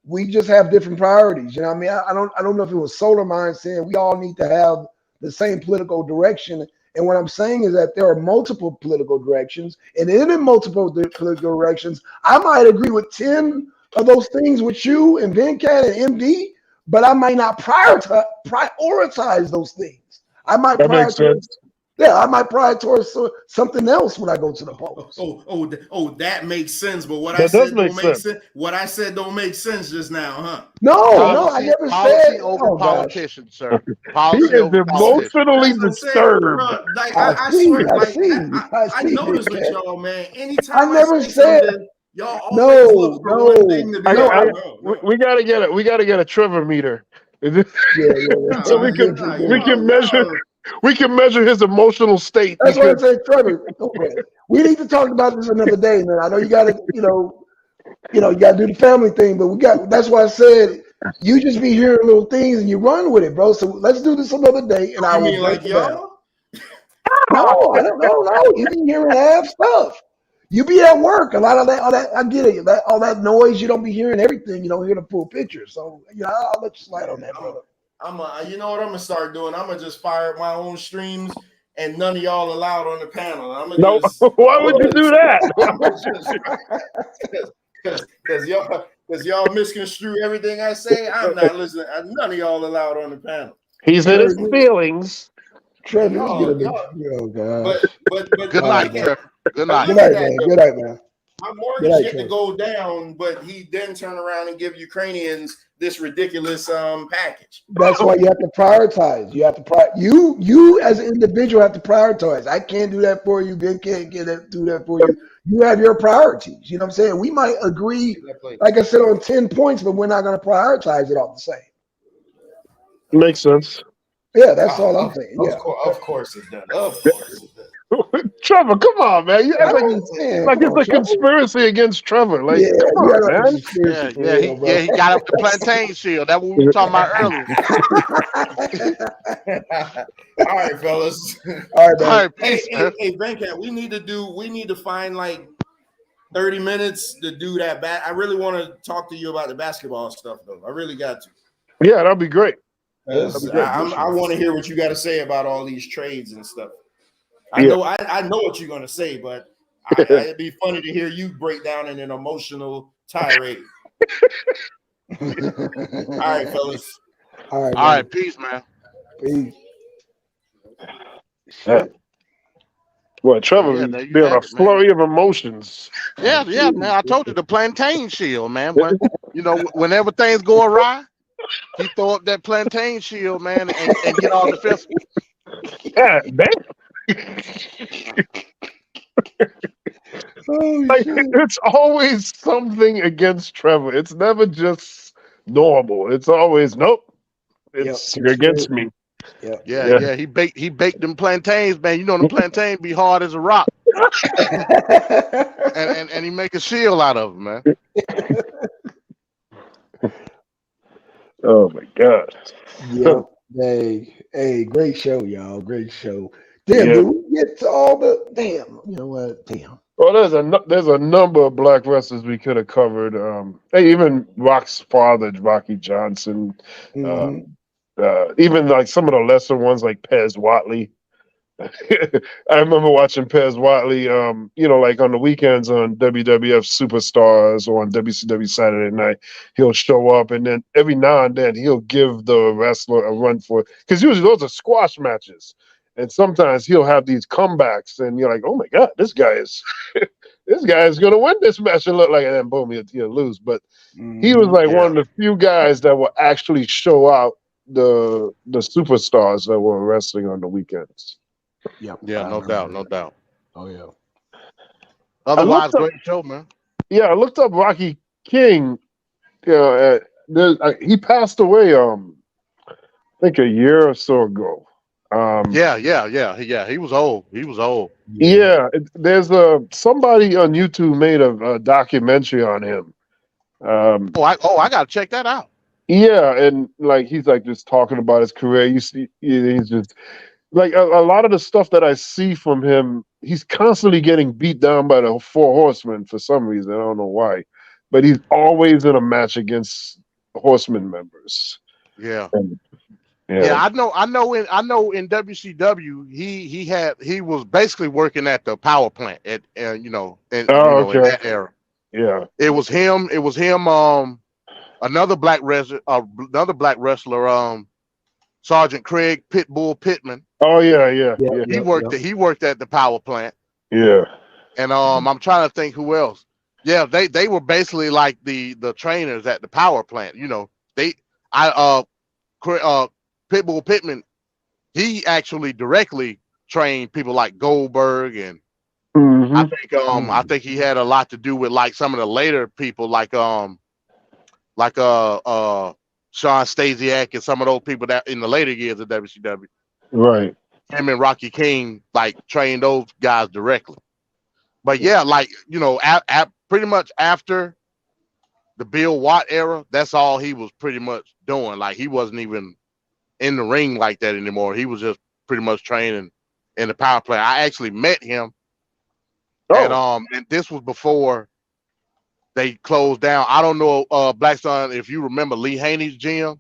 we just have different priorities. You know what I mean? I don't know if it was Solar Mind saying we all need to have the same political direction. And what I'm saying is that there are multiple political directions, and in multiple political directions, I might agree with 10 of those things with you and Venkat and MD, but I might not prioritize those things. I might prioritize something else when I go to the polls. Oh, that makes sense. But what I said don't make sense. What I said don't make sense just now, huh? No, I never said over politicians, sir. He is emotionally disturbed. I notice with y'all, man. Anytime I never said y'all always look for one thing to do. We gotta get a Trevor meter. So we can measure. We can measure his emotional state. That's why I say, Trevor, we need to talk about this another day, man. I know you got to, you got to do the family thing, but that's why I said you just be hearing little things and you run with it, bro. So let's do this another day, and I will break it down. No, I don't know. No, you be hearing half stuff. You be at work. A lot of that, I get it. All that noise, you don't be hearing everything. You don't hear the full picture. So, I'll let you slide on that, brother. You know what I'm gonna start doing? I'm gonna just fire up my own streams, and none of y'all allowed on the panel. Why would you do that? Because y'all misconstrue everything I say. I'm not listening. None of y'all allowed on the panel. He's in his feelings. Trevor, God. But good night, Trevor. Good night. Good night, man. Good night, man. My mortgage get to go down, but he then turn around and give Ukrainians this ridiculous package. That's why you have to prioritize. You have to you as an individual have to prioritize. I can't do that for you. Ben can't do that for you. You have your priorities. You know what I'm saying? We might agree, like I said, on 10 points, but we're not going to prioritize it all the same. Makes sense. Yeah, that's all I'm saying. Yeah. Of course it does. Of course it does. Trevor, come on, man. You act like it's a conspiracy against Trevor. Like, come on, man. Yeah, he got up the plantain shield. That's what we were talking about earlier. All right, fellas. All right, peace. Hey, Venkat, we need to find like 30 minutes to do that. I really want to talk to you about the basketball stuff, though. I really got to. Yeah, that'd be great. I want to hear what you got to say about all these trades and stuff. I know what you're gonna say, but it'd be funny to hear you break down in an emotional tirade. All right, fellas. All right, peace, man. Peace. Well, Trevor, being a flurry of emotions. Yeah, man. I told you the plantain shield, man. When when everything's going awry, he throw up that plantain shield, man, and get all the fist. Yeah, man. It's always something against Trevor. It's never just normal. It's always you're against me. Yeah. He baked them plantains, man. You know the plantain be hard as a rock. and he make a shield out of them, man. Oh my God. Yeah. Hey, great show, y'all. Great show. Damn, did we get to all the damn? You know what? Damn. Well, there's a number of black wrestlers we could have covered. Hey, even Rock's father, Rocky Johnson. Mm-hmm. Even like some of the lesser ones like Pez Watley. I remember watching Pez Watley, like on the weekends on WWF Superstars or on WCW Saturday Night. He'll show up, and then every now and then he'll give the wrestler a run for it. Because usually those are squash matches. And sometimes he'll have these comebacks, and you're like, oh my God, this guy is going to win this match. And look like, and then boom, he'll lose. But he was like one of the few guys that will actually show out the superstars that were wrestling on the weekends. Yep. Yeah, no doubt, no doubt. Oh yeah. Otherwise, great show, man. Yeah, I looked up Rocky King. He passed away. I think a year or so ago. Yeah. He was old. Yeah, there's somebody on YouTube made a documentary on him. I gotta check that out. Yeah, and like he's like just talking about his career. You see, he's just like a lot of the stuff that I see from him. He's constantly getting beat down by the Four Horsemen for some reason. I don't know why, but he's always in a match against Horsemen members. Yeah. Yeah, I know in WCW he was basically working at the power plant at in that era. Yeah. It was him, another black wrestler, Sergeant Craig Pitbull Pittman. Oh yeah. He worked at the power plant. Yeah. And I'm trying to think who else. Yeah, they were basically like the trainers at the power plant. Pitbull Pittman, he actually directly trained people like Goldberg, and I think he had a lot to do with like some of the later people like Sean Stasiak and some of those people that in the later years of WCW. Right. Him and Rocky King like trained those guys directly. But yeah, like pretty much after the Bill Watt era, that's all he was pretty much doing. Like he wasn't even in the ring like that anymore. He was just pretty much training in the power plant. I actually met him and this was before they closed down. I don't know, Blackson, if you remember Lee Haney's gym.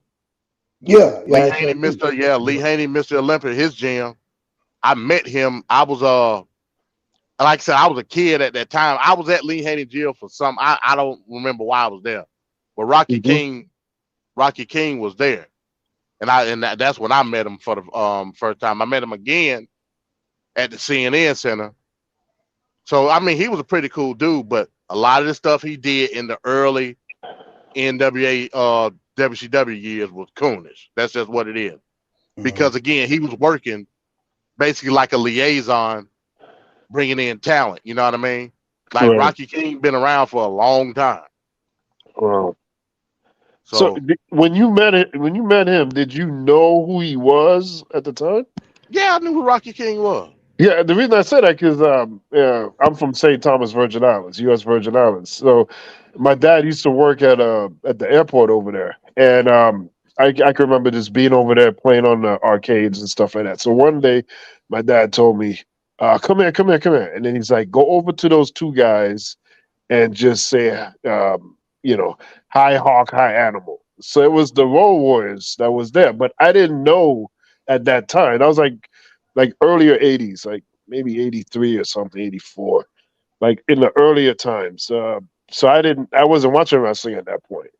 Yeah. Lee Haney, Mr. Olympia, his gym. I met him. I was like I said, I was a kid at that time. I was at Lee Haney gym for some. I don't remember why I was there, but Rocky King was there. And that's when I met him for the first time. I met him again at the CNN Center. So I mean, he was a pretty cool dude, but a lot of the stuff he did in the early NWA WCW years was coonish. That's just what it is. Because again, he was working basically like a liaison, bringing in talent. You know what I mean? Like Rocky King been around for a long time. Wow. So when you met him, did you know who he was at the time? Yeah, I knew who Rocky King was. Yeah, the reason I said that because I'm from St. Thomas, Virgin Islands, U.S. Virgin Islands. So my dad used to work at the airport over there, and I can remember just being over there playing on the arcades and stuff like that. So one day, my dad told me, "Come here," and then he's like, "Go over to those two guys and just say, hi Hawk, hi Animal." So it was the Road Warriors that was there, but I didn't know at that time. I was like earlier 80s, like maybe 83 or something, 84, like in the earlier times. So I wasn't watching wrestling at that point.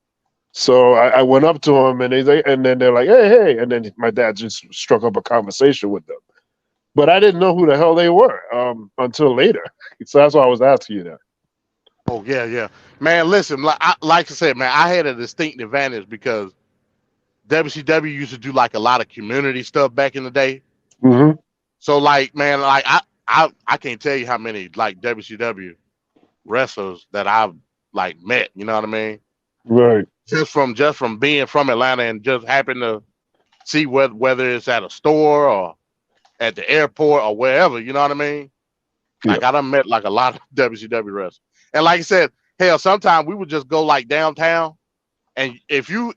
So I went up to him and then they're like, hey, and then my dad just struck up a conversation with them. But I didn't know who the hell they were until later. So that's why I was asking you that. Oh yeah, man. Listen, like I said, man, I had a distinct advantage because WCW used to do like a lot of community stuff back in the day. Mm-hmm. So like, man, like I can't tell you how many like WCW wrestlers that I've like met. You know what I mean? Right. Just from being from Atlanta and just happen to see whether it's at a store or at the airport or wherever. You know what I mean? Like I done met like a lot of WCW wrestlers. And like I said, hell, sometimes we would just go like downtown, and if you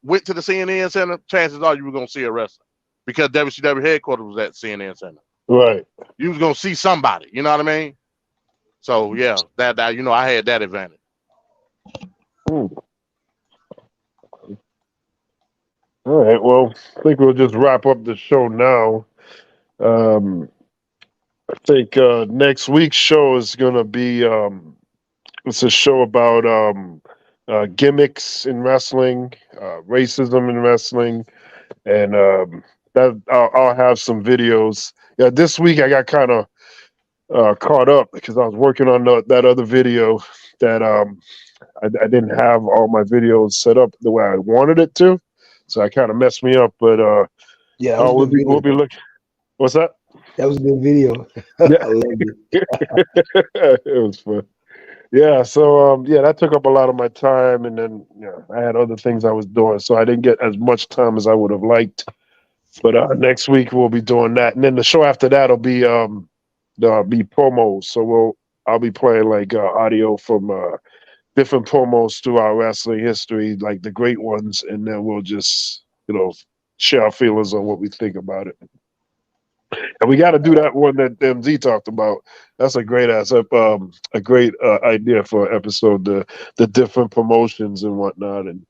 went to the CNN Center, chances are you were gonna see a wrestler because WCW headquarters was at CNN Center. Right. You was gonna see somebody. You know what I mean? So yeah, that I had that advantage. All right. Well, I think we'll just wrap up the show now. I think next week's show is going to be it's a show about gimmicks in wrestling, racism in wrestling, and that I'll have some videos. Yeah, this week I got kind of caught up because I was working on that other video that I didn't have all my videos set up the way I wanted it to, so I kind of messed me up. But Yeah, that was a good we'll be video. looking. What's that? That was a good video. Yeah. I loved it. It was fun. Yeah, so yeah, that took up a lot of my time, and then I had other things I was doing, so I didn't get as much time as I would have liked. But next week we'll be doing that, and then the show after that will be promos. So I'll be playing like audio from different promos throughout wrestling history, like the great ones, and then we'll just share our feelings on what we think about it. And we got to do that one that MZ talked about. That's a great a great idea for an episode. The different promotions and whatnot. And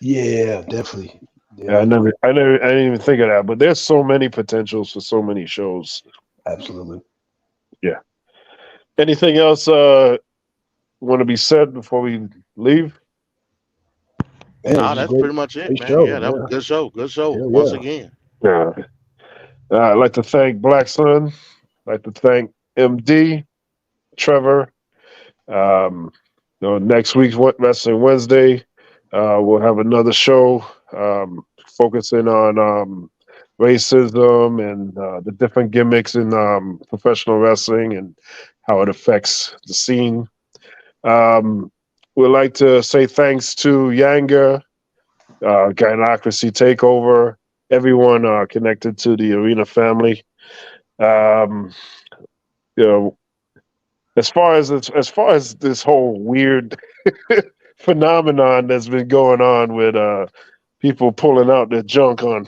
yeah, definitely. Yeah, I didn't even think of that. But there's so many potentials for so many shows. Absolutely. Yeah. Anything else want to be said before we leave? Nah, that's pretty much it, man. Yeah, that was a good show. Good show once again. Yeah. I'd like to thank Blackson. I'd like to thank MD, Trevor. Next week's Wrestling Wednesday, we'll have another show focusing on racism and the different gimmicks in professional wrestling and how it affects the scene. We'd like to say thanks to Yanga, Gynocracy Takeover, everyone connected to the Arena family. As far as this whole weird phenomenon that's been going on with people pulling out their junk on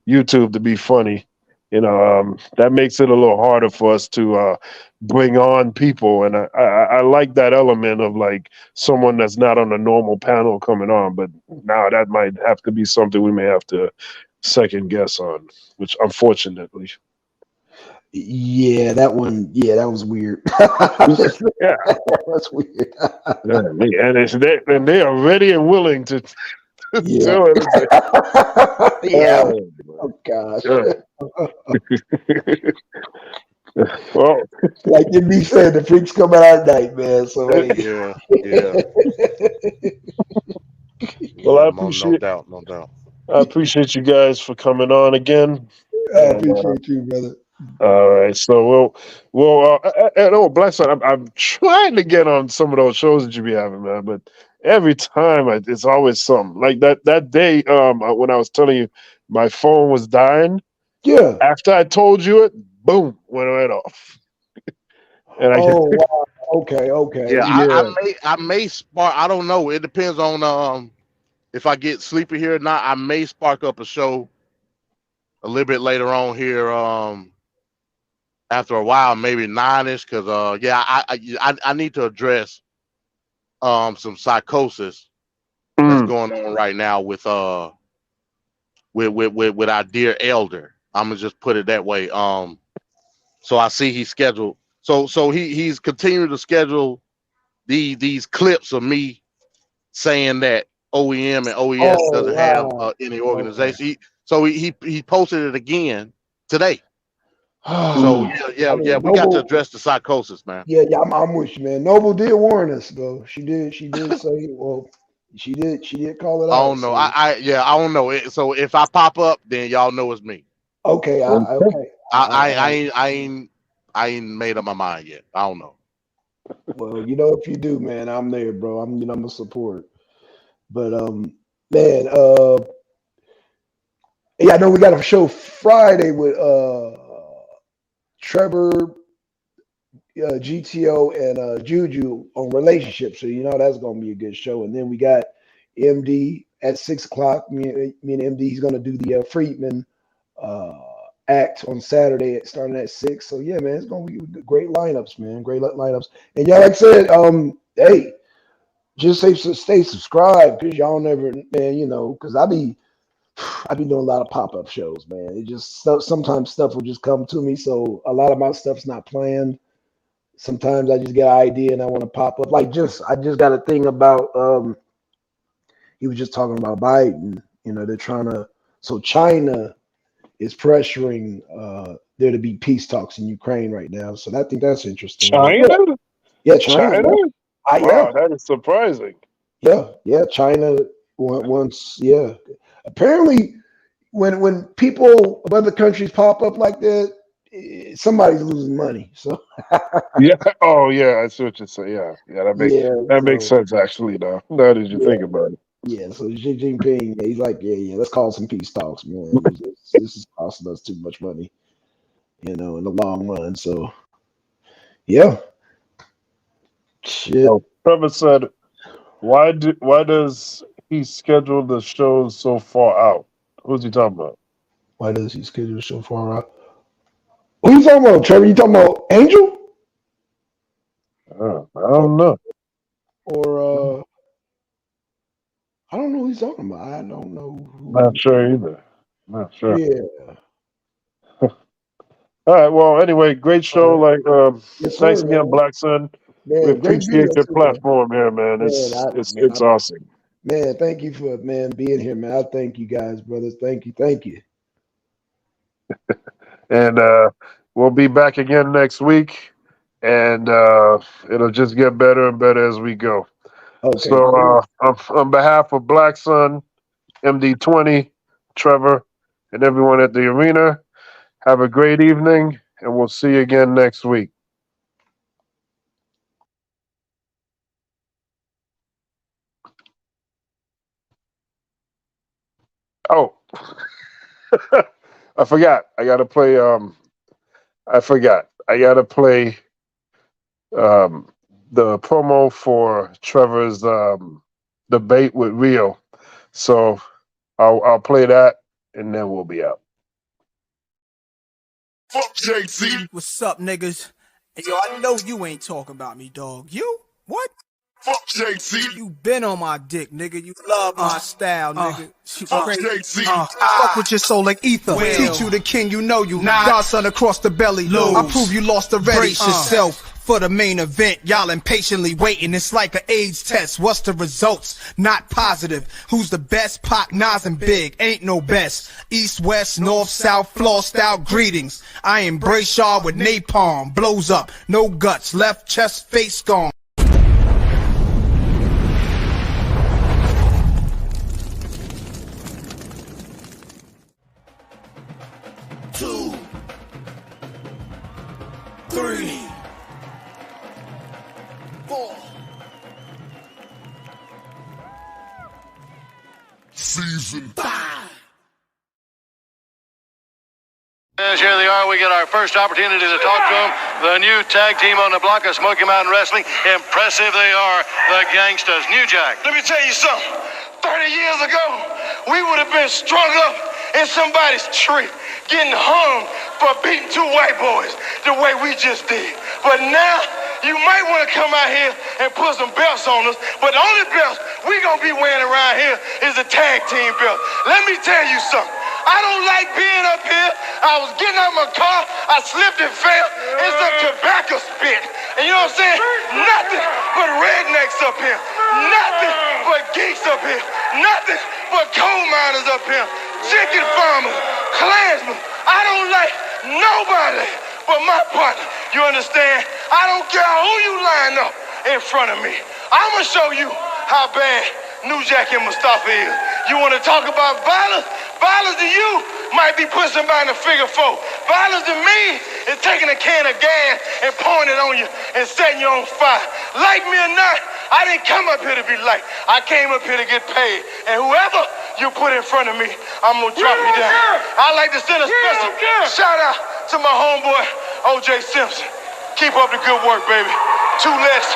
YouTube to be funny, that makes it a little harder for us to bring on people. And I like that element of like someone that's not on a normal panel coming on, but now that might have to be something we may have to second guess on, which unfortunately. Yeah, that one. Yeah, that was weird. Yeah, that's weird. And they are ready and willing to do it. Yeah. Oh gosh. Well, like MB said, the freaks come out at night, man. So yeah. Well, I appreciate no doubt. I appreciate you guys for coming on again. I appreciate you, brother. All right, so Blackson, I'm trying to get on some of those shows that you be having, man, but every time it's always something. Like that day when I was telling you my phone was dying. Yeah. After I told you it, boom, went right off. And wow. Okay. Yeah, I may spark. I don't know. It depends on if I get sleepy here or not. I may spark up a show a little bit later on here. After a while, maybe 9ish, because I need to address some psychosis that's going on right now with our dear elder. I'm gonna just put it that way. So I see he's scheduled. So he's continuing to schedule these clips of me saying that OEM and OES doesn't have any organization. Okay. He posted it again today. So we got to address the psychosis, man. Yeah, I'm with you, man. Noble did warn us, though. She did say, well, she did call it out. I don't know. I don't know. So if I pop up, then y'all know it's me. Okay, I ain't made up my mind yet. I don't know. Well, if you do, man, I'm there, bro. I'm a support. But man, I know we got a show Friday with Trevor, GTO, and Juju on relationships. So that's gonna be a good show. And then we got MD at 6:00. Me and MD is gonna do the Friedman act on Saturday starting at 6. So yeah, man, it's gonna be great lineups, man. Great lineups. And yeah, like I said, hey, just stay subscribed because y'all never, man, you know, because I be doing a lot of pop-up shows, man. It just sometimes stuff will just come to me. So a lot of my stuff's not planned. Sometimes I just get an idea and I want to pop up. Like I just got a thing about he was just talking about Biden. You know, they're trying to, so China is pressuring there to be peace talks in Ukraine right now. So I think that's interesting. China? Yeah, China. China? Yeah. Wow, that is surprising. Yeah. China wants, yeah. Apparently, when people of other countries pop up like that, somebody's losing money. So Yeah. Oh, yeah. I see what you're saying. Yeah. That makes sense. Actually, now that you think about it. Yeah. So Xi Jinping, he's like, yeah. Let's call some peace talks, man. This is costing us too much money, you know, in the long run. So yeah. Shit. Oh, Trevor said, "Why does he schedule the shows so far out?" Who's he talking about? Why does he schedule the show far out? Who you talking about, Trevor? You talking about Angel? I don't know. Or I don't know who he's talking about. I don't know. Not sure either. Not sure. Yeah. All right. Well, anyway, great show. Yes, Thanks sir, again, man. Blackson. Man, We great appreciate video your too, man. platform here, man. It's awesome. Man, thank you for being here, man. I thank you guys, brothers. Thank you. And we'll be back again next week, and it'll just get better and better as we go. Okay. So on behalf of Black Sun, MD20, Trevor, and everyone at the arena, have a great evening, and we'll see you again next week. Oh, I forgot. I got to play. I got to play the promo for Trevor's debate with Rio. So I'll play that, and then we'll be out. Fuck JC. What's up, niggas? Hey, yo, I know you ain't talking about me, dog. You? What? Fuck JC. You been on my dick, nigga. You love my style, nigga. Fuck JC. Fuck with your soul like ether. Teach you the king, you know you. Godson across the belly. I prove you lost already. Brace yourself for the main event. Y'all impatiently waiting. It's like an AIDS test. What's the results? Not positive. Who's the best? Pac, Nas, and Big. Ain't no best. East, west, north, south, flossed out greetings. I embrace y'all with napalm. Blows up. No guts. Left chest, face gone. Season 5. As here they are, we get our first opportunity to talk to them. The new tag team on the block of Smoky Mountain Wrestling. Impressive they are, the Gangsters. New Jack. Let me tell you something. 30 years ago, we would have been strung up in somebody's tree, getting hung for beating two white boys the way we just did. But now, you might want to come out here and put some belts on us, but the only belts we gonna be wearing around here is a tag team belt. Let me tell you something. I don't like being up here. I was getting out of my car, I slipped and fell in some tobacco spit. And you know what I'm saying? Nothing but rednecks up here. Nothing but geeks up here. Nothing but coal miners up here. Chicken farmers, Klansmen. I don't like nobody but my partner. You understand? I don't care who you line up in front of me. I'm going to show you how bad New Jack and Mustafa is. You want to talk about violence? Violence to you might be putting somebody in a figure four. Violence to me is taking a can of gas and pouring it on you and setting you on fire. Like me or not, I didn't come up here to be liked. I came up here to get paid. And whoever you put in front of me, I'm going to drop you down. I'd like to send a special shout out to my homeboy, O.J. Simpson. Keep up the good work, baby. 2 less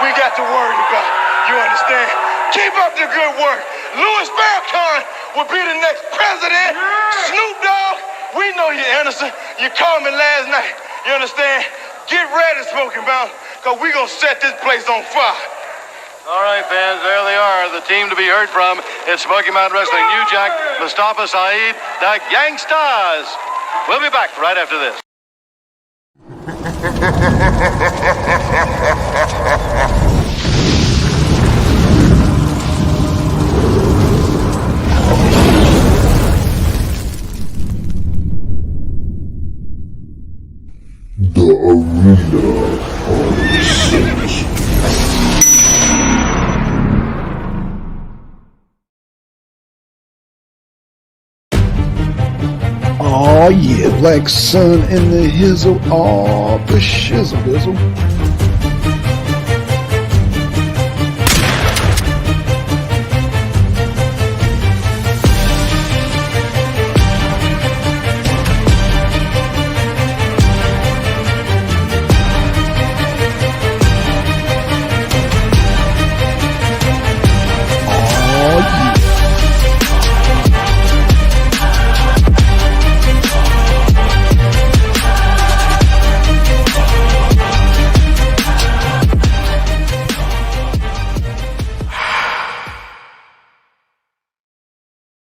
we got to worry about. You understand? Keep up the good work. Louis Farrakhan will be the next president. Snoop Dogg We know you, Anderson. You called me last night. You understand? Get ready, Smoky Mountain, because we're going to set this place on fire. All right, fans, there they are. The team to be heard from is Smoky Mountain Wrestling. New Jack, Mustafa Saeed, the Gangstas. We'll be back right after this. The Arena Uncensored. Oh yeah, Black Sun in the hizzle, all the shizzle dizzle.